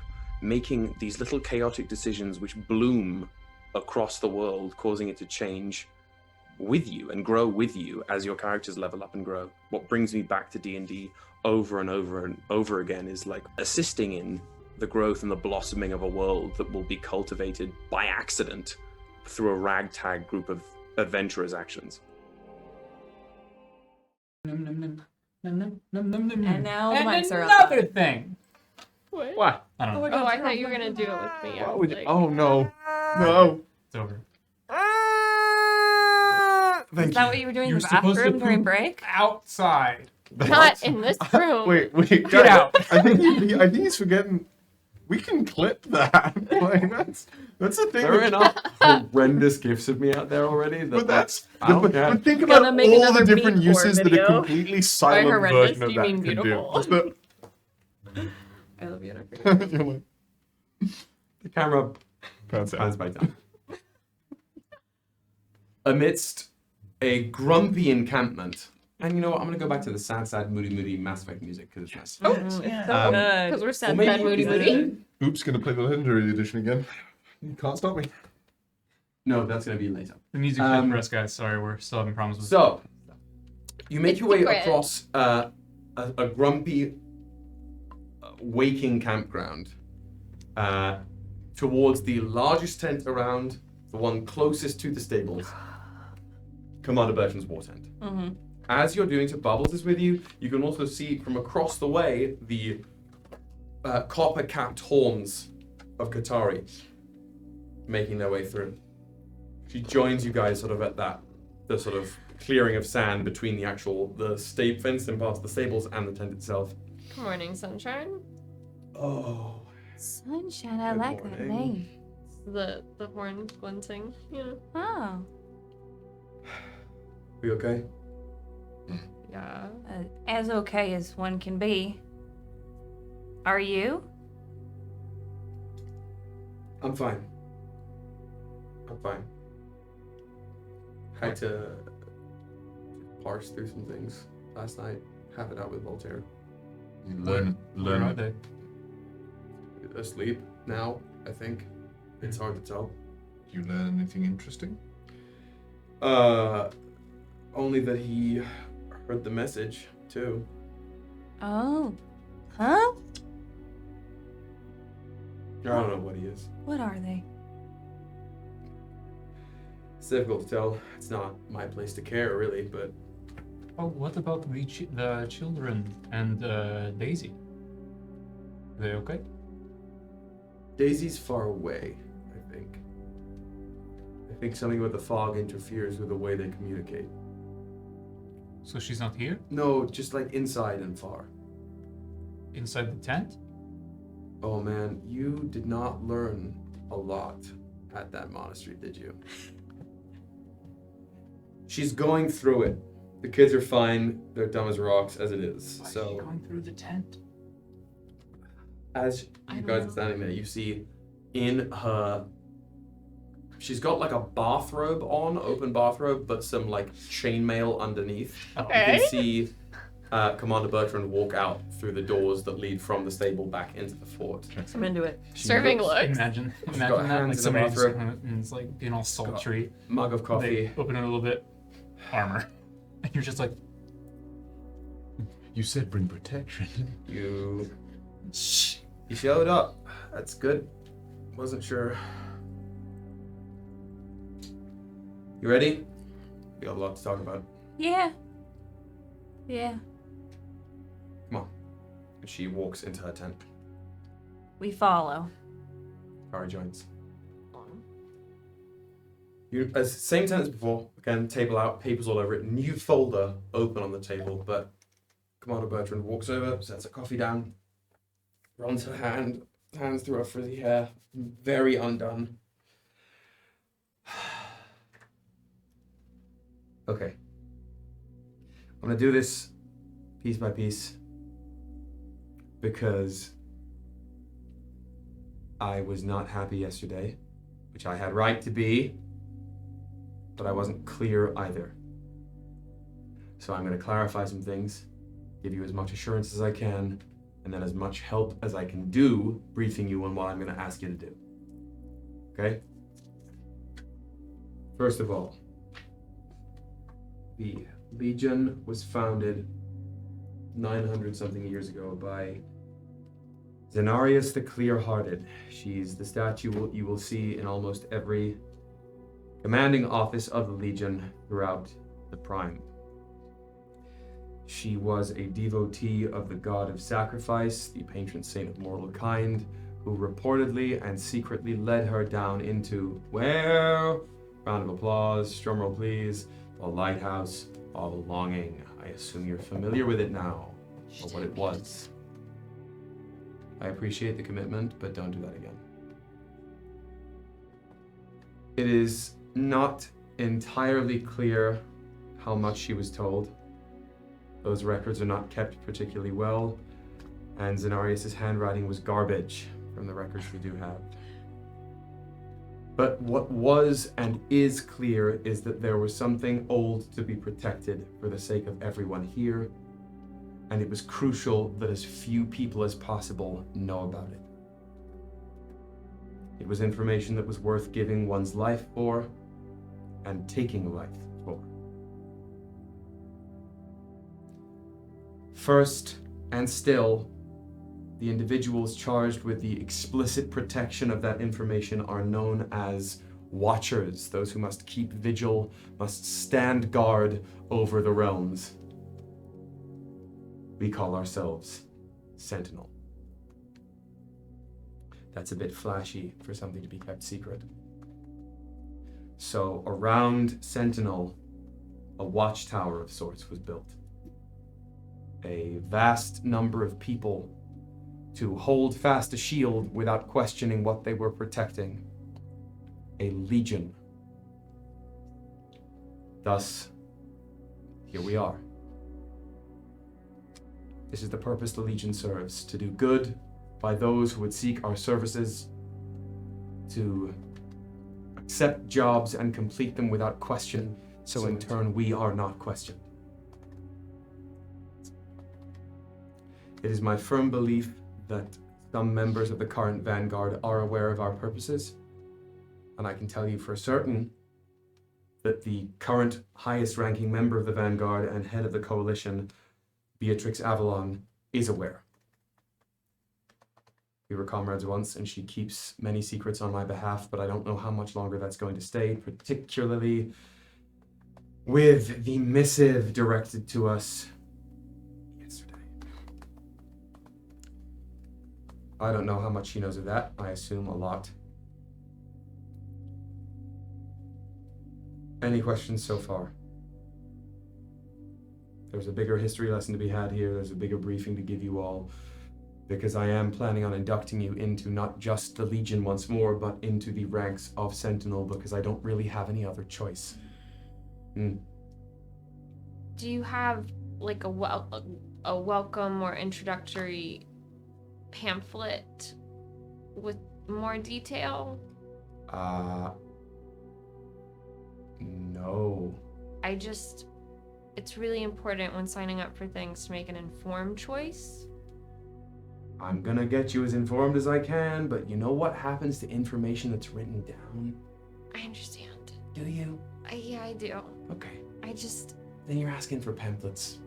making these little chaotic decisions which bloom across the world, causing it to change with you and grow with you as your characters level up and grow. What brings me back to D&D over and over and over again is like assisting in the growth and the blossoming of a world that will be cultivated by accident through a ragtag group of adventurers' actions. And now the And mics are up. another thing. What? I don't know. Oh, I thought you were gonna do it with me. I Why was would you? like, Oh no. No. It's over. Is that what you were doing in You're the supposed to bathroom during poop break? Outside. Not in this room. Wait, Get guys, out. I think he's forgetting. We can clip that. Like that's a thing. There are enough horrendous gifts of me out there already. But that's. I don't But care. think about Gonna make all another the different meat core uses that a video. completely silent horrendous, version of you that mean can beautiful. do. Just the- I love you. You're like, The camera Pans out. pans back down. Amidst a grumpy encampment. And you know what? I'm going to go back to the sad, moody Mass Effect music because it's nice. Oh, It's so Um, good. because we're sad, maybe sad, moody, is it- moody. Oops, gonna play the legendary edition again. You can't stop me. No, that's going to be later. The music Um, for us, guys. Sorry, we're still having problems with So, you make your way Secret. across a grumpy, waking campground towards the largest tent around, the one closest to the stables, Commander Bertrand's war tent. Mm-hmm. As you're doing so, Bubbles is with you. You can also see from across the way the copper-capped horns of Katari making their way through. She joins you guys sort of at the sort of clearing of sand between the fenced-in parts of the stables and the tent itself. Good morning, sunshine. Oh, Sunshine, I Good like that morning. name. The horn glinting. Yeah. Oh. we okay? Yeah. As okay as one can be. Are you? I'm fine. I'm fine. Had to parse through some things last night. Have it out with Voltaire. You Where are they? Asleep now, I think. It's hard to tell. You learn anything interesting? Only that he heard the message, too. Oh. Huh? I don't know what he is. What are they? It's difficult to tell. It's not my place to care, really, but Oh, what about the children and Daisy? Are they okay? Daisy's far away, I think. I think something with the fog interferes with the way they communicate. So she's not here? No, just like inside and far. Inside the tent? Oh man, you did not learn a lot at that monastery, did you? She's going through it. The kids are fine. They're dumb as rocks as it is. Why is she So going through the tent? as you guys are standing there, you see in her, she's got like a bathrobe on, open bathrobe, but some like chainmail underneath. Okay. You can see Commander Bertrand walk out through the doors that lead from the stable back into the fort. I'm into it. Serving looks. Imagine got that, like hands in the somebody just bathrobe. kind of, and it's like being all sultry. Mug of coffee. They open it a little bit, armor, and you're just like, You said bring protection. You showed up. That's good. Wasn't sure. You ready? We got a lot to talk about. Yeah. Yeah. Come on. And she walks into her tent. We follow. Kari joins. You, as same tent as before. Again, table out, papers all over it. New folder open on the table, but Commander Bertrand walks over, sets a coffee down, runs her hands through her frizzy hair, very undone. Okay. I'm gonna do this piece by piece because I was not happy yesterday, which I had right to be, but I wasn't clear either. So I'm going to clarify some things, give you as much assurance as I can, and then as much help as I can do briefing you on what I'm going to ask you to do. Okay? First of all, the Legion was founded 900-something years ago by Zenarius the Clear-Hearted. She's the statue you will see in almost every commanding office of the Legion throughout the Prime. She was a devotee of the god of sacrifice, the patron saint of mortal kind, who reportedly and secretly led her down into, well, round of applause, drumroll please, the Lighthouse of Longing. I assume you're familiar with it now, or what it was. I appreciate the commitment, but don't do that again. It is not entirely clear how much she was told. Those records are not kept particularly well, and Zenarius' handwriting was garbage from the records we do have. But what was and is clear is that there was something old to be protected for the sake of everyone here, and it was crucial that as few people as possible know about it. It was information that was worth giving one's life for and taking life for. First and still, the individuals charged with the explicit protection of that information are known as Watchers, those who must keep vigil, must stand guard over the realms. We call ourselves Sentinel. That's a bit flashy for something to be kept secret. So around Sentinel, a watchtower of sorts was built. A vast number of people to hold fast a shield without questioning what they were protecting. A legion. Thus, here we are. This is the purpose the Legion serves, to do good by those who would seek our services, to accept jobs and complete them without question, so in turn we are not questioned. It is my firm belief that some members of the current Vanguard are aware of our purposes, and I can tell you for certain that the current highest ranking member of the Vanguard and head of the Coalition, Beatrix Avalon, is aware. We were comrades once, and she keeps many secrets on my behalf, but I don't know how much longer that's going to stay, particularly with the missive directed to us yesterday. I don't know how much she knows of that. I assume a lot. Any questions so far? There's a bigger history lesson to be had here. There's a bigger briefing to give you all, because I am planning on inducting you into not just the Legion once more, but into the ranks of Sentinel, because I don't really have any other choice. Do you have like a welcome or introductory pamphlet with more detail? No. It's really important when signing up for things to make an informed choice. I'm gonna get you as informed as I can, but you know what happens to information that's written down? I understand. Do you? Yeah, I do. Okay. Then you're asking for pamphlets.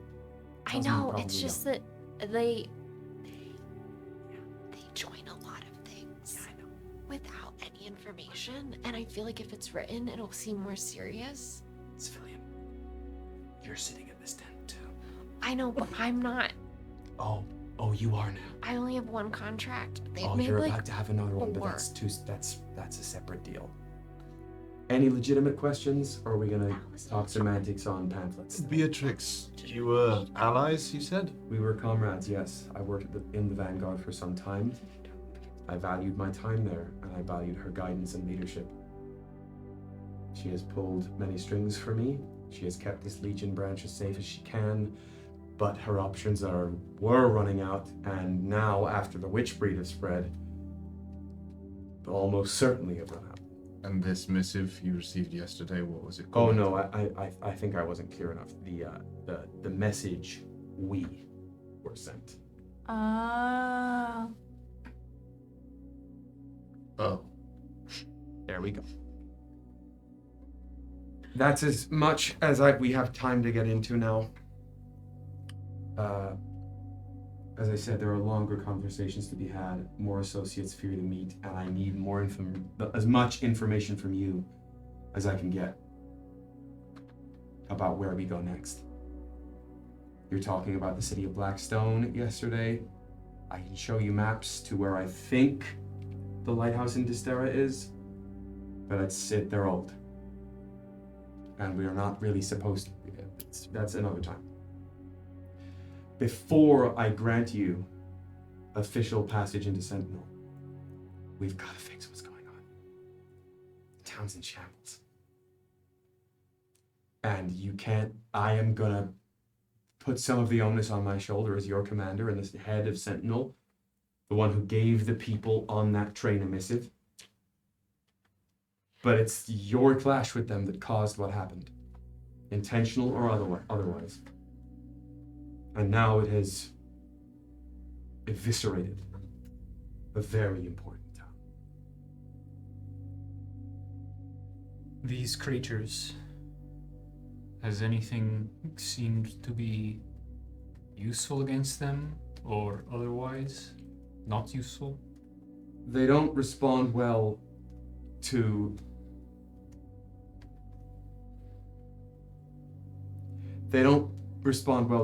I know, it's just that they join a lot of things without any information, and I feel like if it's written, it'll seem more serious. Civilian, you're sitting in this tent too. I know, but I'm not. Oh, you are now. I only have one contract. They've made You're like about to have another one, but 4. that's a separate deal. Any legitimate questions, or are we gonna talk semantics on pamphlets? Beatrix, you were allies, you said? We were comrades, yes. I worked in the Vanguard for some time. I valued my time there, and I valued her guidance and leadership. She has pulled many strings for me. She has kept this Legion branch as safe as she can, but her options were running out, and now, after the witch breed has spread, almost certainly have run out. And this missive you received yesterday, what was it Oh called? no, I think I wasn't clear enough. The message we were sent. Oh. Oh. There we go. That's as much as we have time to get into now. As I said, there are longer conversations to be had, more associates for you to meet, and I need as much information from you as I can get about where we go next. You're talking about the city of Blackstone yesterday. I can show you maps to where I think the lighthouse in Distera is, but they're old. And we are not really supposed to. That's another time. Before I grant you official passage into Sentinel, we've got to fix what's going on. The town's in shambles. And I am gonna put some of the onus on my shoulder as your commander and the head of Sentinel, the one who gave the people on that train a missive. But it's your clash with them that caused what happened, intentional or otherwise. And now it has eviscerated a very important town. These creatures, has anything seemed to be useful against them or otherwise not useful? They don't respond well to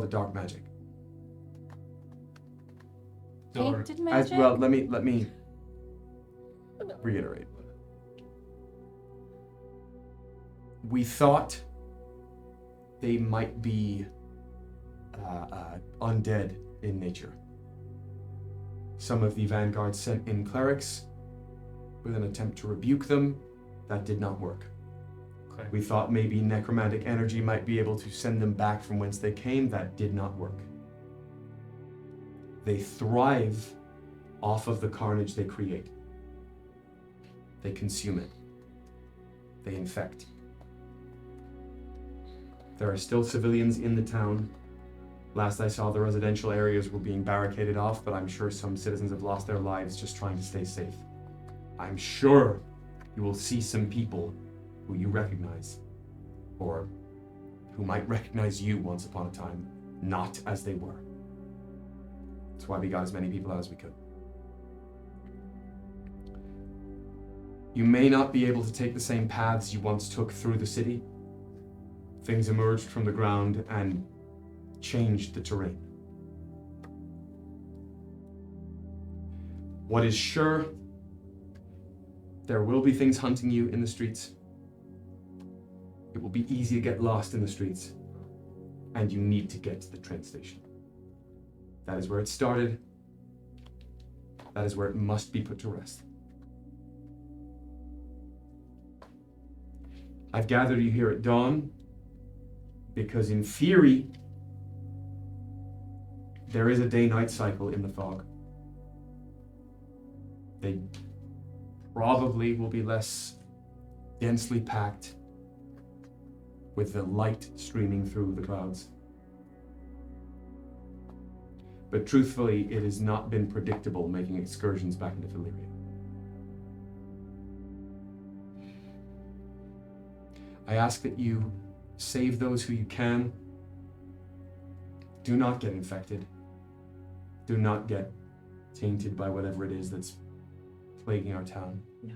dark magic. Tainted As magic? well, let me reiterate. We thought they might be undead in nature. Some of the vanguard sent in clerics with an attempt to rebuke them. That did not work. Okay. We thought maybe necromantic energy might be able to send them back from whence they came. That did not work. They thrive off of the carnage they create. They consume it. They infect. There are still civilians in the town. Last I saw, the residential areas were being barricaded off, but I'm sure some citizens have lost their lives just trying to stay safe. I'm sure you will see some people who you recognize, or who might recognize you once upon a time, not as they were. That's why we got as many people out as we could. You may not be able to take the same paths you once took through the city. Things emerged from the ground and changed the terrain. What is sure, there will be things hunting you in the streets. It will be easy to get lost in the streets, and you need to get to the train station. That is where it started. That is where it must be put to rest. I've gathered you here at dawn because in theory, there is a day-night cycle in the fog. They probably will be less densely packed with the light streaming through the clouds. But truthfully, it has not been predictable making excursions back into Faleeria. I ask that you save those who you can. Do not get infected. Do not get tainted by whatever it is that's plaguing our town. No.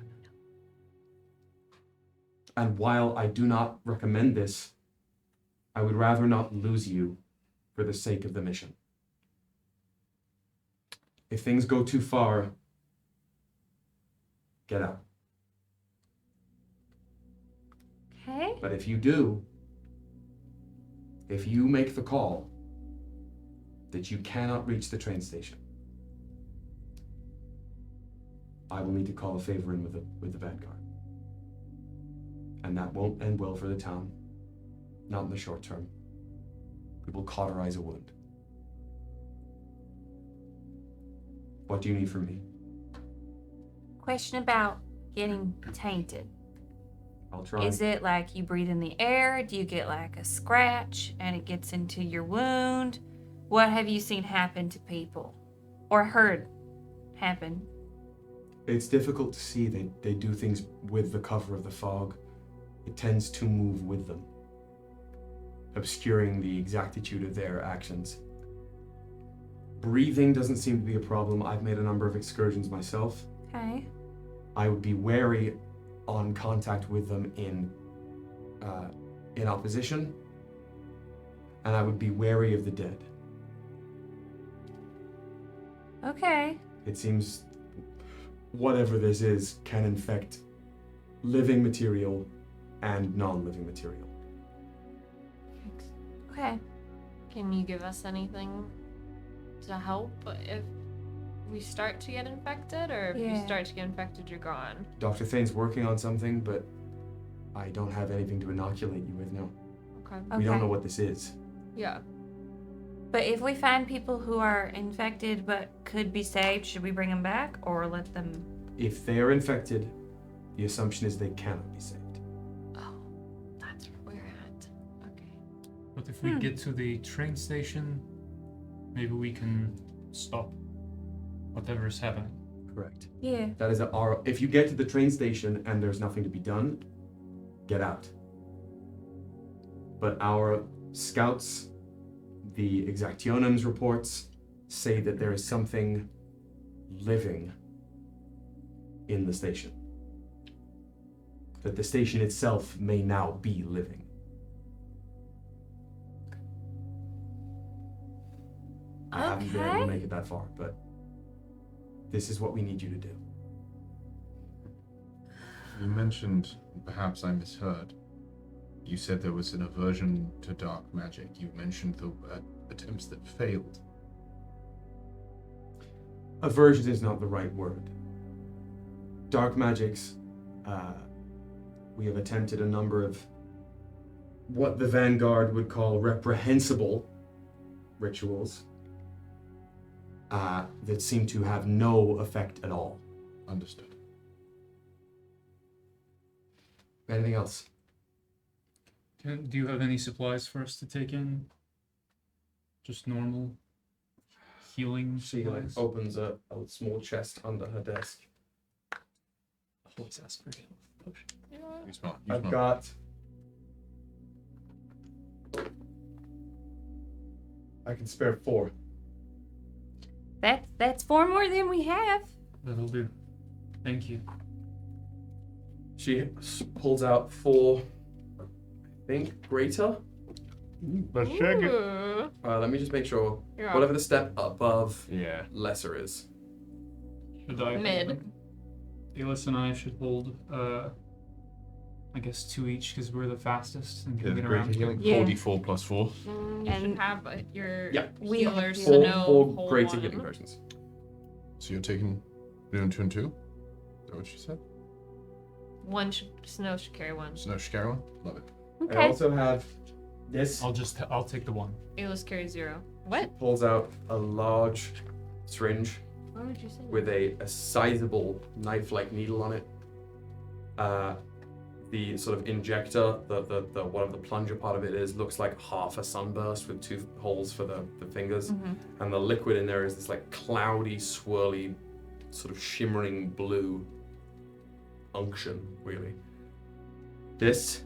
And while I do not recommend this, I would rather not lose you for the sake of the mission. If things go too far, get out. Okay. But if you do, if you make the call that you cannot reach the train station, I will need to call a favor in with the Vanguard. And that won't end well for the town. Not in the short term. We will cauterize a wound. What do you need from me? Question about getting tainted. I'll try. Is it like you breathe in the air? Do you get like a scratch and it gets into your wound? What have you seen happen to people? Or heard happen? It's difficult to see. They do things with the cover of the fog. It tends to move with them, obscuring the exactitude of their actions. Breathing doesn't seem to be a problem. I've made a number of excursions myself. Okay. I would be wary on contact with them in opposition, and I would be wary of the dead. Okay. It seems whatever this is can infect living material and non-living material. Okay. Can you give us anything to help if we start to get infected, or if you Yeah. start to get infected, you're gone? Dr. Thane's working on something, but I don't have anything to inoculate you with, no. Okay. We don't Okay. know what this is. Yeah. But if we find people who are infected but could be saved, should we bring them back or let them? If they are infected, the assumption is they cannot be saved. Oh, that's where we're at. Okay. But if we get to the train station, maybe we can stop whatever is happening. Correct. Yeah. That is our. If you get to the train station and there's nothing to be done, get out. But our scouts, the Exactionum's reports, say that there is something living in the station. That the station itself may now be living. I haven't been able to Okay. make it that far, but this is what we need you to do. You mentioned, perhaps I misheard, you said there was an aversion to dark magic. You mentioned the attempts that failed. Aversion is not the right word. Dark magics, we have attempted a number of what the Vanguard would call reprehensible rituals that seem to have no effect at all. Understood. Anything else? Do you have any supplies for us to take in? Just normal healing She supplies? opens a small chest under her desk. Always ask for healing potion. You smell. I've got. I can spare 4. That's 4 more than we have. That'll do. Thank you. She pulls out 4, I think, greater. Let's check it. Ooh. Let me just make sure. Yeah. Whatever the step above Yeah. lesser is. Should I? Mid. Elis and I should hold, I guess 2 each because we're the fastest and can get around. Healing. Yeah. 4d4 plus 4. You should have your Yeah. We have healers healers. to know. Four whole greater one. healing potions. So you're taking doing 2 and 2? Is that what she said? One Snow should carry one. Snow Shikara one? Love it. I Okay. also have this. I'll take the one. Ayla's carry 0. What? Pulls out a large syringe What would you say? with a sizable knife-like needle on it. The sort of injector, the whatever the plunger part of it is, looks like half a sunburst with 2 holes for the fingers. And the liquid in there is this like cloudy, swirly, sort of shimmering blue unction, really. This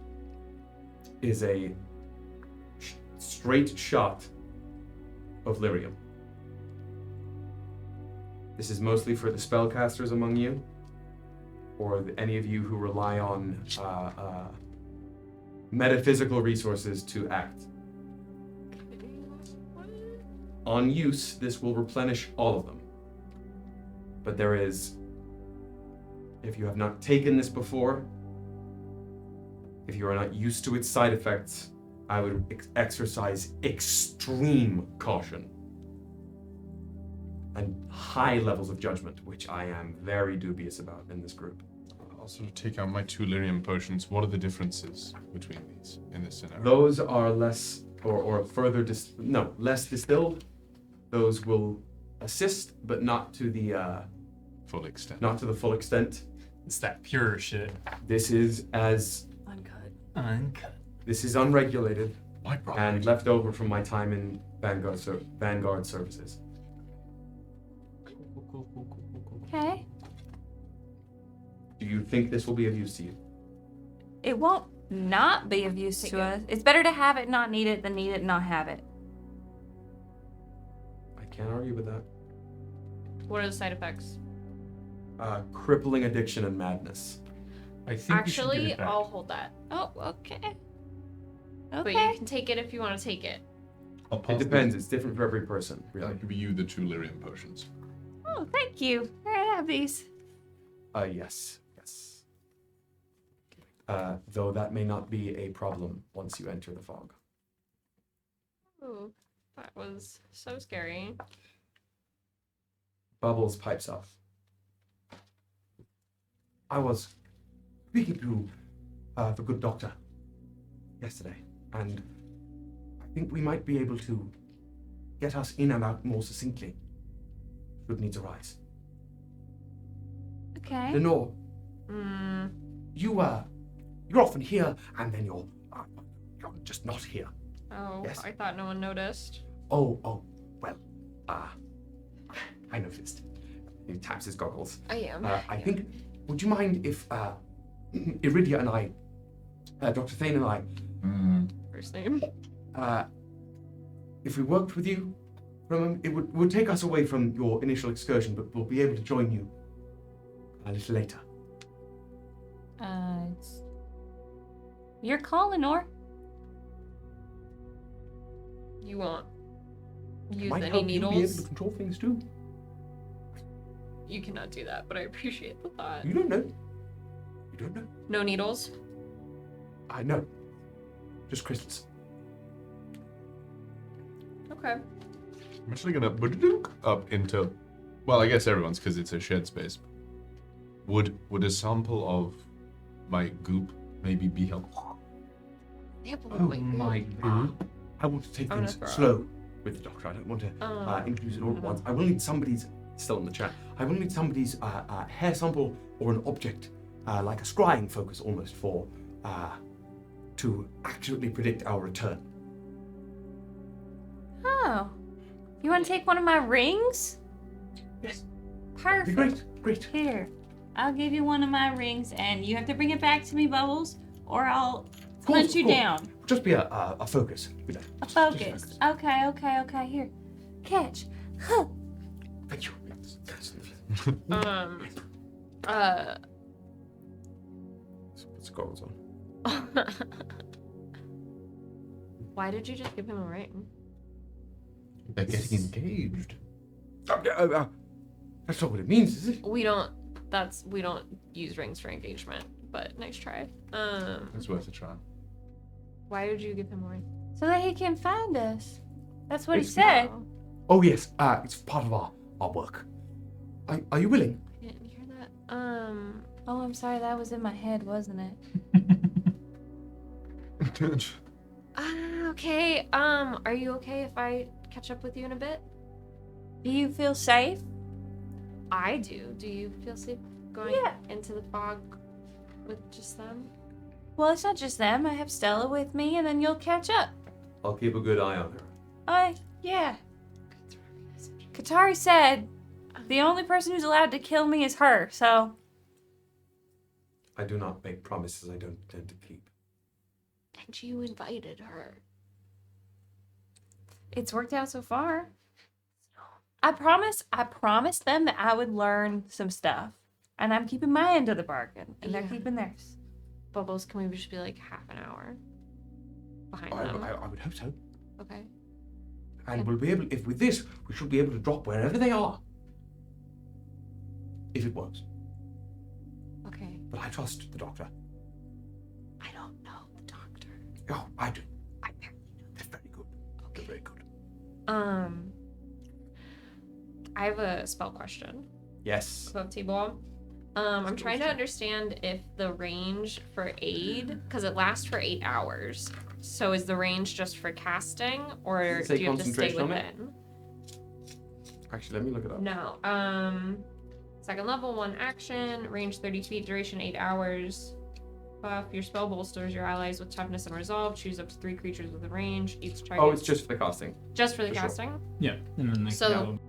is a straight shot of lyrium. This is mostly for the spellcasters among you, or any of you who rely on metaphysical resources to act. On use, this will replenish all of them. But there is, if you have not taken this before, if you are not used to its side effects, I would exercise extreme caution and high levels of judgment, which I am very dubious about in this group. I'll sort of take out my 2 lyrium potions. What are the differences between these in this scenario? Those are less or further less distilled. Those will assist, but not to the full extent. Not to the full extent. It's that pure shit. This is as Uncut. This is unregulated My property. and left over from my time in Vanguard services. Okay. Do you think this will be of use to you? It won't not be of use to us. It's better to have it, not need it, than need it, and not have it. I can't argue with that. What are the side effects? Crippling addiction and madness. I think Actually, I'll hold that. Oh, okay. But you can take it if you want to take it. It depends. It's different for every person, really. I'll give you the 2 lyrium potions. Oh, thank you. I have these. Yes. Though that may not be a problem once you enter the fog. Ooh, that was so scary. Bubbles pipes up. I was speaking to the good doctor yesterday, and I think we might be able to get us in and out more succinctly should needs arise. Okay. Lenore, you're often here, and then you're just not here. Oh, Yes. I thought no one noticed. Oh, well, I noticed. He taps his goggles. I am. I think, would you mind if Iridia and I, Dr. Thane and I, First name. if we worked with you for a moment, it would take us away from your initial excursion, but we'll be able to join you a little later. It's your call, Lenore. You won't use Might any help you be able needles? to control things too. You cannot do that, but I appreciate the thought. You don't know. You don't know. No needles? I know. Just crystals. Okay. I'm actually gonna up into, well, I guess everyone's because it's a shed space. Would a sample of my goop maybe be helpful? Oh my god. I want to take I'm gonna things throw slow with the doctor. I don't want to introduce it all at once. I will need somebody's, still in the chat, I will need somebody's hair sample or an object, like a scrying focus almost, for to accurately predict our return. Oh. You want to take one of my rings? Yes. Perfect. Great. Here. I'll give you one of my rings, and you have to bring it back to me, Bubbles, or I'll punch you down. Just be a focus. You know. A focus. Okay. Here. Catch. Huh. Thank you. Put goggles on. Why did you just give him a ring? They're getting engaged. That's not what it means, is it? We don't use rings for engagement, but nice try. It's worth a try. Why did you give him a ring? So that he can find us. That's what he said. Oh yes, it's part of our work. Are you willing? I didn't hear that. Oh, I'm sorry. That was in my head, wasn't it? Okay. Are you okay if I catch up with you in a bit? Do you feel safe? I do. Do you feel safe going into the fog with just them? Well, it's not just them. I have Stella with me, and then you'll catch up. I'll keep a good eye on her. Yeah. Katari said the only person who's allowed to kill me is her, so. I do not make promises I don't intend to keep. And you invited her. It's worked out so far. I promised them that I would learn some stuff. And I'm keeping my end of the bargain. And they're keeping theirs. Bubbles, can we just be like half an hour behind them? I would hope so. Okay. And we'll be able, if with this, we should be able to drop wherever they are. If it works. Okay. But I trust the doctor. I don't know the doctor. Oh, I do. I barely know. They're very good. Okay. They're very good. I have a spell question. Yes. Above table. I'm trying to understand if the range for aid, because it lasts for 8 hours. So is the range just for casting, or Does it say do you have to stay concentration on it? within? Actually, let me look it up. No. Second level, 1 action, range 30 feet, duration 8 hours. Buff, your spell bolsters your allies with toughness and resolve. Choose up to 3 creatures within range. Each target. Oh, it's just for the casting. Just for the For sure. casting? Yeah, and then they So- can go.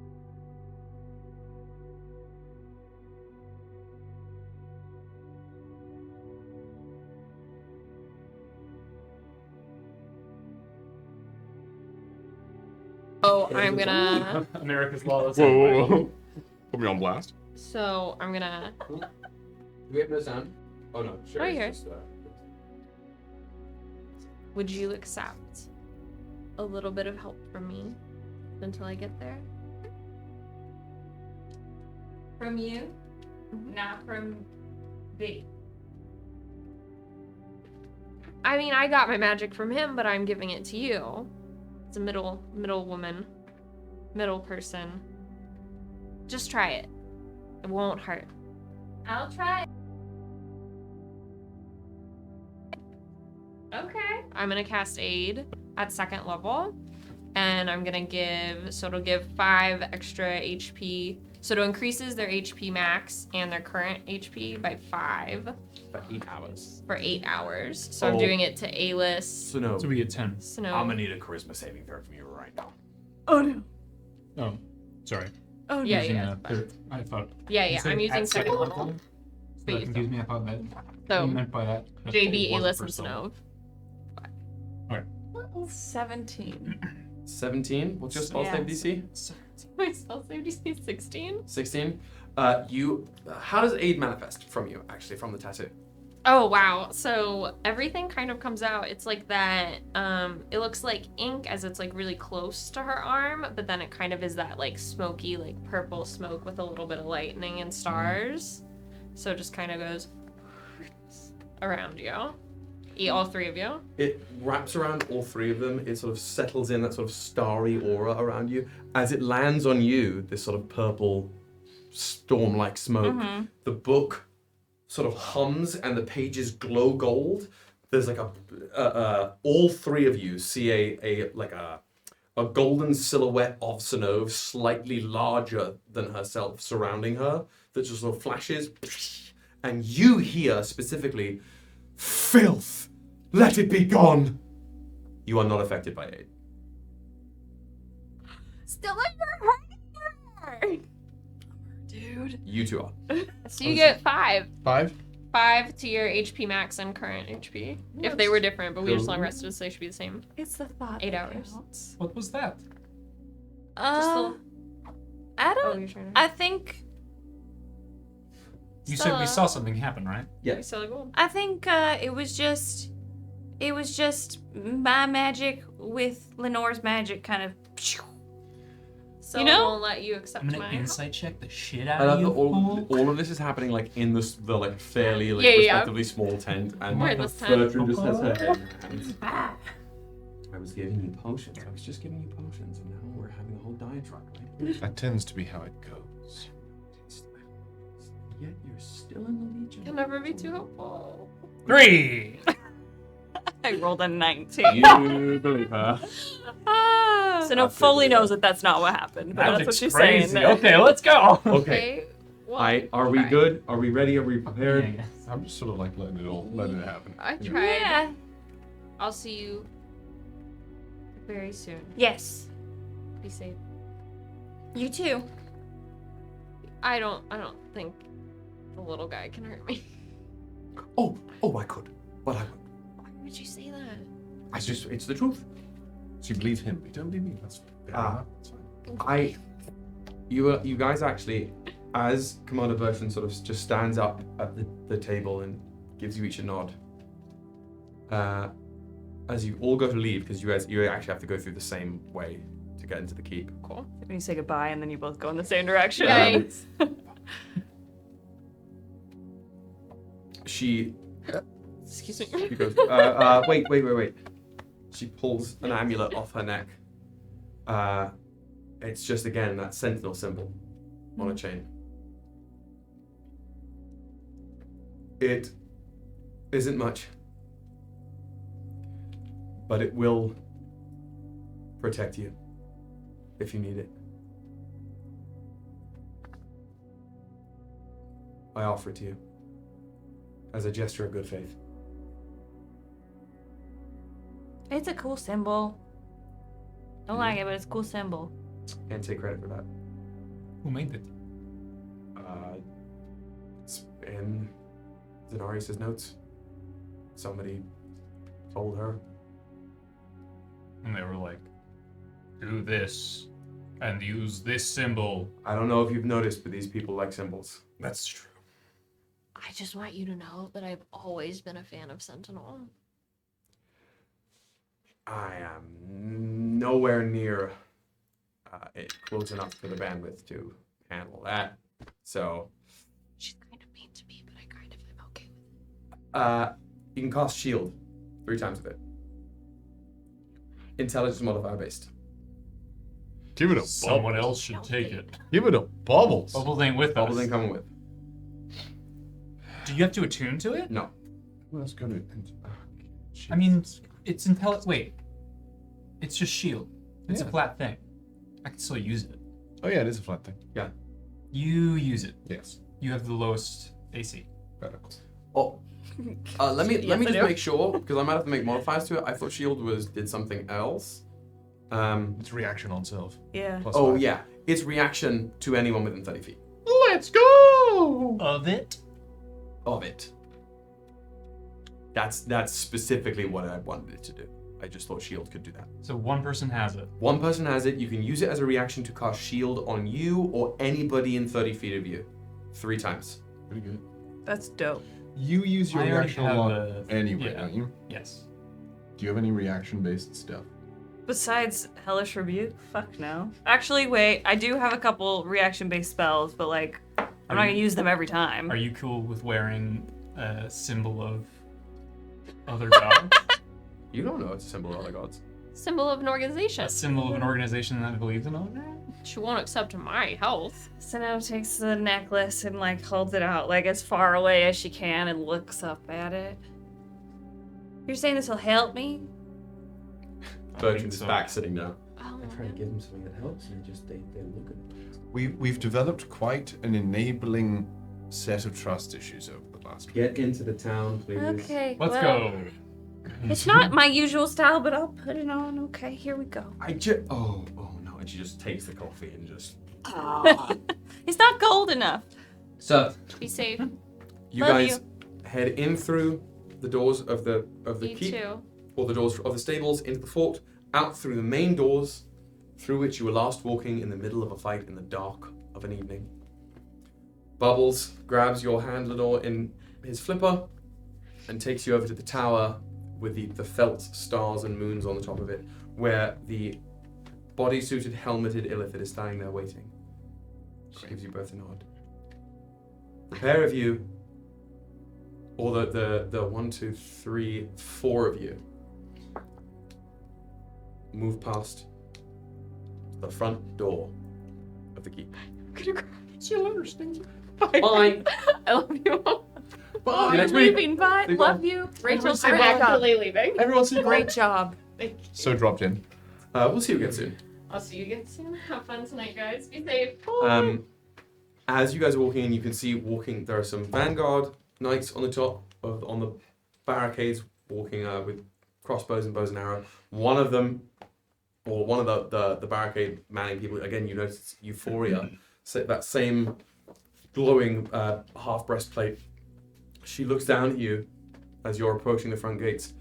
Oh, I'm gonna. America's lawless. Whoa. Put me on blast. So I'm gonna. Do we have no sound? Oh no, sure. Right it's here. just, Would you accept a little bit of help from me until I get there? From you, not from B. I mean, I got my magic from him, but I'm giving it to you. It's a middle woman, middle person. Just try it. It won't hurt. I'll try. Okay. I'm gonna cast Aid at 2nd level, and I'm gonna give, so it'll give 5 extra HP. So it increases their HP max and their current HP by 5 for 8 hours. for 8 hours. So I'm Oh. doing it to Alis. So no. So we get 10. Snow. I'm gonna need a charisma saving throw from you right now. Oh no. Oh, sorry. Oh Yeah, Using yeah. I thought. Yeah, you yeah, said I'm using at second level. So But that you confused me. I thought that. So, you meant by that. JB, it wasn't Alis, for and someone. Snow. 17. 17. What's your spell Yeah. save DC? My spell save DC is 16. 16. How does aid manifest from you, actually, from the tattoo? Oh wow. So everything kind of comes out. It's like that, it looks like ink as it's like really close to her arm, but then it kind of is that like smoky, like purple smoke with a little bit of lightning and stars. So it just kind of goes around you. All 3 of you. It wraps around all 3 of them. It sort of settles in that sort of starry aura around you. As it lands on you, this sort of purple storm-like smoke, the book sort of hums and the pages glow gold. There's like all 3 of you see a golden silhouette of Sonove, slightly larger than herself, surrounding her, that just sort of flashes. And you hear specifically, "Filth! Let it be gone!" You are not affected by aid. Still hurt. Dude. You 2 are. So you get 5. 5? 5 to your HP max and current HP. If they were different, but we just long rested, so they should be the same. It's the thought. 8 that hours. counts. What was that? I I Oh, don't. you're trying to. I think. You said we saw something happen, right? Yeah. Still a gold. I think it was just my magic with Lenore's magic kind of. So You know? we'll let you accept I'm gonna mine. insight check the shit out I love of you. that all of this is happening like in the like fairly like Yeah, yeah. respectively small tent, and We're in this tent. Bertrand just has her head in her hands. I was giving you potions. I was just giving you potions, and now we're having a whole diatribe. Right? That tends to be how it goes. Yet you're still in the Legion. Can never be too hopeful. 3. I rolled a 19. You believe her? So no, fully knows that that's not what happened. But that's what Magic's she's crazy. saying. Okay, let's go. Okay. Well, Are we try. good? Are we ready? Are we prepared? I'm just sort of like letting it happen. I tried. Yeah. I'll see you very soon. Yes. Be safe. You too. I don't think the little guy can hurt me. Oh, I could, but I would. Why would you say that? It's the truth. So you believe him, but you don't believe me. That's fair enough. That's fine. You guys actually, as Commander Bertrand sort of just stands up at the table and gives you each a nod. As you all go to leave, because you actually have to go through the same way to get into the keep. Cool. When you say goodbye and then you both go in the same direction. Yikes. She Excuse me. She goes, wait. She pulls an amulet off her neck. It's just, again, that sentinel symbol on a chain. It isn't much, but it will protect you if you need it. I offer it to you as a gesture of good faith. It's a cool symbol. Don't like it, but it's a cool symbol. Can't take credit for that. Who made it? It's in Zenarius' notes. Somebody told her. And they were like, do this and use this symbol. I don't know if you've noticed, but these people like symbols. That's true. I just want you to know that I've always been a fan of Sentinel. I am nowhere near close enough for the bandwidth to handle that. So. She's kind of mean to me, but I kind of am okay with it. You can cast shield 3 times with it. Intelligence modifier based. Give it a Someone else should take it. Give it a bubbles. Bubbles ain't with us. Bubbles ain't coming with. Do you have to attune to it? No. Who else got it? I mean, it's Wait. It's just shield. It's a Yeah. flat thing. I can still use it. Oh yeah, it is a flat thing. Yeah. You use it. Yes. You have the lowest AC. Oh. Let me Yes, just I do. make sure, because I might have to make modifiers to it. I thought shield did something else. It's reaction on self. Yeah. Plus Oh 5. yeah, it's reaction to anyone within 30 feet Let's go! Of it? of it. That's specifically what I wanted it to do. I just thought shield could do that. So one person has it. One person has it. You can use it as a reaction to cast shield on you or anybody in 30 feet of you, 3 times. Pretty good. That's dope. You use your I already reaction have a lot a- anyway, yeah. don't you? Yes. Do you have any reaction-based stuff? Besides Hellish Rebuke? Fuck no. Actually, wait. I do have a couple reaction-based spells, but like, I'm not gonna use them every time. Are you cool with wearing a symbol of other gods? You don't know it's a symbol of other gods. Symbol of an organization. A symbol of an organization that believes in other? She won't accept my health. Sino takes the necklace and like holds it out like as far away as she can and looks up at it. You're saying this will help me? Bertrand's back sitting down. Oh, I try to give them something that helps, and they look at it. We've developed quite an enabling set of trust issues over the last week. Get into the town, please. Okay. Let's well, go. It's not my usual style, but I'll put it on. Okay, here we go. Oh no! And she just takes the coffee and just. It's not gold enough. So Be safe. you Love guys head in through the doors of the Me keep, too. or the doors of the stables into the fort, out through the main doors, through which you were last walking in the middle of a fight in the dark of an evening. Bubbles grabs your hand, Lenore, in his flipper, and takes you over to the tower with the felt stars and moons on the top of it, where the body-suited, helmeted Illithid is standing there waiting. She gives you both a nod. The pair of you, or the 1, 2, 3, 4 of you, move past the front door of the keep. See you later, Stinky. Bye. I love you. Bye. I'm Next week. leaving. Bye. Leave Love on. you. Rachel's I'm back up. actually leaving. Everyone see you. Great job. So dropped in. We'll see you again soon. I'll see you again soon. Have fun tonight, guys. Be safe. As you guys are walking in, you can see there are some Vanguard knights on the top on the barricades, walking with crossbows and bows and arrow. One of them, or one of the barricade manning people, again, you notice Euphoria, so that same glowing half breastplate. She looks down at you as you're approaching the front gates.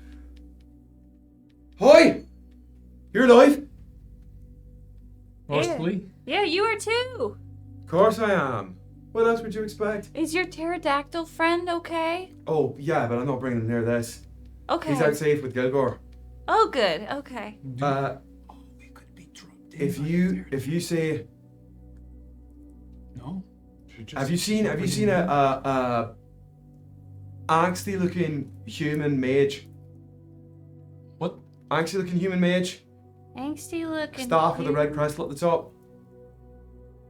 Hi! You're alive? Mostly. Yeah, you are too. Of course I am. What else would you expect? Is your pterodactyl friend okay? Oh, yeah, but I'm not bringing him near this. Okay. He's out safe with Gilgore. Oh, good. Okay. If you say, No. have you seen a angsty looking human mage? What? Angsty looking human mage? Angsty looking. Staff with a red crystal at the top.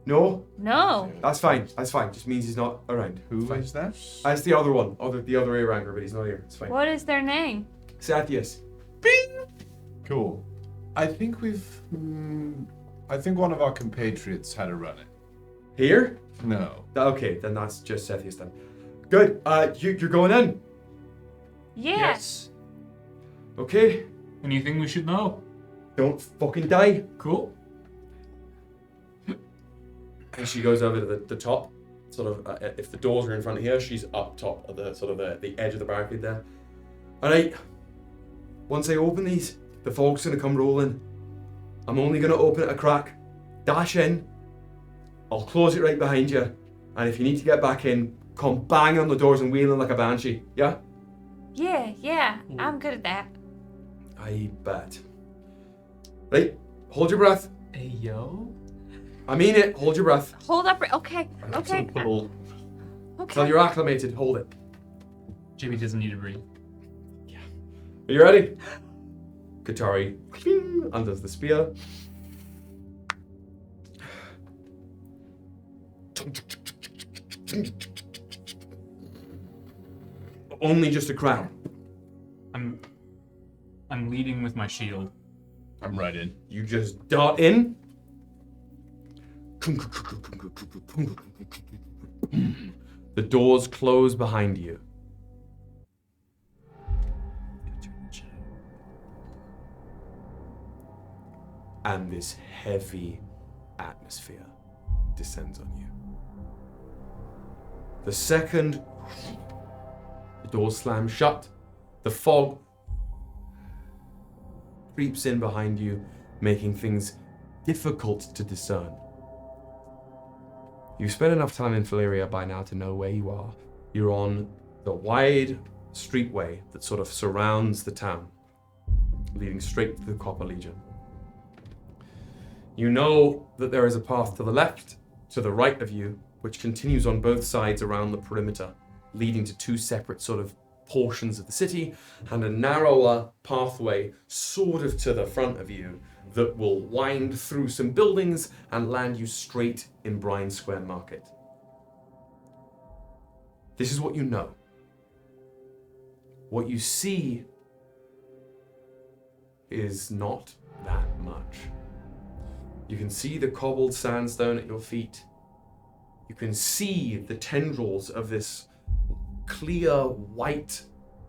No? No. That's fine. That's fine. Just means he's not around. Who is that? That's the other one. The other A ranker, but he's not here. It's fine. What is their name? Sathius. Cool. I think one of our compatriots had a run it. Here? No. Okay, then that's just Sethius then. Good. You're going in. Yes. Okay. Anything we should know? Don't fucking die. Cool. And she goes over to the top. Sort of, if the doors are in front of here, she's up top of the sort of the edge of the barricade there. All right. Once I open these, the fog's gonna come rolling. I'm only gonna open it a crack. Dash in. I'll close it right behind you. And if you need to get back in, come bang on the doors and wheeling like a banshee. Yeah? Yeah, I'm good at that. I bet. Right. Hold your breath. Hey, yo. I mean it. Hold your breath. Hold up. Okay. Okay. Till Okay. you're acclimated. Hold it. JB doesn't need to breathe. Are you ready? Katari undoes the spear. Only just a crown. I'm leading with my shield. I'm right in. You just dart in. The doors close behind you. And this heavy atmosphere descends on you. The second the doors slam shut, the fog creeps in behind you, making things difficult to discern. You've spent enough time in Faleeria by now to know where you are. You're on the wide streetway that sort of surrounds the town, leading straight to the Copper Legion. You know that there is a path to the left, to the right of you, which continues on both sides around the perimeter, leading to two separate sort of portions of the city, and a narrower pathway sort of to the front of you that will wind through some buildings and land you straight in Bryan Square Market. This is what you know. What you see is not that much. You can see the cobbled sandstone at your feet. You can see the tendrils of this clear, white,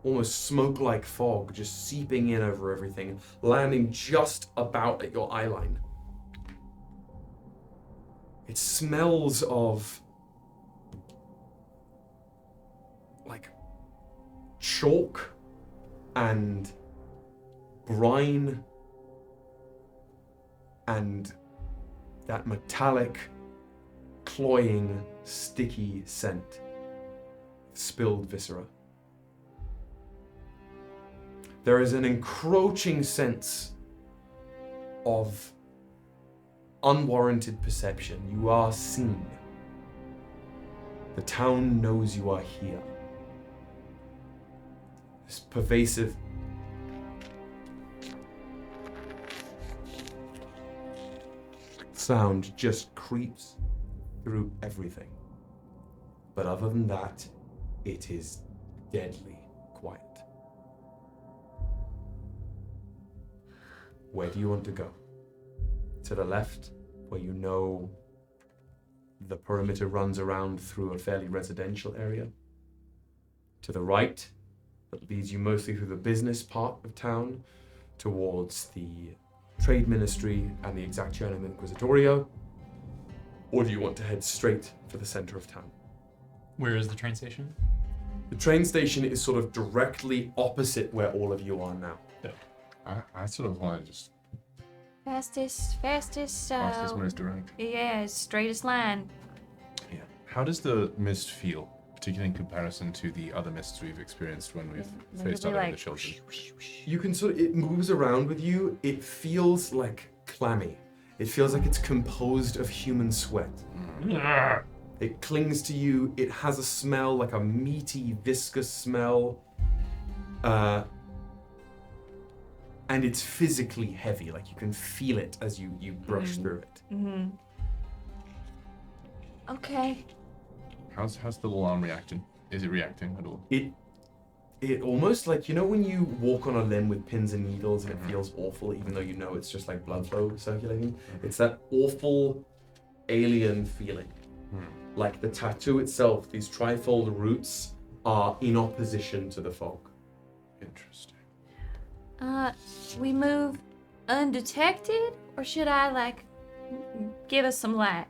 almost smoke-like fog just seeping in over everything, landing just about at your eye line. It smells of like chalk and brine and that metallic, cloying, sticky scent. Spilled viscera. There is an encroaching sense of unwarranted perception. You are seen. The town knows you are here. This pervasive sound just creeps through everything. But other than that, it is deadly quiet. Where do you want to go? To the left, where you know the perimeter runs around through a fairly residential area. To the right, that leads you mostly through the business part of town, towards the Trade Ministry and the Exactionum Inquisitorio. Or do you want to head straight for the center of town? Where is the train station? The train station is sort of directly opposite where all of you are now. I sort of want to just Fastest. fastest most direct. Yeah, straightest line. Yeah. How does the mist feel, particularly in comparison to the other mists we've experienced when we've faced other the children? You can sort of, it moves around with you. It feels like clammy. It feels like it's composed of human sweat. It clings to you. It has a smell, like a meaty, viscous smell. And it's physically heavy. Like you can feel it as you brush through it. Mm-hmm. Okay. How's the little arm reacting? Is it reacting at all? It almost like, you know when you walk on a limb with pins and needles and it feels awful even though you know it's just like blood flow circulating? It's that awful alien feeling. Like the tattoo itself, these trifold roots are in opposition to the fog. Interesting. We move undetected, or should I give us some light?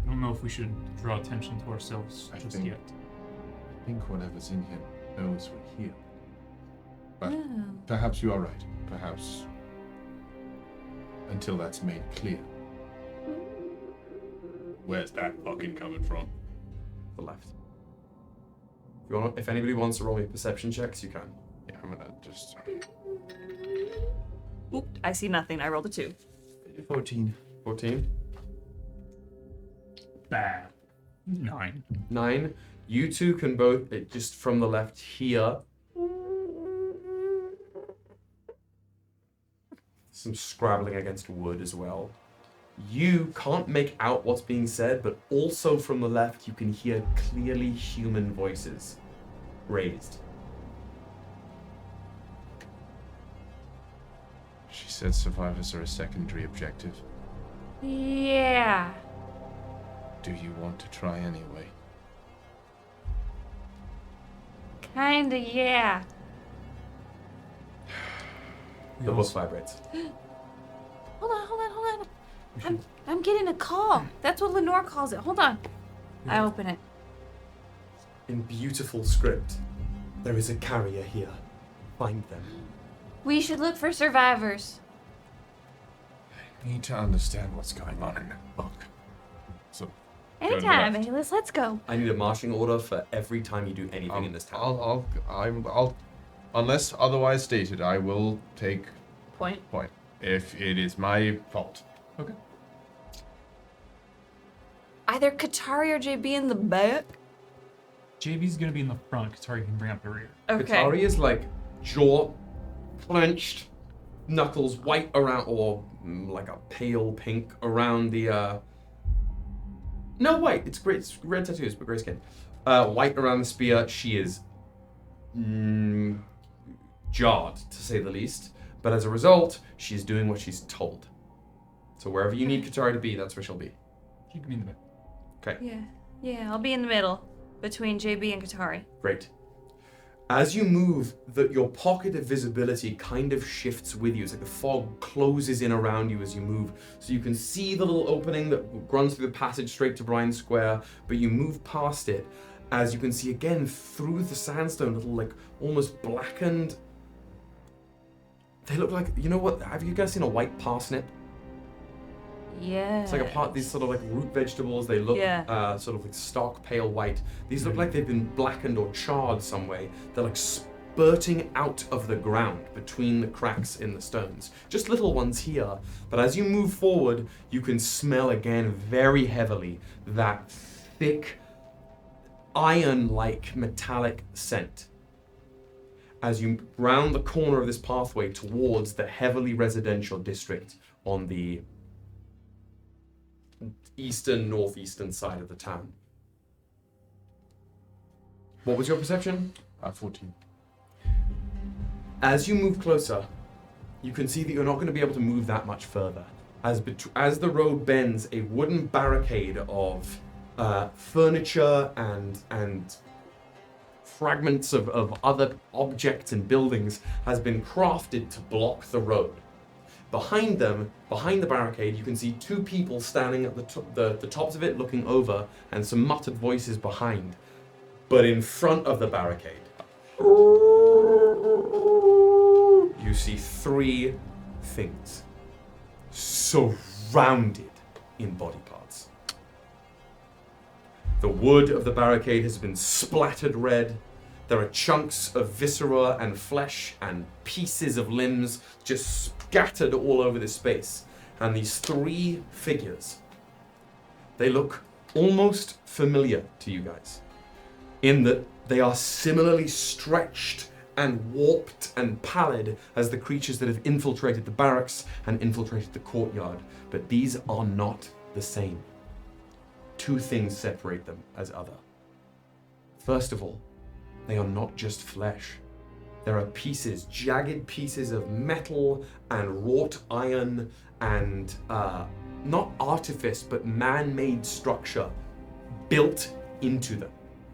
I don't know if we should draw attention to ourselves just yet. I think whatever's in here knows we're here. But Oh. perhaps you are right. Perhaps until that's made clear. Where's that fucking coming from? The left. If anybody wants to roll me perception checks, you can. Yeah, I'm gonna just. Oop, I see nothing. I rolled a 2. 14. 14. Bad. 9. 9. You two can both, just from the left here. Some scrabbling against wood as well. You can't make out what's being said, but also from the left you can hear clearly human voices raised. She said survivors are a secondary objective. Yeah. Do you want to try anyway? Kinda, yeah. The book vibrates. Hold on. I'm getting a call. That's what Lenore calls it. Hold on. I open it. In beautiful script, there is a carrier here. Find them. We should look for survivors. I need to understand what's going on in that book. So, Anytime, Bayless, let's go. I need a marching order for every time you do anything in this town. I'll, unless otherwise stated, I will take point if it is my fault. Okay. Either Katari or JB in the back. JB's gonna be in the front. Katari can bring up the rear. Okay. Katari is jaw clenched, knuckles white around, or like a pale pink around the. No, white. It's great. It's red tattoos, but gray skin. White around the spear. She is jarred, to say the least. But as a result, she's doing what she's told. So wherever you need Katari to be, that's where she'll be. She can be in the back. Okay. Yeah, I'll be in the middle between JB and Katari. Great. As you move, your pocket of visibility kind of shifts with you. It's like the fog closes in around you as you move. So you can see the little opening that runs through the passage straight to Bryan Square, but you move past it. As you can see again through the sandstone, little almost blackened. They look like, you know what? Have you guys seen a white parsnip? Yeah. It's like these sort of root vegetables. They look sort of stark pale white. These look like they've been blackened or charred some way. They're spurting out of the ground between the cracks in the stones. Just little ones here. But as you move forward, you can smell again very heavily that thick, iron-like metallic scent. As you round the corner of this pathway towards the heavily residential district on the northeastern side of the town. What was your perception? 14. As you move closer, you can see that you're not going to be able to move that much further. As the road bends, a wooden barricade of furniture and fragments of other objects and buildings has been crafted to block the road. Behind them, behind the barricade, you can see two people standing at the tops of it looking over, and some muttered voices behind. But in front of the barricade, you see three things surrounded in body parts. The wood of the barricade has been splattered red. There are chunks of viscera and flesh and pieces of limbs just scattered all over this space. And these three figures, they look almost familiar to you guys, in that they are similarly stretched and warped and pallid as the creatures that have infiltrated the barracks and infiltrated the courtyard. But these are not the same. Two things separate them as other. First of all, they are not just flesh. There are pieces, jagged pieces of metal and wrought iron and not artifice, but man-made structure built into them,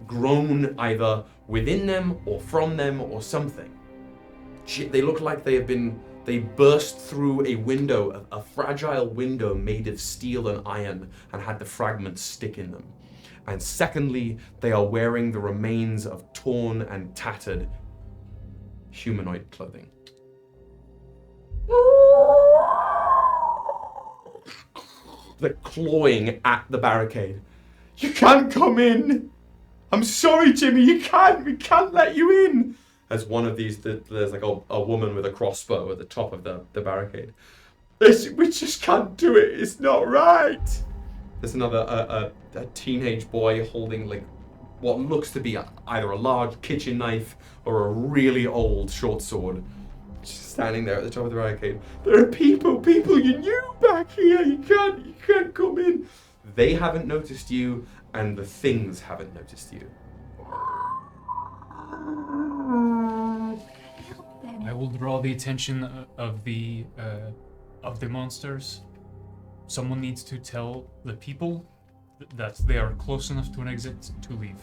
grown either within them or from them or something. They look like they burst through a window, a fragile window made of steel and iron, and had the fragments stick in them. And secondly, they are wearing the remains of torn and tattered humanoid clothing. They're clawing at the barricade. You can't come in! I'm sorry, Jimmy, you can't! We can't let you in! As one of these, there's like a woman with a crossbow at the top of the barricade. We just can't do it, it's not right! There's another, a teenage boy holding like what looks to be either a large kitchen knife or a really old short sword. Just standing there at the top of the barricade. There are people you knew back here, you can't come in. They haven't noticed you, and the things haven't noticed you. I will draw the attention of the monsters. Someone needs to tell the people that they are close enough to an exit to leave.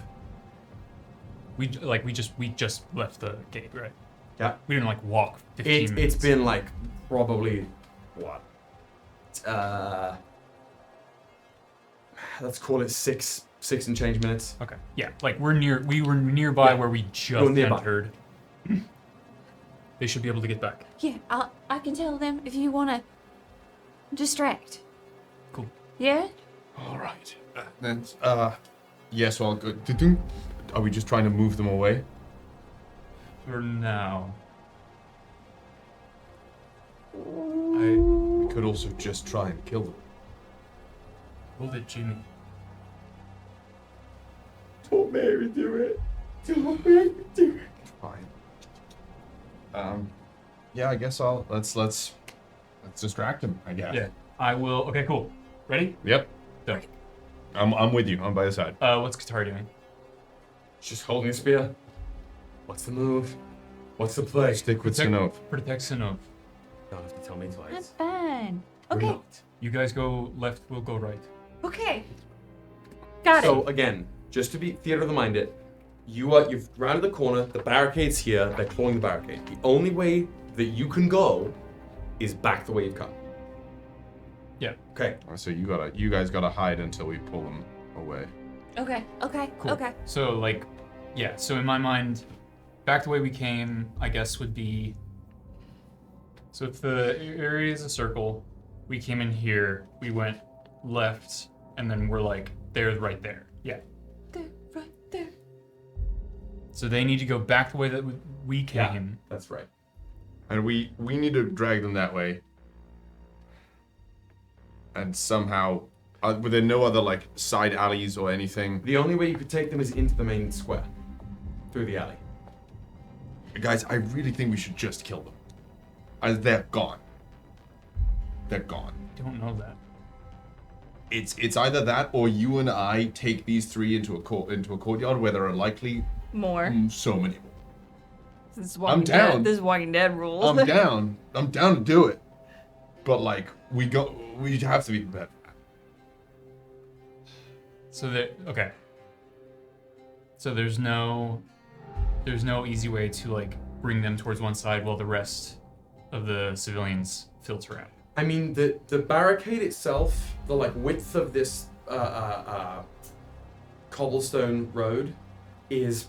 We just left the gate, right? Yeah. We didn't like walk 15 minutes. It's been like probably what? Let's call it six and change minutes. Okay. Yeah, like we were nearby where we just entered. They should be able to get back. Yeah, I can tell them if you want to distract. Cool. Yeah? All right. Then, yes, well, good. Are we just trying to move them away? For now. We could also just try and kill them. Hold it, Jimmy. Don't make me do it. Don't make me do it. Fine. Yeah, I guess let's distract him, I guess. Yeah. I will. Okay, cool. Ready? Yep. Go. I'm with you. I'm by your side. What's Katara doing? Just holding a spear. What's the move? What's the play? Stick with Sinov. Protect Sinov. Don't have to tell me twice. That's fine. We're Okay. not. You guys go left, we'll go right. Okay. Got it. So again, just to be theater of the mind it, you've rounded the corner, the barricade's here, they're clawing the barricade. The only way that you can go is back the way you've come. Yeah. Okay. So you guys gotta hide until we pull them away. Okay. Cool. Okay. So so in my mind, back the way we came, I guess would be, so if the area is a circle, we came in here, we went left, and then we're like, they're right there. Yeah. They're right there. So they need to go back the way that we came. Yeah, that's right. And we need to drag them that way. And somehow, were there no other like side alleys or anything? The only way you could take them is into the main square, through the alley. Guys, I really think we should just kill them. They're gone. They're gone. I don't know that. It's either that or you and I take these three into a courtyard where there are likely More. so many more. This is I'm Walking down. Dead. This is Walking Dead rules. I'm down. I'm down to do it. But like we have to be prepared for that. So okay. So there's no easy way to like bring them towards one side while the rest of the civilians filter out. I mean, the barricade itself, the like width of this cobblestone road is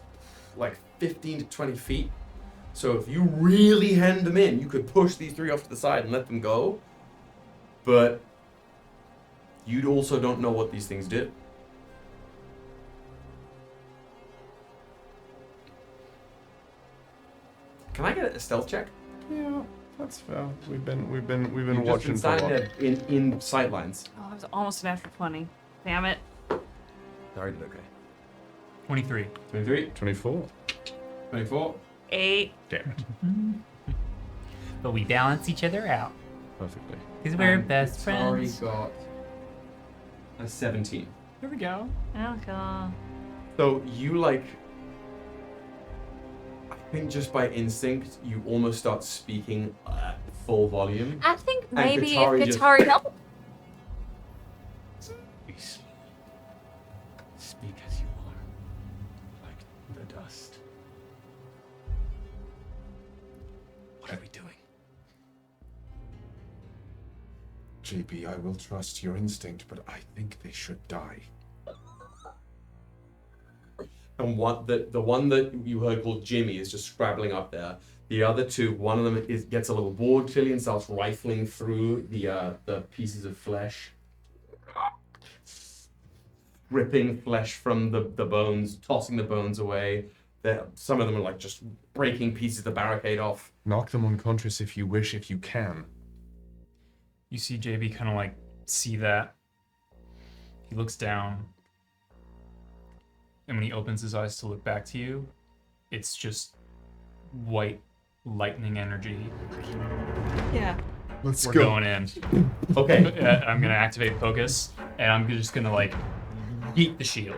like 15 to 20 feet. So if you really hand them in, you could push these three off to the side and let them go. But you also don't know what these things did. Can I get a stealth check? Yeah, that's fair. We've been You've watching just for a been while. standing there in sight lines. Oh, I was almost an after 20. Damn it. Sorry, did okay. 23. 23. 24. 24. 8. Damn it. But we balance each other out. Perfectly. Because we're best Sorry, friends. got a 17. Here we go. Okay. So you like, I think just by instinct, you almost start speaking at full volume. I think And maybe Katari if just- Katari helped. What are we doing? JB, I will trust your instinct, but I think they should die. And the one that you heard called Jimmy is just scrabbling up there. The other two, one of them gets a little bored clearly and starts rifling through the pieces of flesh, ripping flesh from the bones, tossing the bones away. Some of them are like just breaking pieces of the barricade off. Knock them unconscious if you wish, if you can. You see JB kind of like see that. He looks down. And when he opens his eyes to look back to you, it's just white lightning energy. Yeah. Let's We're go. going in. Okay. I'm gonna activate focus, and I'm just gonna like yeet the shield.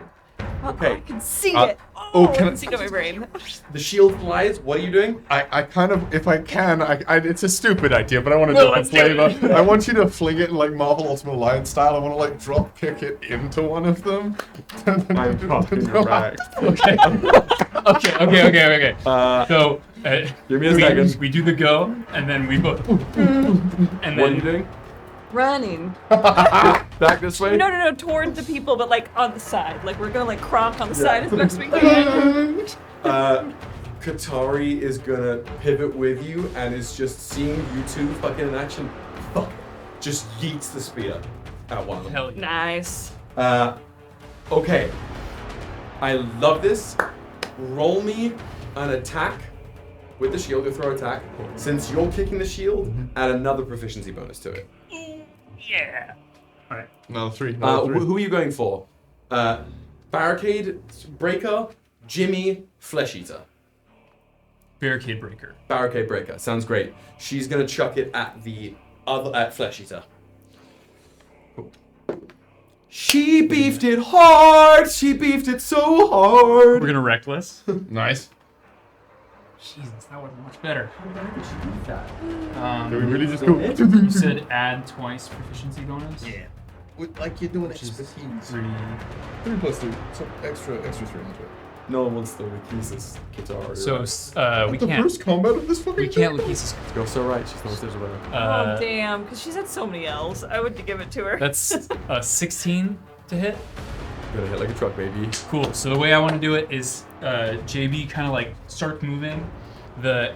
Okay. I can see it. Oh, I can can see it in my brain. The shield flies. What are you doing? I kind of, if I can, it's a stupid idea, but I want to do it flavor. I want you to fling it in like Marvel Ultimate Alliance style. I want to like drop kick it into one of them. I'm fucking wrecked. Okay. Okay. So give me a second. We do the go, and then we both. And then What are you doing? Running. Back this way? No, toward the people, but like on the side. Like we're gonna like cronk on the side as best we can. Katari is gonna pivot with you and is just seeing you two fucking in action. Fuck. Just yeets the spear at one of them. Hell yeah. Nice. Okay. I love this. Roll me an attack with the shield, your throw attack. Since you're kicking the shield, add another proficiency bonus to it. Yeah. All right. Another three. Who are you going for? Barricade Breaker, Jimmy, Flesh Eater. Barricade breaker. Barricade Breaker. Sounds great. She's gonna chuck it at Flesh Eater. She beefed it hard. She beefed it so hard. We're gonna reckless. Nice. Jesus, that was much better. Do we really just go? You said add twice proficiency bonus? Yeah. Like you're doing Which is expertise. 3. 3 plus 3. So extra 3 onto it. No one wants the Lachesis Katari. So we The can't. first combat of this fucking We can't thing? Lachesis. You're so right. She's not supposed to win. Oh damn, because she's had so many L's. I would give it to her. That's 16 to hit. Gonna hit like a truck, baby. Cool. So the way I want to do it is JB kind of like starts moving. The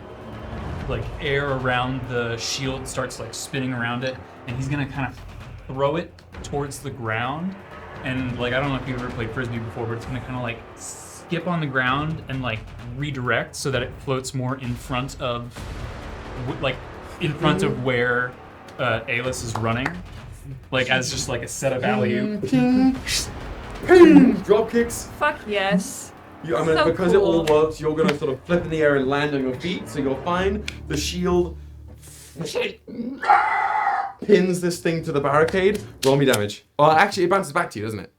like air around the shield starts like spinning around it, and he's gonna kind of throw it towards the ground. And like I don't know if you've ever played frisbee before, but it's gonna kind of like skip on the ground and like redirect so that it floats more in front of where Alis is running, like as just like a set of alley-oop. Drop kicks. Fuck yes. Because cool. it all works, you're gonna sort of flip in the air and land on your feet, so you're fine. The shield pins this thing to the barricade. Roll me damage. Well, actually, it bounces back to you, doesn't it?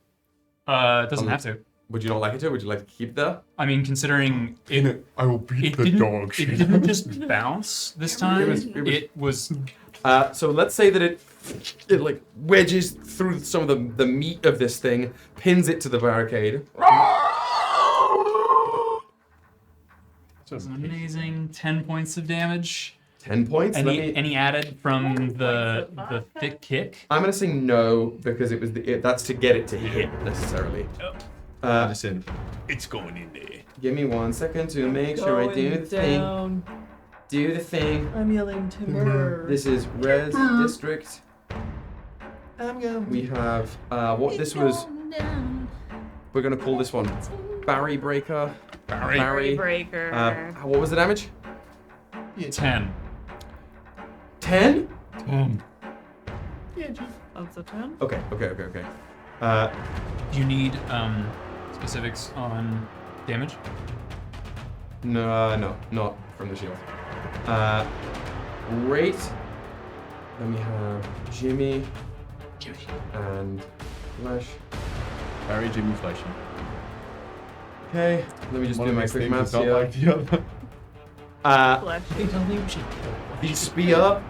It doesn't have to. Would you not like it to? Would you like to keep it there? I mean, considering it, I will beat the didn't, dog it shit. didn't just bounce this time. It was. So let's say that it like wedges through some of the meat of this thing, pins it to the barricade. It's an amazing 10 points of damage. 10 points? Any added from the thick kick? I'm gonna say no because it was that's to get it to hit necessarily. I just said it's going in there. Give me 1 second to make sure I do the thing. Do the thing. I'm yelling timber. This is Res District. We have this was. We're gonna call this one Barry Breaker. Barry Breaker. What was the damage? 10. 10? 10. Yeah, that's a 10. Okay. Do you need specifics on damage? No, not from the shield. Great. Then we have Jimmy. And Flesh. Barry, Jimmy, Fleshy. Okay, let me just do my quick maths here. Like the other. The spear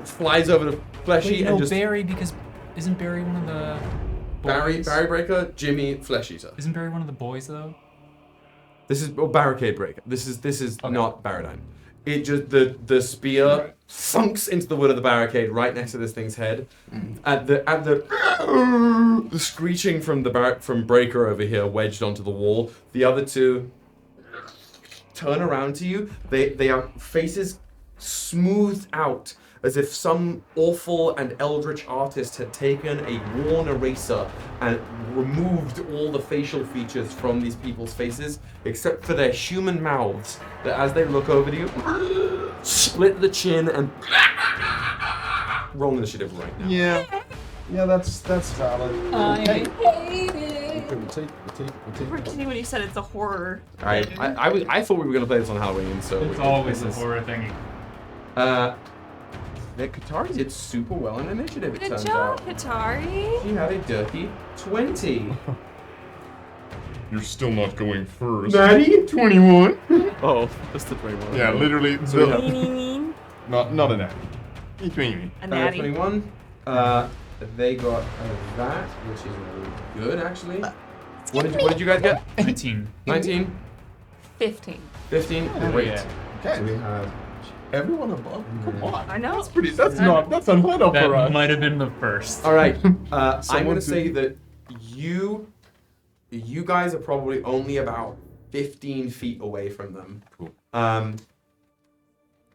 flies over to Fleshy and just Barry, because isn't Barry one of the boys? Barry Breaker, Jimmy, Flesh Eater. Isn't Barry one of the boys though? This is Barricade Breaker. This is Okay. not Baradine. the spear sunks into the wood of the barricade right next to this thing's head. At the screeching from from Breaker over here wedged onto the wall, the other two turn around to you. They are faces smoothed out as if some awful and eldritch artist had taken a worn eraser and removed all the facial features from these people's faces, except for their human mouths, that as they look over to you, split the chin and roll initiative right now. Yeah, that's valid. I Hey. hate it. We'll take. We're kidding when you said it's a horror. I thought we were going to play this on Halloween, so... It's always a horror thingy. Katari did super well in initiative, it Good turns job, out. Katari. She had a dirty 20. You're still not going first. Natty, 21. Oh, that's the 21. Yeah, literally. So we have Not a natty. It's me. A natty. 21. They got that, which is really good, actually. What did you guys get? 19. 19? 15. 15? Oh, Great. yeah. Okay. So we have... Everyone above? Come on. I know. That's unheard of That for us. might have been the first. All right. I'm Someone going to who- say that you guys are probably only about 15 feet away from them. Cool.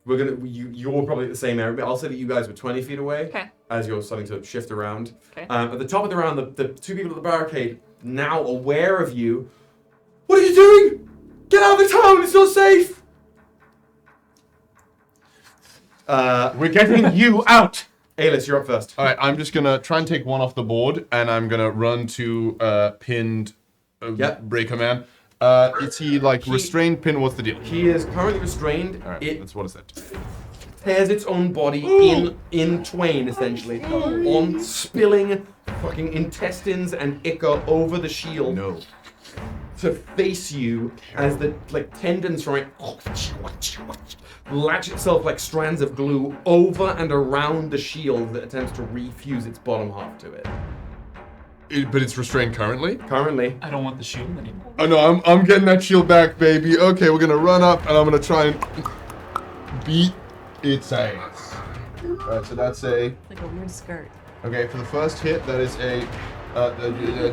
You're probably at the same area, but I'll say that you guys were 20 feet away. Okay. As you're starting to shift around. Okay. At the top of the round, the two people at the barricade, now aware of you. What are you doing? Get out of the town! It's not safe! We're getting you out! Alis, you're up first. Alright, I'm just gonna try and take one off the board, and I'm gonna run to pinned Breaker Man. Is he restrained, pinned? What's the deal? He is currently restrained. Alright, what is that? Tears its own body in twain, essentially, on spilling fucking intestines and ichor over the shield. No. To face you as the tendons from it latch itself like strands of glue over and around the shield that attempts to refuse its bottom half to it. But it's restrained currently? Currently. I don't want the shield anymore. Oh no, I'm getting that shield back, baby. Okay, we're gonna run up and I'm gonna try and beat its ass. Alright, so that's a... Like a weird skirt. Okay, for the first hit, that is a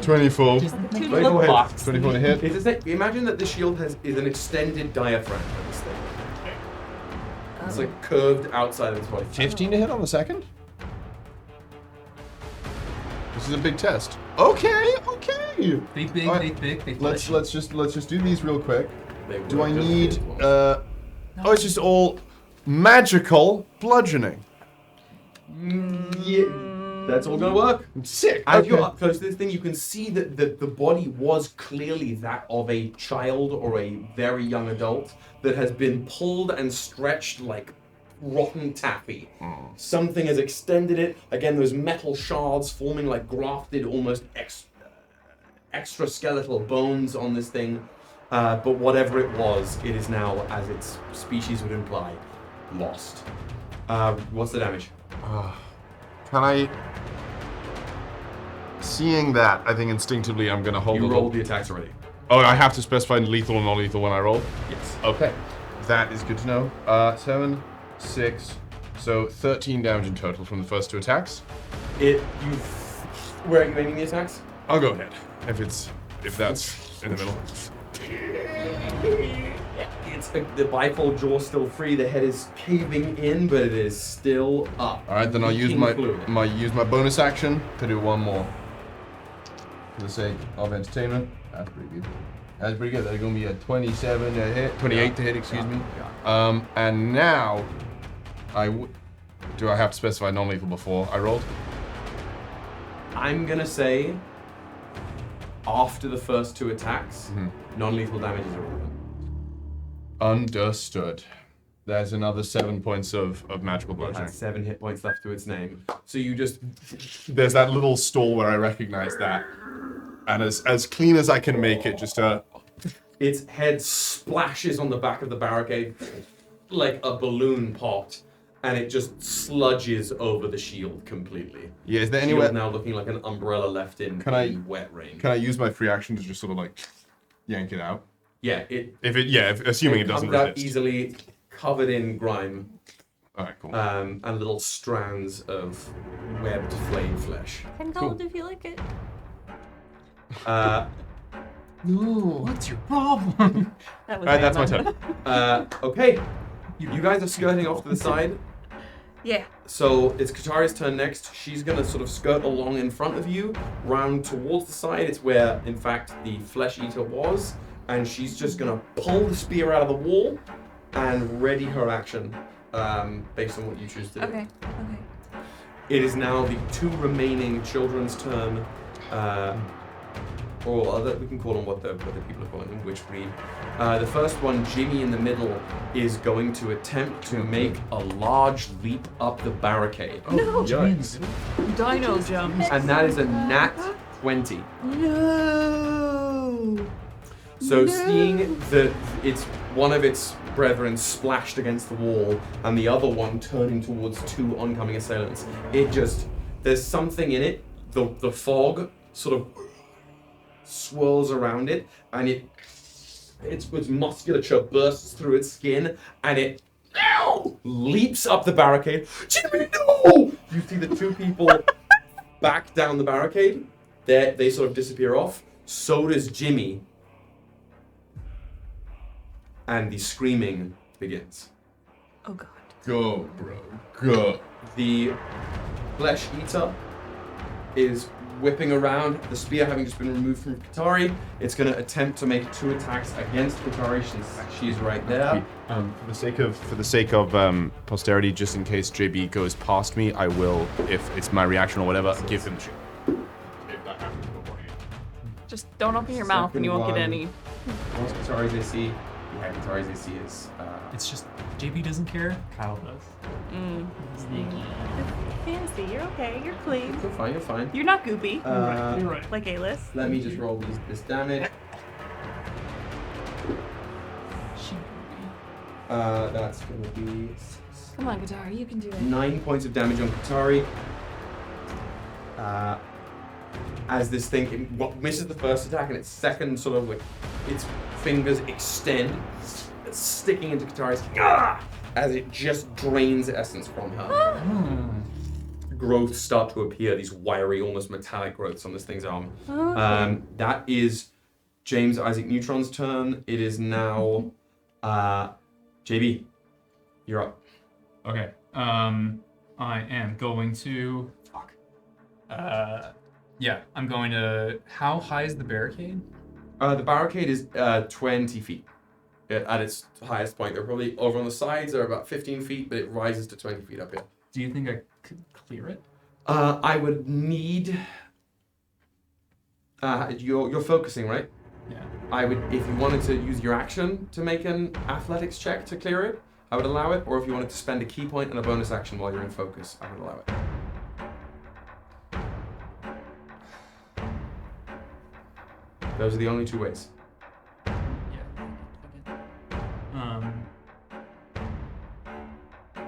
24. 24 hits. 24 to hit. Imagine that the shield is an extended diaphragm for this thing. It's curved outside of its body. 15 to hit on the second? This is a big test. Okay. They big, All they thick, they Let's just do these real quick. Do I just need these ones. oh, it's just all magical bludgeoning. Yeah, that's all gonna work. Sick. As you're up close to this thing, you can see that the body was clearly that of a child or a very young adult that has been pulled and stretched like rotten taffy. Something has extended it. Again, those metal shards forming like grafted, almost extra skeletal bones on this thing. But whatever it was, it is now, as its species would imply, lost. What's the damage? Can I... Seeing that, I think instinctively I'm going to hold You a rolled the attacks already. Oh, I have to specify lethal and non-lethal when I roll? Yes. Okay. That is good to know. 7, 6, so 13 damage in total from the first two attacks. Where are you aiming the attacks? I'll go ahead, if that's in the middle. It's the bifold jaw still free. The head is caving in, but it is still up. All right, then I'll use my bonus action to do one more. For the sake of entertainment. That's pretty good. That's pretty good. That's gonna be a 27 to hit, 28 to hit. Excuse me. And now, do I have to specify non-lethal before I rolled? I'm gonna say, after the first two attacks, non-lethal damage is irrelevant. Understood. There's another 7 points of magical It bludgeoning. has 7 hit points left to its name. So you just... There's that little stall where I recognize that. And as clean as I can make it, just Its head splashes on the back of the barricade like a balloon popped, and it just sludges over the shield completely. Yeah, is there Shield anywhere... now looking like an umbrella left in the wet rain. Can I use my free action to just sort of like yank it out? Yeah, assuming it doesn't comes out resist. easily. covered in grime. All right, cool. And little strands of webbed flame flesh. 10 gold if you like it. No. What's your problem? That was That's my Batman. turn. Okay. You guys are skirting off to the side. Yeah. So it's Katari's turn next. She's gonna sort of skirt along in front of you, round towards the side. It's where, in fact, the flesh eater was, and she's just gonna pull the spear out of the wall and ready her action, based on what you choose to do. Okay. It is now the 2 remaining children's turn, or other, we can call them what the people are calling them, which breed. The first one, Jimmy in the middle, is going to attempt to make a large leap up the barricade. No. Yikes. Dino jumps. And that is a nat 20. No. So seeing that it's one of its brethren splashed against the wall and the other one turning towards 2 oncoming assailants, there's something in it, the fog sort of swirls around it, and its musculature bursts through its skin, and it leaps up the barricade. Jimmy, no! You see the 2 people back down the barricade. They sort of disappear off. So does Jimmy. And the screaming begins. Oh god. Go, bro. Go. The flesh eater is whipping around, the spear having just been removed from Katari. It's going to attempt to make 2 attacks against Katari. She's right there. For the sake of posterity, just in case JB goes past me, I will, if it's my reaction or whatever, give him the shield. Just don't open your mouth and you won't get any. What's Katari's AC? Yeah, Katari's AC is... It's just, JB doesn't care, Kyle does. Fancy, you're okay, you're clean. You're fine. You're not goopy. You're right. Like A-list. Let me just roll this damage. That's going to be... Come on, Katari, you can do it. 9 points of damage on Katari. As this thing misses the first attack, and its second sort of like its fingers extend, sticking into Katari's as it just drains essence from her. Growths start to appear, these wiry, almost metallic growths on this thing's arm. That is James Isaac Neutron's turn. It is now JB. You're up. Okay. I am going to. Yeah, I'm going to. How high is the barricade? The barricade is 20 feet. At its highest point. They're probably over on the sides, they're about 15 feet, but it rises to 20 feet up here. Do you think I could clear it? I would need. You're focusing, right? Yeah. I would, if you wanted to use your action to make an athletics check to clear it, I would allow it. Or if you wanted to spend a key point and a bonus action while you're in focus, I would allow it. Those are the only 2 ways.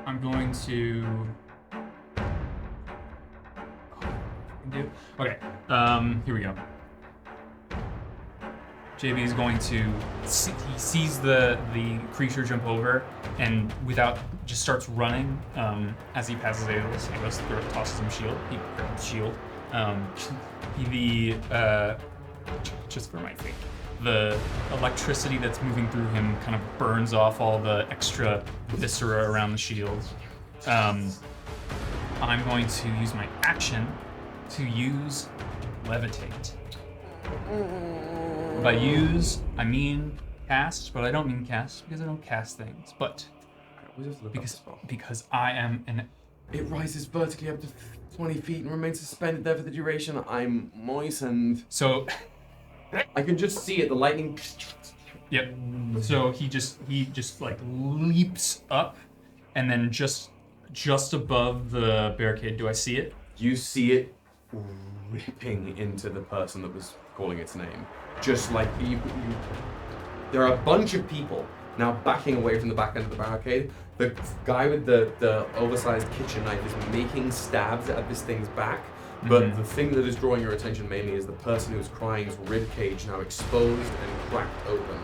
I'm going to. Okay. Here we go. JB is going to. He sees the creature jump over, and just starts running. As he passes Regolus, Regolus tosses him shield. He grabs shield. Just for my sake, the electricity that's moving through him kind of burns off all the extra viscera around the shield. I'm going to use my action to use levitate. By use, I mean cast, but I don't mean cast because I don't cast things, but because I am an... It rises vertically up to 20 feet and remains suspended there for the duration. I'm moistened. So... I can just see it, the lightning... Yep. So he just like leaps up, and then just above the barricade, do I see it? You see it ripping into the person that was calling its name. Just like there are a bunch of people now backing away from the back end of the barricade. The guy with the oversized kitchen knife is making stabs at this thing's back. But the thing that is drawing your attention mainly is the person who's crying's rib cage now exposed and cracked open.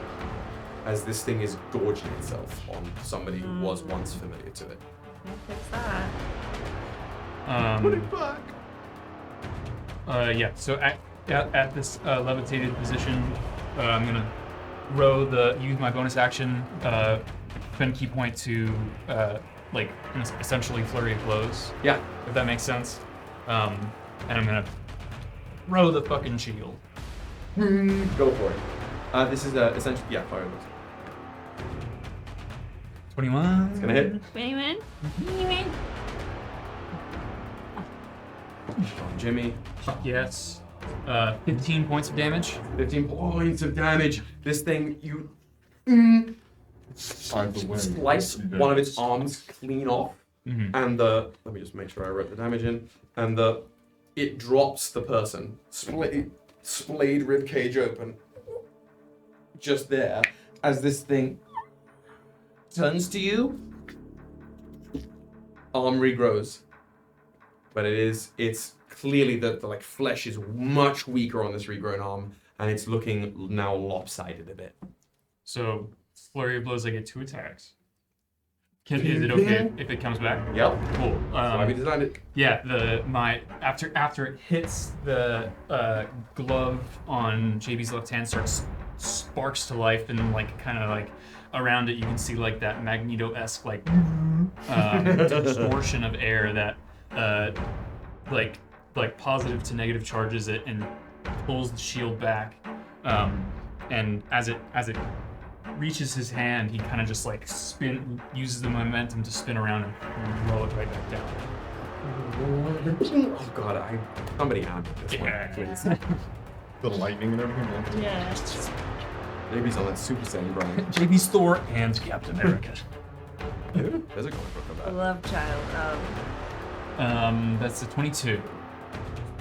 as this thing is gorging itself on somebody who was once familiar to it. Fix that. Put it back. Yeah. So at this levitated position, I'm gonna use my bonus action, spend key point to essentially flurry of blows. Yeah. If that makes sense. And I'm gonna throw the fucking shield. Go for it. This is essentially fire blows. 21. It's gonna hit. 21. Jimmy. Yes. 15 points of damage. 15 points of damage. This thing, you slice one of its arms clean off, and let me just make sure I wrote the damage in, and it drops the person, splayed rib cage open, just there, as this thing turns to you. Arm regrows, but it's clearly that the flesh is much weaker on this regrown arm, and it's looking now lopsided a bit. So flurry of blows, I get 2 attacks. Is it okay if it comes back? Yep. Cool. Why we designed it. Yeah. After it hits the glove on JB's left hand, sparks to life, and around it you can see that Magneto-esque distortion of air that positive to negative charges it and pulls the shield back. And as it reaches his hand, he kind of just uses the momentum to spin around and roll it right back down. Oh god, somebody handled this one, please. The lightning and everything. Yeah. JB's on that Super Saiyan Brian. JB's Thor and Captain America. There's a comic book of that. Love child. That's a 22.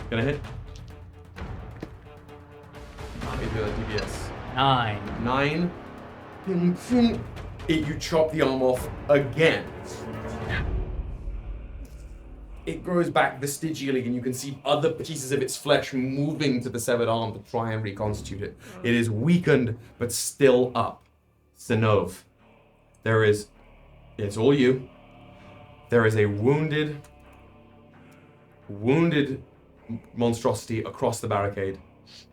Gonna hit. Maybe that DBS. 9. 9. You chop the arm off again. It grows back vestigially, and you can see other pieces of its flesh moving to the severed arm to try and reconstitute it. It is weakened, but still up. Sinov, it's all you. There is a wounded monstrosity across the barricade.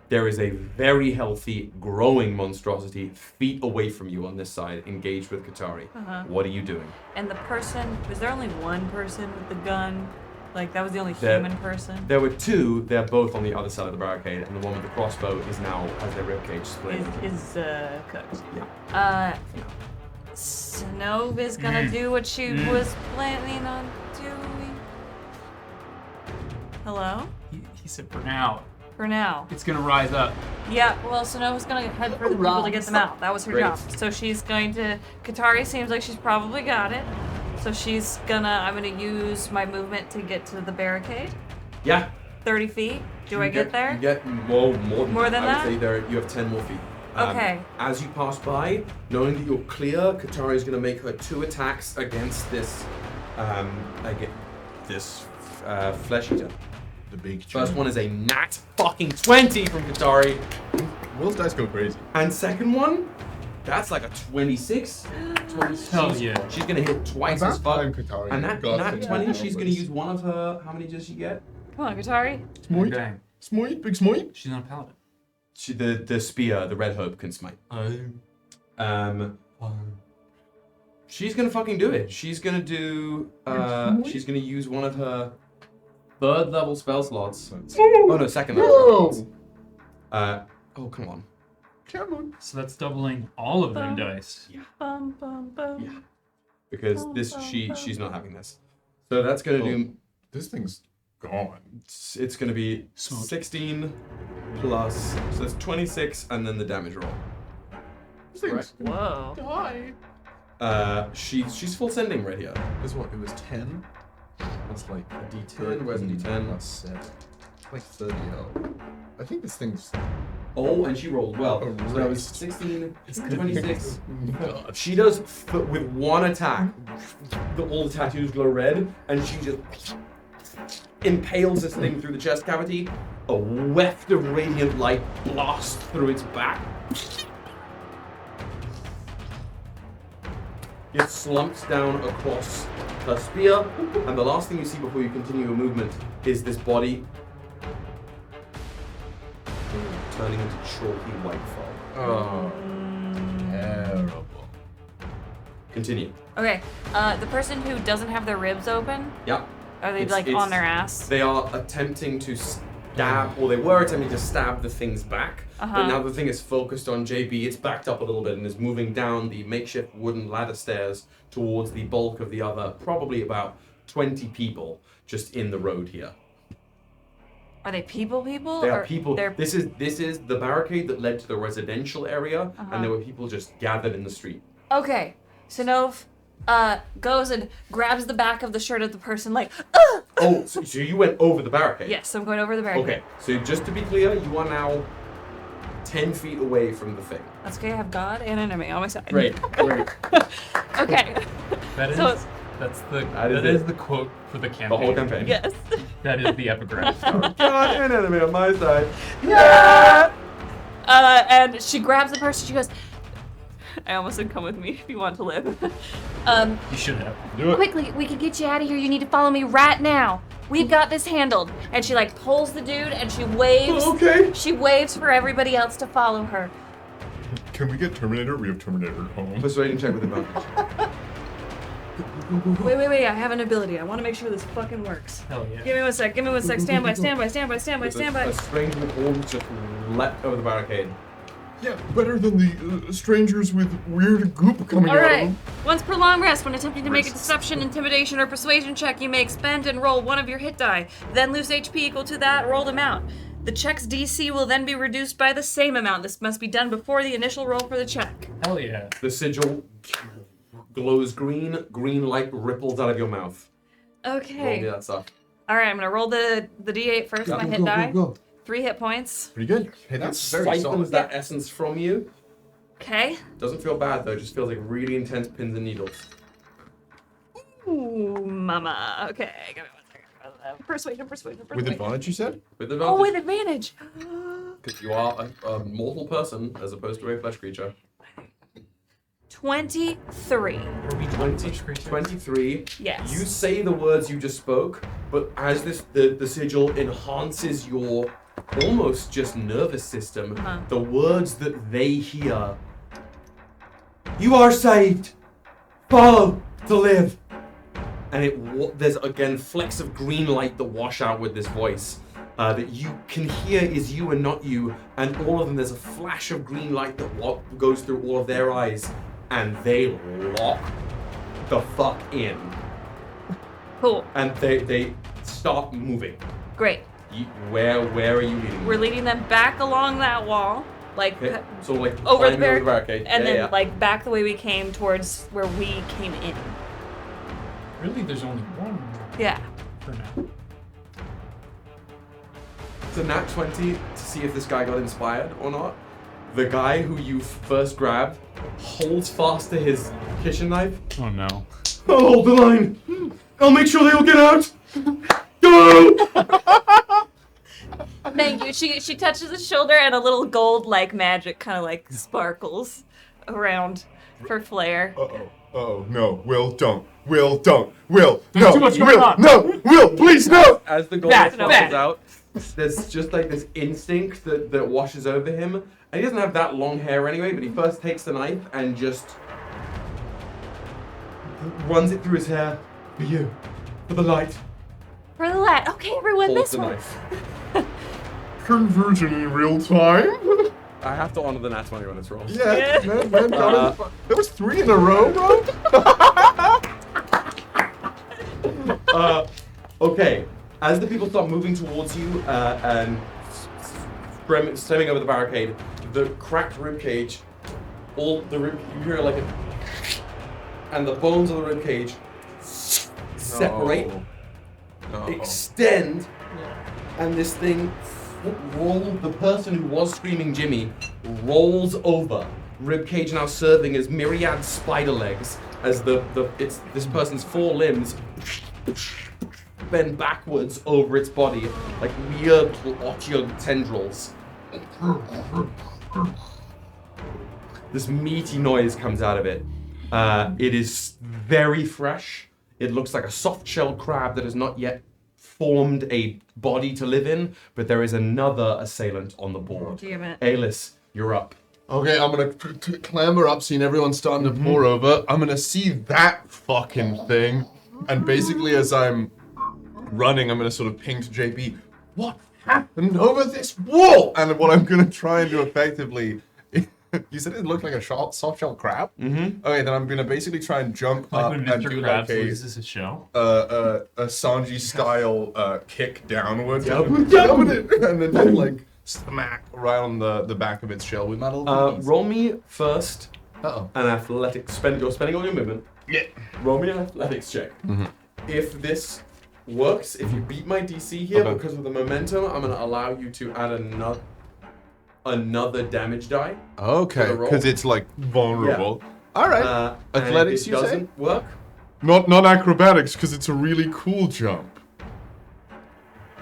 There is a very healthy, growing monstrosity feet away from you on this side, engaged with Katari. What are you doing? And the person, was there only one person with the gun? That was the only human person? There were 2. They're both on the other side of the barricade, and the one with the crossbow is now, has their ribcage split. Is cooked. Yeah. Snove is gonna do what she was planning on doing. Hello? He said for now. For now. It's gonna rise up. Yeah, well, Sonova's gonna head for the people to get them out. That was her job. So she's going to... Katari seems like she's probably got it. So I'm gonna use my movement to get to the barricade. Yeah. 30 feet. Do I get there? You get more than that? I would say you have 10 more feet. Okay. As you pass by, knowing that you're clear, Katari is going to make her 2 attacks against this, flesh eater. The big. First one is a nat fucking 20 from Katari. Will's dice go crazy. And second one, that's like a 26. 26. Hell yeah. She's going to hit twice as fuck. Katari. And that 20, she's going to use one of her. How many does she get? Come on, Katari. Smoit. Bang. Smoit. Big smoit. She's not a paladin. The spear, the red hope can smite. She's gonna fucking do it. She's gonna do. She's gonna use one of her 3rd level spell slots. Oh no, 2nd level spell slots. Oh come on. Come on. So that's doubling all of them dice. Yeah. Bum, bum, bum. Yeah. Because she's not having this. So that's gonna do. This thing's gone. It's gonna be 16 plus. So that's 26, and then the damage roll. This thing's Whoa. die. She's full sending right here. It was 10. That's like A D10. Where's a D10? That's 7. Like 30 health. I think this thing's. Oh, and she rolled well. So that was 16, 26. She does, with one attack, all the tattoos glow red, and she just impales this thing through the chest cavity. A weft of radiant light blasts through its back. It slumps down across her spear, and the last thing you see before you continue your movement is this body turning into chalky white fog. Oh, terrible. Continue. Okay, the person who doesn't have their ribs open, Yeah. are they It's- on their ass? They are attempting to stab, or they were attempting to stab the things back, but now the thing is focused on JB. It's backed up a little bit and is moving down the makeshift wooden ladder stairs towards the bulk of the other, probably about 20 people just in the road here. Are they people? They are Or people. They're... This is the barricade that led to the residential area, and there were people just gathered in the street. Okay, so Nov goes and grabs the back of the shirt of the person, like, Oh, so you went over the barricade? Yes, I'm going over the barricade. Okay, so just to be clear, you are now 10 feet away from the thing. That's okay, I have God and enemy on my side. Great. Okay. That is, So- that is the quote for the campaign. The whole campaign. Yes. That is the epigram. God and enemy on my side. Yeah! And she grabs the person, she goes, I almost said come with me if you want to live. You should have. Do it. Quickly, we can get you out of here. You need to follow me right now. We've got this handled. And she like pulls the dude and she waves. Oh, okay. She waves for everybody else to follow her. Can we get Terminator? We have Terminator at home. Persuasion check with advantage. Wait, I have an ability. I want to make sure this fucking works. Hell yeah. Give me one sec. Stand by. A strange form just leapt over the barricade. Yeah, better than the strangers with weird goop coming All out of right. them. Once per long rest, when attempting to make a deception, intimidation, or persuasion check, you may expend and roll one of your hit die. Then lose HP equal to that rolled amount. The check's DC will then be reduced by the same amount. This must be done before the initial roll for the check. Hell yeah. The sigil glows green. Green light ripples out of your mouth. Okay. Roll me that stuff. All right, I'm gonna roll the D8 first. My hit die. 3 hit points. Pretty good. Hey, that's very solid. Siphons that essence from you. Okay. Doesn't feel bad though. Just feels like really intense pins and needles. Ooh, mama. Okay. Give me 1 second. Persuasion. With advantage, you said? With advantage. Oh, with advantage. Because you are a mortal person as opposed to a flesh creature. 23. 23. Yes. You say the words you just spoke, but as the sigil enhances your almost just nervous system, the words that they hear. You are saved. Follow to live. And there's again flecks of green light that wash out with this voice. That you can hear is you and not you, and all of them there's a flash of green light that goes through all of their eyes, and they lock the fuck in. Cool. And they stop moving. Great. Where are you leading? We're leading them back along that wall, like Okay, so like over the climbing barricade, and Yeah, then yeah. like back the way we came towards where we came in. Really, there's only one Yeah. for now. It's a nat 20 to see if this guy got inspired or not. The guy who you first grabbed holds fast to his kitchen knife. Oh no. I'll hold the line. I'll make sure they all get out. Go! Thank you. She touches his shoulder, and a little gold like magic kind of like sparkles around for Flair. Oh, no. Will, don't. Will, don't. Will, There's no. too much going Will, on. no. Will, please, no. As the gold Bad. flushes out, there's just like this instinct that washes over him. And he doesn't have that long hair anyway, but he first takes the knife and just runs it through his hair. For you. For the light. For the light. Okay, everyone, Holds this the one. knife. Conversion in real time. I have to honor the nat 20 when it's rolled. Yeah, man, that was 3 in a row, bro. Okay, as the people start moving towards you and stemming over the barricade, the cracked ribcage, you hear like and the bones of the ribcage separate, extend, and this thing the person who was screaming Jimmy rolls over. Ribcage now serving as myriad spider legs as this person's 4 limbs bend backwards over its body like weird otter tendrils. This meaty noise comes out of it. It is very fresh. It looks like a soft-shelled crab that has not yet formed a body to live in, but there is another assailant on the board. Damn it. Alis, you're up. Okay, I'm gonna clamber up, seeing everyone starting to pour over. I'm gonna see that fucking thing, and basically as I'm running, I'm gonna sort of ping to JP, what happened over this wall? And what I'm gonna try and do effectively, you said it looked like a soft shell crab? Mm-hmm. Okay, then I'm gonna basically try and jump Like up when and Mr. do Krabs like loses his shell? a Sanji style kick downwards. Yep. And then just like smack right on the back of its shell with my little Roll me first Uh-oh. an athletics. You're spending all your movement. Yeah. Roll me an athletics check. Mhm. If this works, if you beat my DC here, Okay. because of the momentum, I'm going to allow you to add another damage die. Okay, because it's like vulnerable. Yeah. All right. Athletics, if it you say? doesn't work, Not acrobatics, because it's a really cool jump.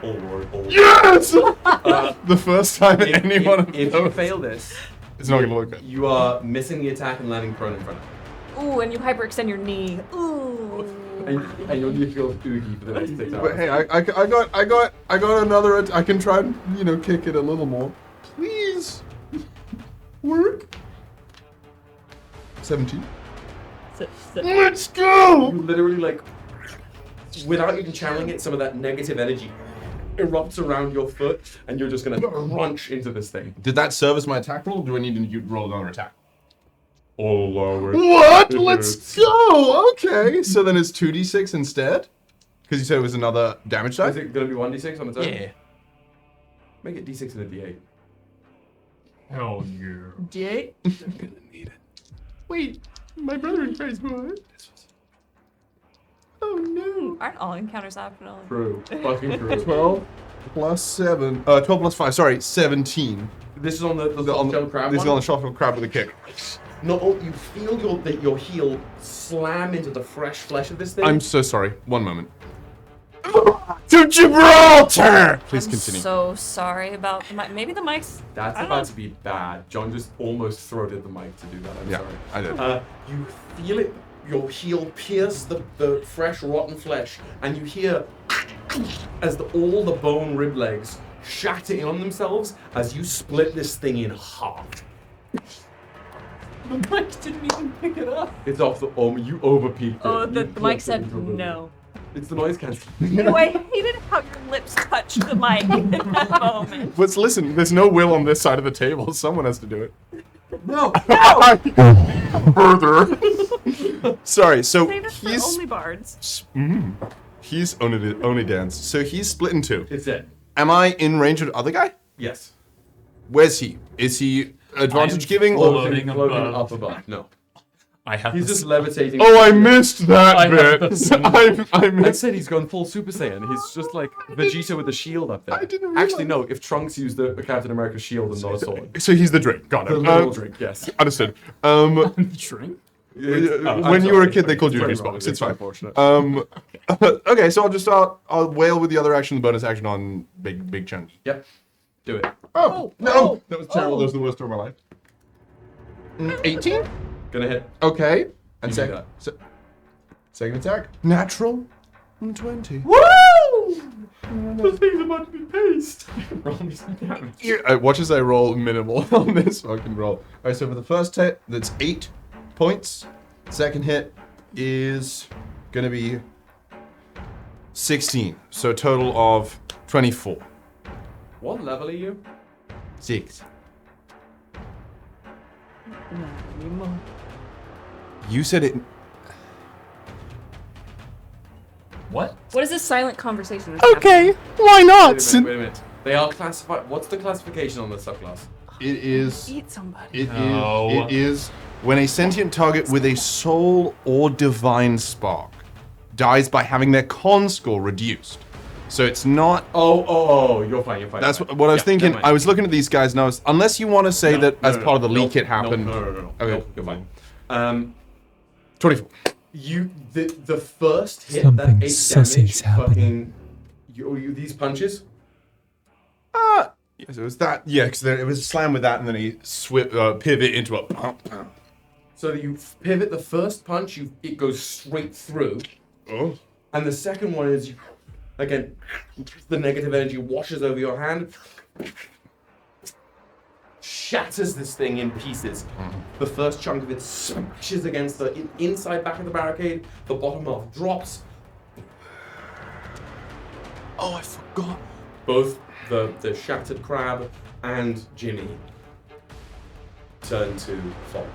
oh lord, oh lord. Yes! The first time anyone if you fail this, it's not gonna look good. You are missing the attack and landing prone in front of it. Ooh, and you hyperextend your knee. Ooh. And you'll need to feel oogie for the next 6 hours. But hey, I got another. I can try and kick it a little more. Please work. 17. Let's go! You literally like, without even channeling it, some of that negative energy erupts around your foot, and you're just gonna crunch into this thing. Did that serve as my attack roll? Or do I need to roll another attack? Oh lord. What? Let's go! Okay, so then it's 2d6 instead? Because you said it was another damage die? Is it gonna be 1d6 on its own? Yeah. Make it d6 and a d8. Hell yeah. D8? I'm gonna need it. Wait, my brother in phase one. Oh no. Aren't all encounters optional? True. Fucking true. 12 plus 7. 12 plus 5, sorry, 17. This is on the soft-shell crab This is one? on the soft-shell crab with a kick. No, you feel your heel slam into the fresh flesh of this thing. I'm so sorry. One moment. To Gibraltar! Please continue. So sorry about the mic. Maybe the mic's. That's I don't about know. to be bad. John just almost throated the mic to do that. I'm Yeah, sorry. I did. You feel it, your heel pierce the fresh, rotten flesh, and you hear as all the bone rib legs shatter in on themselves as you split this thing in half. The mic didn't even pick it up. It's off the you overpeaked it. Oh, the You mic flipped it said into oblivion. no. It's the noise cancelling. Oh, I hated how your lips touched the mic in that moment. But listen, there's no will on this side of the table. Someone has to do it. No! Further. Sorry, so Save us for he's only bards. he's only dance. So he's split in two. It's it. Am I in range of the other guy? Yes. Where's he? Is he advantage giving or floating Floating above. up above. No. I have He's this- just levitating. Oh, I missed that I have bit. the- I I missed. said he's gone full Super Saiyan. He's just like Vegeta with the shield up there. I didn't Actually, no. If Trunks used the Captain America shield and not a sword. So he's the drink. Got The it. literal drink, yes. Understood. Drink? When you were a kid, they called you Sorry, Juice Robert, Box. It's fine. unfortunate. Okay, so I'll wail with the other action, the bonus action on Big Chen. Yep. Do it. Oh, no! That was terrible. That was the worst of my life. 18? Gonna hit. Okay. And You do that. second attack. Natural. 20. Woo! The thing's about to be paced. Roll me some damage. Watch as I roll minimal on this fucking roll. Alright, so for the first hit, that's 8 points. Second hit is gonna be 16. So a total of 24. What level are you? 6. Not anymore. You said it. What? What is this silent conversation? Okay, why not? Wait a minute. They are classified. What's the classification on the subclass? It is. Eat somebody. It is when a sentient target with a soul or divine spark dies by having their con score reduced. So it's not. Oh, you're fine. You're fine. That's you're fine. what I was Yeah, thinking. never mind. I was looking at these guys and I was. Unless you want to say that as part of the leak it happened. No. Okay. You're fine. 24. The first hit Something that 8 sussy's damage. happening. Fucking these punches. Yes, it was that. Yeah, because it was a slam with that, and then he pivot into a pump. So that you pivot the first punch, it goes straight through. Oh. And the second one is, again, the negative energy washes over your hand, shatters this thing in pieces. The first chunk of it smashes against the inside back of the barricade. The bottom half drops. Oh, I forgot. Both the shattered crab and Ginny turn to fog.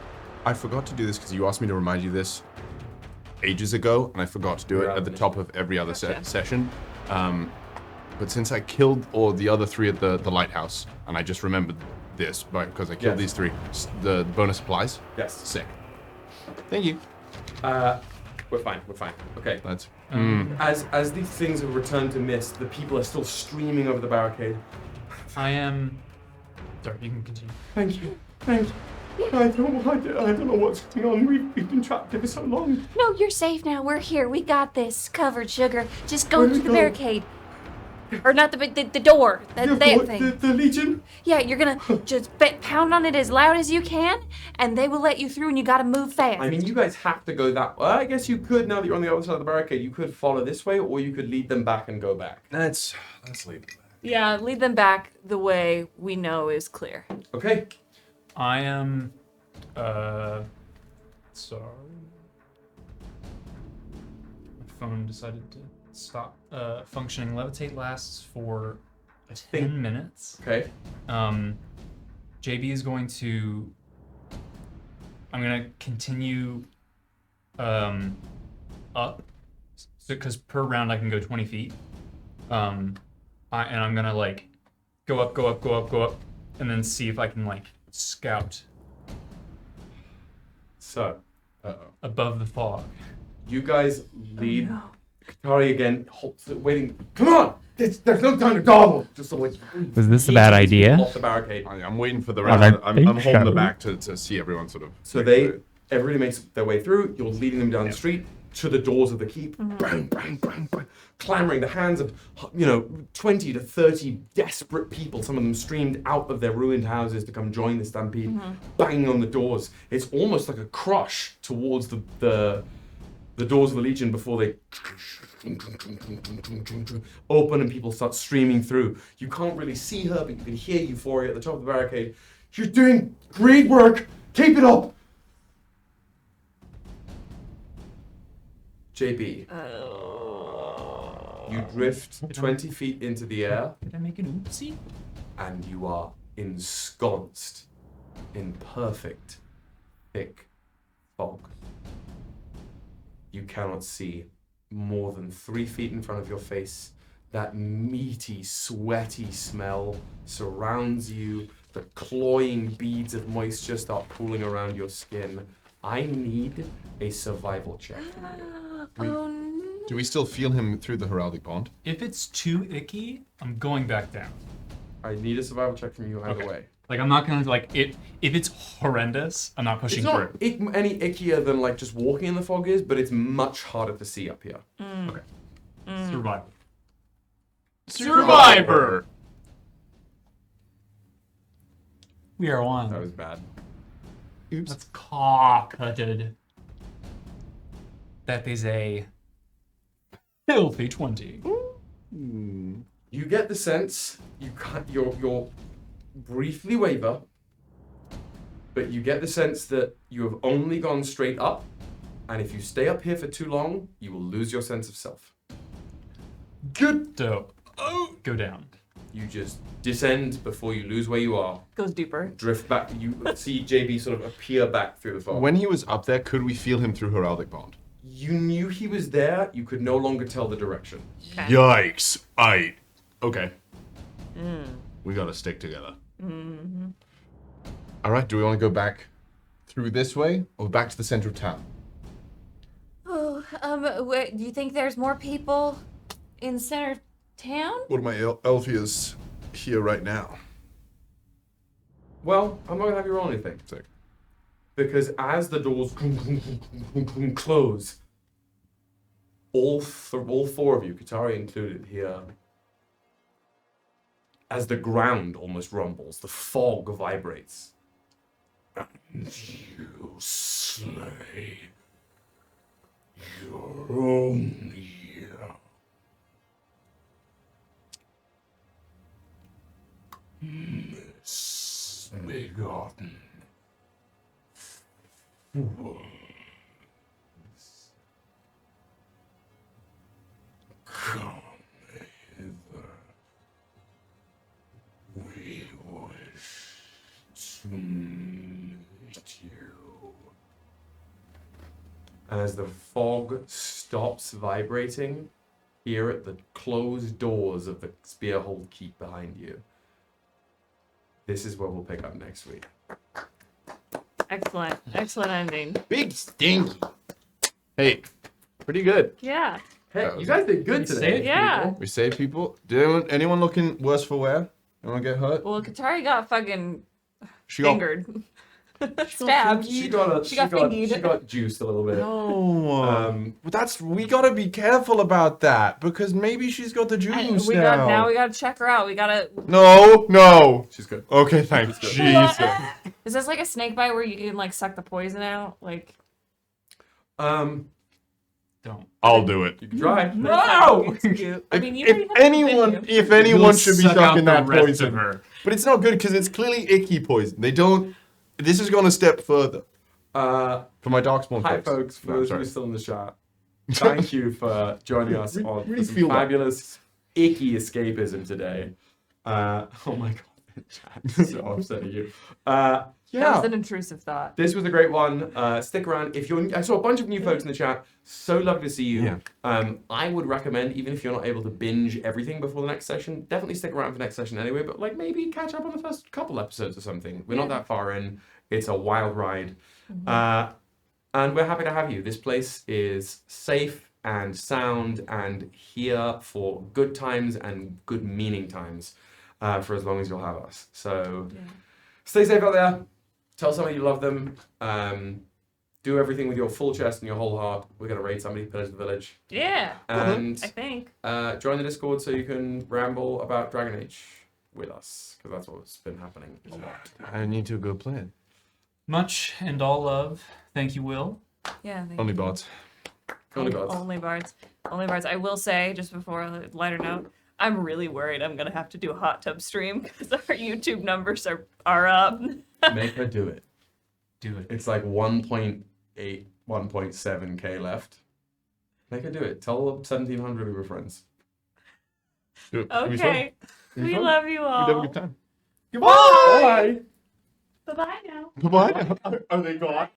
I forgot to do this because you asked me to remind you this ages ago, and I forgot to do it at the top of every other session. But since I killed all the other three at the lighthouse, and I just remembered this because I killed these three, the bonus applies? Yes. Sick. Thank you. We're fine. Okay. That's... As these things have returned to mist, the people are still streaming over the barricade. I am... Sorry, you can continue. Thank you. I don't know what's going on. We've been trapped here for so long. No, you're safe now. We're here. We got this. Covered, Sugar. Just go through the barricade. Or not the door. That thing. The Legion? Yeah, you're gonna just pound on it as loud as you can, and they will let you through, and you gotta move fast. I mean, you guys have to go that way. I guess you could, now that you're on the other side of the barricade, you could follow this way, or you could lead them back and go back. Let's lead them back. Yeah, lead them back the way we know is clear. Okay. I am... sorry. My phone decided to stop functioning. Levitate lasts for 10 minutes. Okay. JB is going to... I'm going to continue up. Because per round I can go 20 feet. And I'm going to like go up, and then see if I can like scout. So, above the fog. You guys lead Katari again, waiting. Come on! There's no time to dawdle! Just like, Was this a bad idea? Off the barricade. I'm waiting for the I rest. I'm think holding so. the back to see everyone sort of... So everybody makes their way through. You're leading them down the street to the doors of the keep. Bang, bang, bang, bang. Clamoring, the hands of, 20 to 30 desperate people, some of them streamed out of their ruined houses to come join the stampede, banging on the doors. It's almost like a crush towards the doors of the Legion before they open and people start streaming through. You can't really see her, but you can hear Euphoria at the top of the barricade. You're doing great work! Keep it up! JB. You drift 20 feet into the air. Did I make an oopsie? And you are ensconced in perfect, thick fog. You cannot see more than 3 feet in front of your face. That meaty, sweaty smell surrounds you. The cloying beads of moisture start pooling around your skin. I need a survival check. Do we still feel him through the heraldic bond? If it's too icky, I'm going back down. I need a survival check from you either way. Like, I'm not gonna, like, if it's horrendous, I'm not pushing It's not through. any ickier than, like, just walking in the fog is, but it's much harder to see up here. Okay. Survivor. Survivor! We are one. That was bad. Oops. That's cock-cutted. That is a filthy 20. You get the sense you're briefly waver, but you get the sense that you have only gone straight up, and if you stay up here for too long, you will lose your sense of self. Good dope. Go down. You just descend before you lose where you are. Goes deeper. Drift back. You see JB sort of appear back through the fog. When he was up there, could we feel him through heraldic bond? You knew he was there. You could no longer tell the direction. Okay. Yikes. Okay. We gotta stick together. Mm-hmm. All right, do we want to go back through this way or back to the center of town? Oh, do you think there's more people in center of town? What are my Elfias here right now? Well, I'm not gonna have you roll anything. Sick. Because as the doors close, all four of you, Katari included, here, as the ground almost rumbles, the fog vibrates, You slay your own misbegotten fools. Come hither. We wish to meet you. And as the fog stops vibrating, here at the closed doors of the Spearhold Keep behind you, this is where we'll pick up next week. Excellent. Excellent ending. Big stinky. Hey, pretty good. Yeah. Hey, you guys did good today. Yeah. We saved people. Did anyone looking worse for wear? Anyone get hurt? Well, Katari got fucking She got- fingered. Stabbed. She got fingered. she got juiced a little bit. No. We gotta be careful about that because maybe she's got the juice now. Now we gotta check her out. We gotta. No. She's good. Okay, thanks. Jesus. Is this like a snake bite where you can like suck the poison out? Like. Don't. I'll do it. You can try. No. I mean, If anyone should be suck out sucking the that rest poison, of her. but it's not good because it's clearly icky poison. They don't. This is going a step further. For my Darkspawn Hi, folks. For those who are still in the chat, thank you for joining us on really some feel that. fabulous, icky escapism today. Oh my god, chat. So upsetting you. That was an intrusive thought. This was a great one. Stick around. If you're, I saw a bunch of new folks in the chat. So lovely to see you. Yeah. I would recommend, even if you're not able to binge everything before the next session, definitely stick around for the next session anyway. But like maybe catch up on the first couple episodes or something. We're not that far in. It's a wild ride, and we're happy to have you. This place is safe and sound and here for good times and good meaning times, for as long as you'll have us. So stay safe out there. Tell somebody you love them. Do everything with your full chest and your whole heart. We're going to raid somebody, pillage the village. Yeah. And I think. Join the Discord so you can ramble about Dragon Age with us, because that's what's been happening a lot. I need to go play it. Much and all love. Thank you, Will. Yeah. Only Bards. Only Bards. Only Bards. Only Bards. I will say, just before a lighter note, I'm really worried I'm going to have to do a hot tub stream because our YouTube numbers are up. Make her do it. Do it. It's like 1.8, 1.7k left. Make her do it. Tell 1,700 of her friends. Do it. Okay. We love you all. We'd have a good time. Goodbye. Bye. Bye-bye now. Bye-bye. Are they gone?